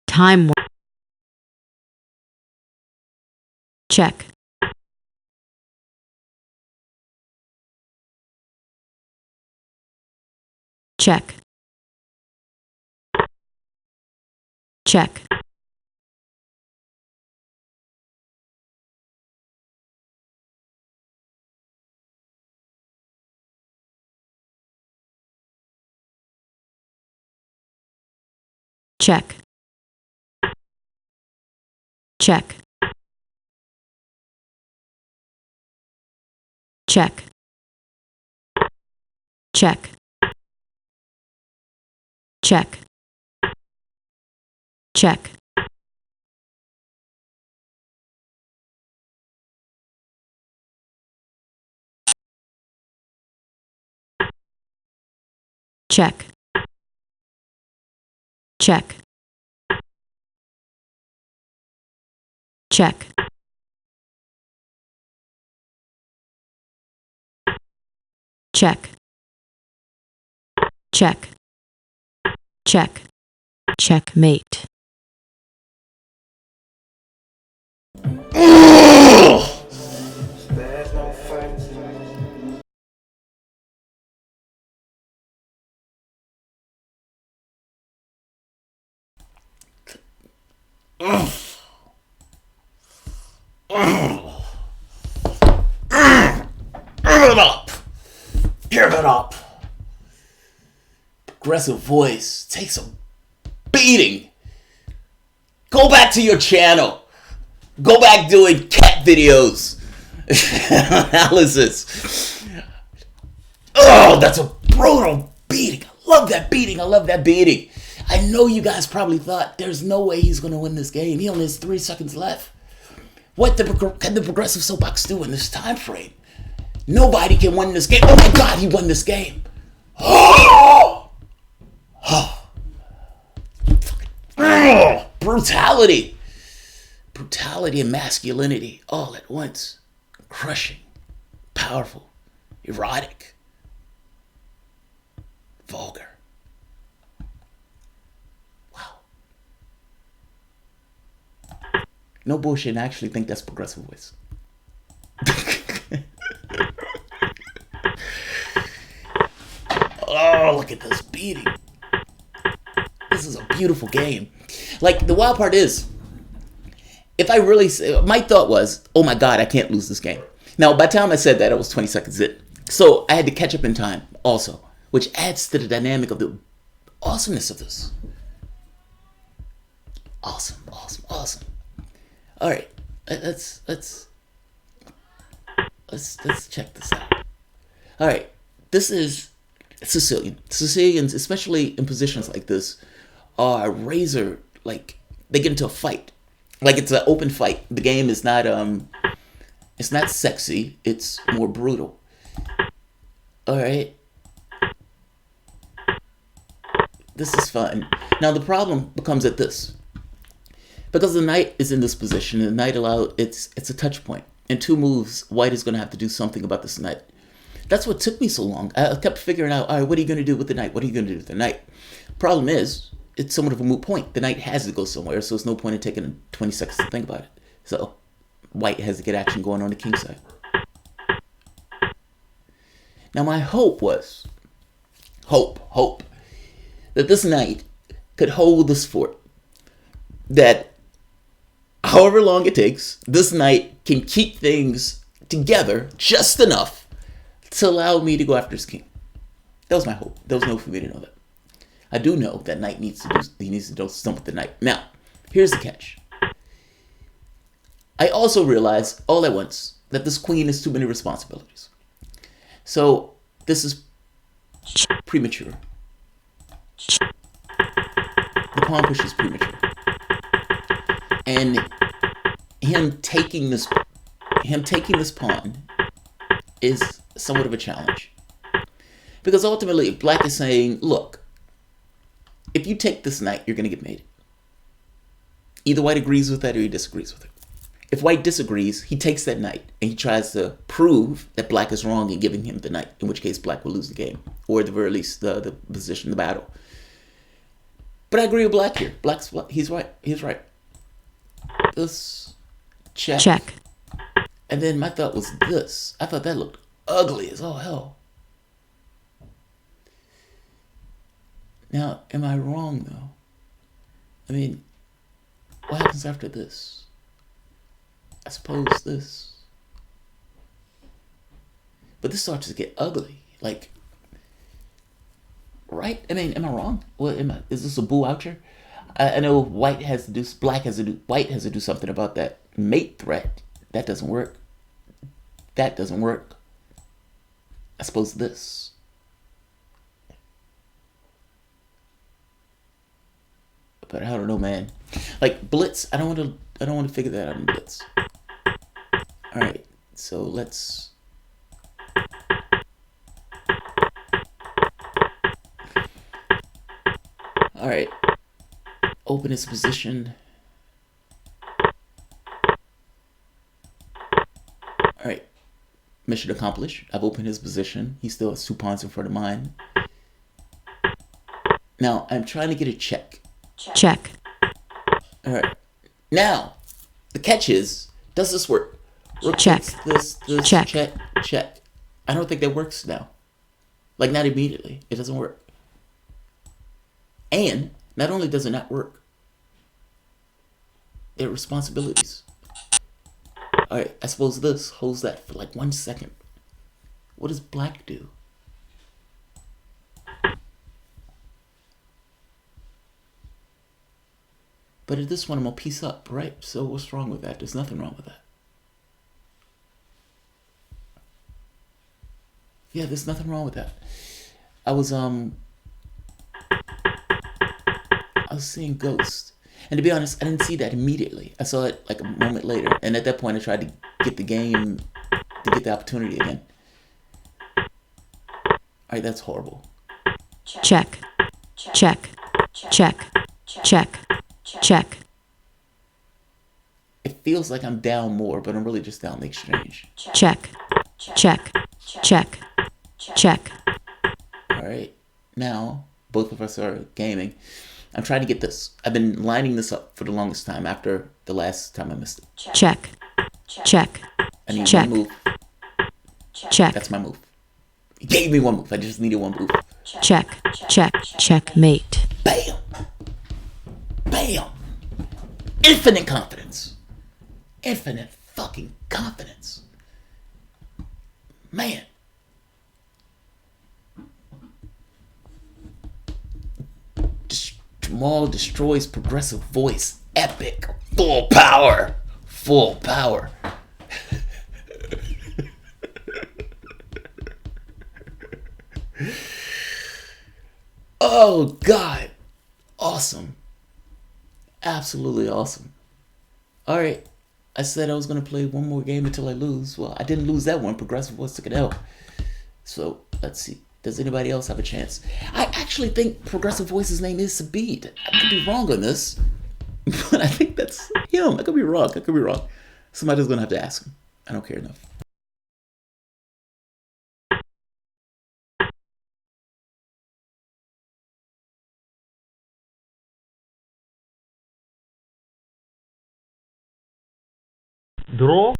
time, check, check, check, check, check, check, check, check, check, check, check, check, check, check, check, checkmate. Give it up. Give it up. Aggressive voice takes a beating. Go back to your channel. Go back doing cat videos. Analysis. Oh, that's a brutal beating. I love that beating. I love that beating. I know you guys probably thought there's no way he's going to win this game. He only has 3 seconds left. What can the Progressive Soapbox do in this time frame? Nobody can win this game. Oh my God, he won this game. Oh! Brutality. Brutality and masculinity all at once. Crushing. Powerful. Erotic. Vulgar. Wow. No bullshit, I actually think that's progressive voice. Oh, look at this beating. This is a beautiful game. Like, the wild part is, if I really, my thought was, oh my God, I can't lose this game. Now, by the time I said that, it was 20 seconds in. So I had to catch up in time also, which adds to the dynamic of the awesomeness of this. Awesome, awesome, awesome. All right, let's check this out. All right, this is Sicilian. Sicilians, especially in positions like this, are razor, like, they get into a fight. Like, it's an open fight. The game is not it's not sexy, it's more brutal. All right. This is fun. Now the problem becomes at this. Because the knight is in this position, and the knight it's a touch point. In 2 moves, white is going to have to do something about this knight. That's what took me so long. I kept figuring out, all right, what are you going to do with the knight? What are you going to do with the knight? Problem is, it's somewhat of a moot point. The knight has to go somewhere, so there's no point in taking 20 seconds to think about it. So, white has to get action going on the king side. Now, my hope was, that this knight could hold this fort. That, however long it takes, this knight can keep things together just enough to allow me to go after his king. That was my hope. There was no for me to know that. I do know that knight needs to do something with the knight. Now, here's the catch. I also realized all at once that this queen has too many responsibilities. So this is premature. The pawn push is premature. And him taking this pawn is somewhat of a challenge. Because ultimately, black is saying, look, if you take this knight, you're going to get mated. Either white agrees with that or he disagrees with it. If white disagrees, he takes that knight and he tries to prove that black is wrong in giving him the knight, in which case black will lose the game, or at the very least the position, the battle. But I agree with black here. He's right. He's right. This check. Check. And then my thought was this. I thought that looked ugly as all hell. Now, am I wrong though? I mean, what happens after this? I suppose this. But this starts to get ugly. Like, right? I mean, am I wrong? Is this a boo oucher? I know white has to do something about that mate threat. That doesn't work. That doesn't work. I suppose this. But I don't know, man. Like blitz, I don't want to figure that out in blitz. All right, so let's. All right, open his position. All right, mission accomplished. I've opened his position. He still has 2 pawns in front of mine. Now I'm trying to get a check. Check. All right. Now, the catch is, does this work? Rook Check. This, Check. check. I don't think that works now. Like, not immediately. It doesn't work. And not only does it not work, there are responsibilities. All right, I suppose this holds that for like 1 second. What does black do? But at this one, I'm gonna piece up, right? So what's wrong with that? There's nothing wrong with that. Yeah, there's nothing wrong with that. I was seeing Ghost. And to be honest, I didn't see that immediately. I saw it like a moment later. And at that point, I tried to get the game, to get the opportunity again. All right, that's horrible. Check. Check. Check. Check. Check. It feels like I'm down more, but I'm really just down the exchange. Check. Check. Check. Check. All right, now both of us are gaming. I'm trying to get this. I've been lining this up for the longest time after the last time I missed it. Check. Check. I need Check. one move. Check. That's my move. He gave me one move. I just needed one move. Check. Check. Checkmate. Bam! Bam! Infinite confidence. Infinite fucking confidence. Man. Jamarl destroys progressive voice. Epic. Full power. Full power. Oh, God. Awesome. Absolutely awesome. All right. I said I was going to play one more game until I lose. Well, I didn't lose that one. Progressive voice took it out. So, let's see. Does anybody else have a chance? I actually think Progressive Voice's name is Sabid. I could be wrong on this, but I think that's him. I could be wrong. Somebody's going to have to ask him. I don't care enough. Draw.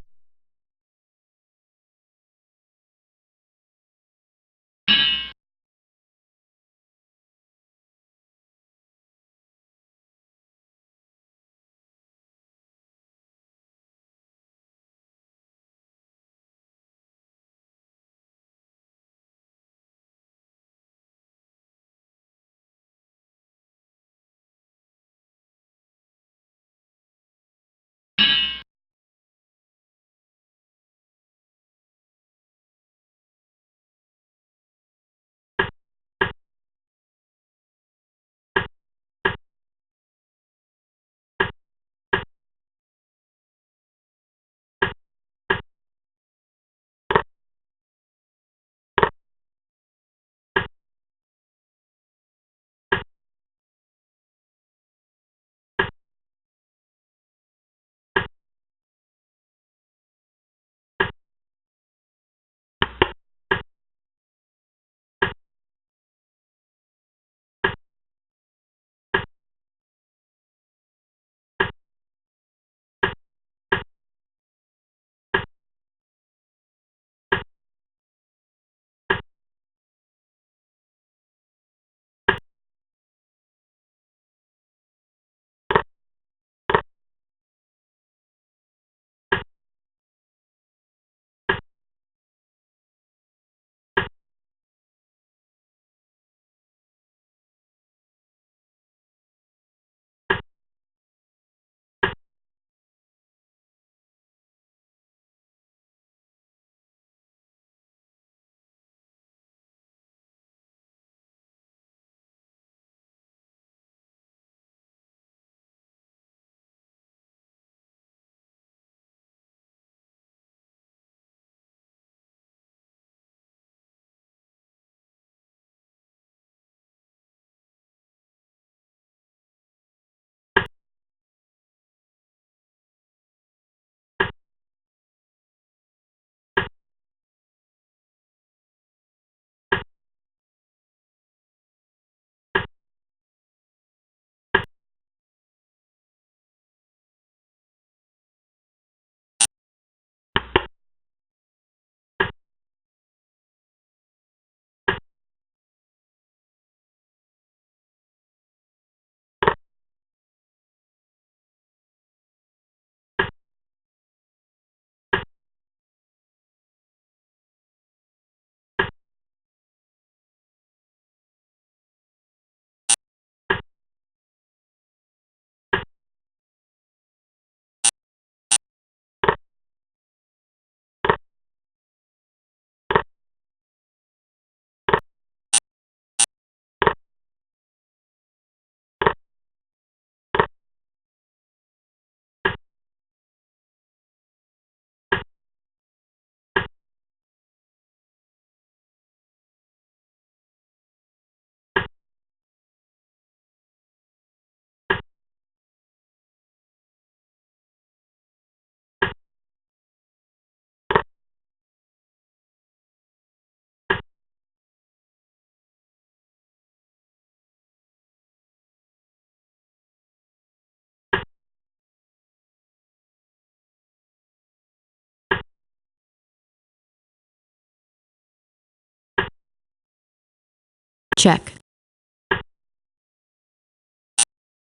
check,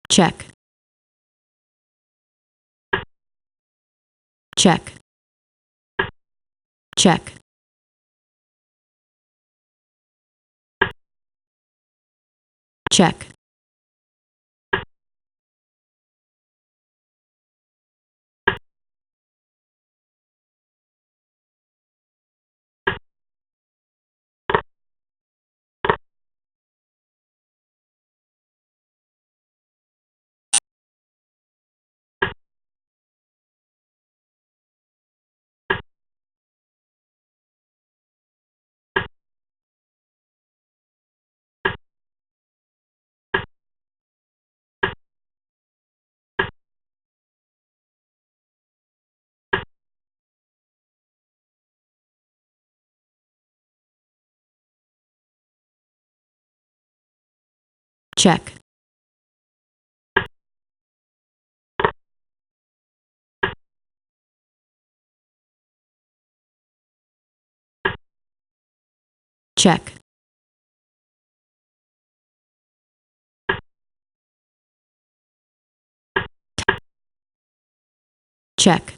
check, check, check, check, check, check, check,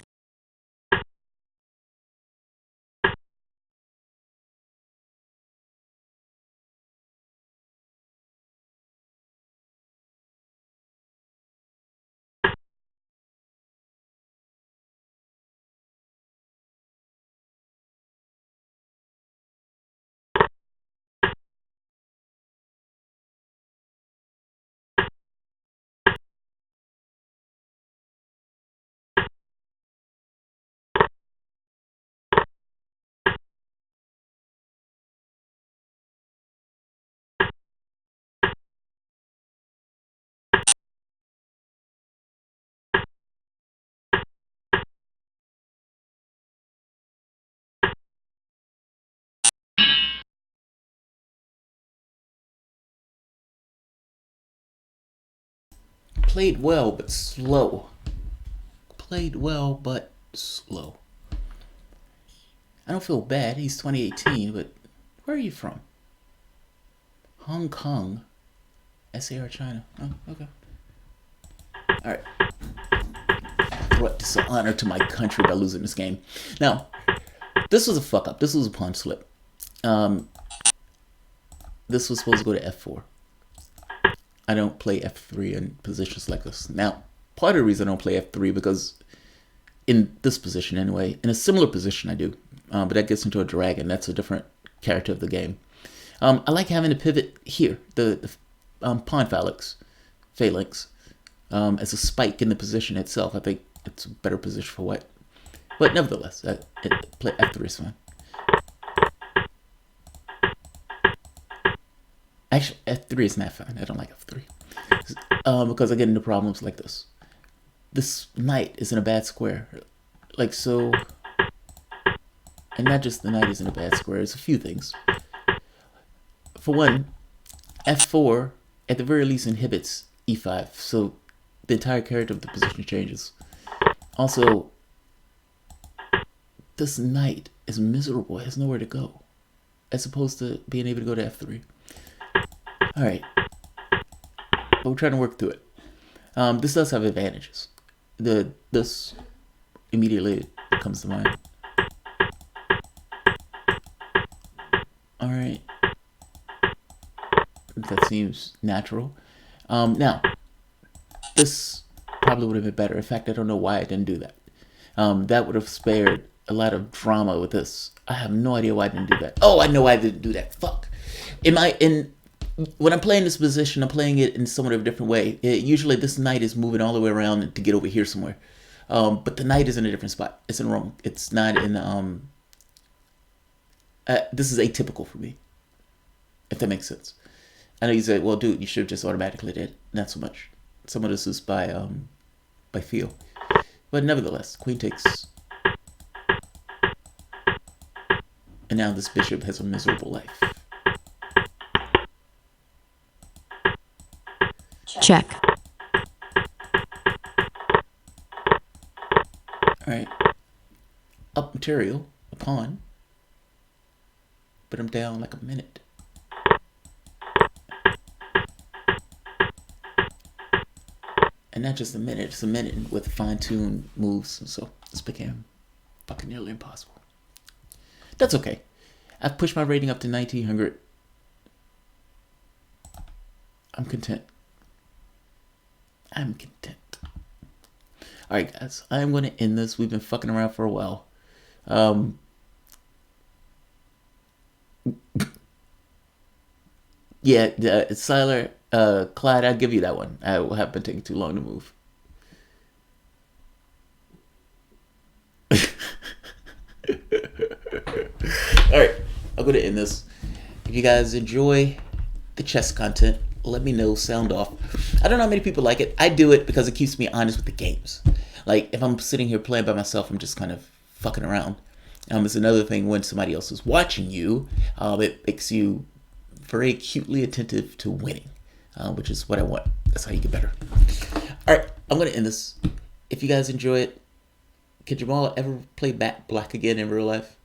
Played well, but slow. Played well, but slow. I don't feel bad. He's 2018, but where are you from? Hong Kong. SAR China. Oh, okay. Alright. Brought dishonor to my country by losing this game. Now, this was a fuck up. This was a pawn slip. This was supposed to go to f4. I don't play f3 in positions like this. Now, part of the reason I don't play f3 because in this position anyway, in a similar position I do, but that gets into a dragon. That's a different character of the game. I like having a pivot here, the pawn phalanx, as a spike in the position itself. I think it's a better position for white. But nevertheless, play f3 is fine. Actually, f3 is not fine. I don't like f3. Because I get into problems like this. This knight is in a bad square. Like so. And not just the knight is in a bad square. It's a few things. For one, f4 at the very least inhibits e5. So the entire character of the position changes. Also, this knight is miserable. It has nowhere to go. As opposed to being able to go to f3. Alright. But we're trying to work through it. This does have advantages. This immediately comes to mind. Alright. That seems natural. Now, this probably would have been better. In fact, I don't know why I didn't do that. That would have spared a lot of drama with this. I have no idea why I didn't do that. Oh, I know why I didn't do that. Fuck. When I'm playing this position, I'm playing it in somewhat of a different way. Usually this knight is moving all the way around to get over here somewhere. But the knight is in a different spot. It's in Rome. It's not in... this is atypical for me. If that makes sense. I know you say, well, dude, you should have just automatically did. Not so much. Some of this is by feel. But nevertheless, queen takes... And now this bishop has a miserable life. check, Alright. Up material, a pawn. But I'm down like a minute. And not just a minute, it's a minute with fine-tuned moves. And so this became fucking nearly impossible. That's okay. I've pushed my rating up to 1900. I'm content. I'm content. Alright, guys. I'm going to end this. We've been fucking around for a while. Yeah, Siler, Clyde, I'll give you that one. I have been taking too long to move. Alright, I'm going to end this. If you guys enjoy the chess content, let me know. Sound off. I don't know how many people like it. I do it because it keeps me honest with the games. Like, if I'm sitting here playing by myself, I'm just kind of fucking around. It's another thing when somebody else is watching you. It makes you very acutely attentive to winning, which is what I want. That's how you get better. All right, I'm going to end this. If you guys enjoy it, can Jamal ever play black again in real life?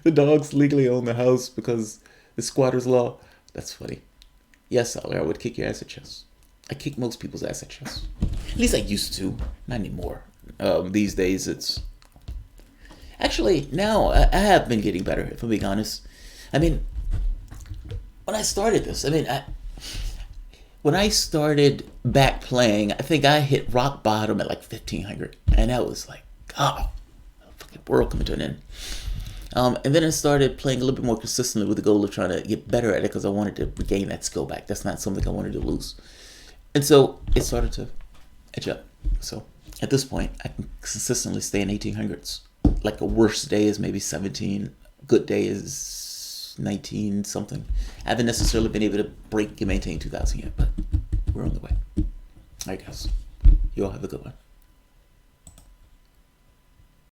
The dogs legally own the house because the squatter's law. That's funny. Yes, I would kick your ass at chess. I kick most people's ass at chess. At least I used to. Not anymore. These days, it's... Actually, now, I have been getting better, if I'm being honest. I mean, when I started this, when I started back playing, I think I hit rock bottom at like 1500. And that was like, oh, the fucking world coming to an end. And then I started playing a little bit more consistently with the goal of trying to get better at it because I wanted to regain that skill back. That's not something I wanted to lose. And so it started to edge up. So at this point, I can consistently stay in 1800s. Like a worst day is maybe 17. Good day is 19 something. I haven't necessarily been able to break and maintain 2000 yet, but we're on the way. All right, guys. You all have a good one.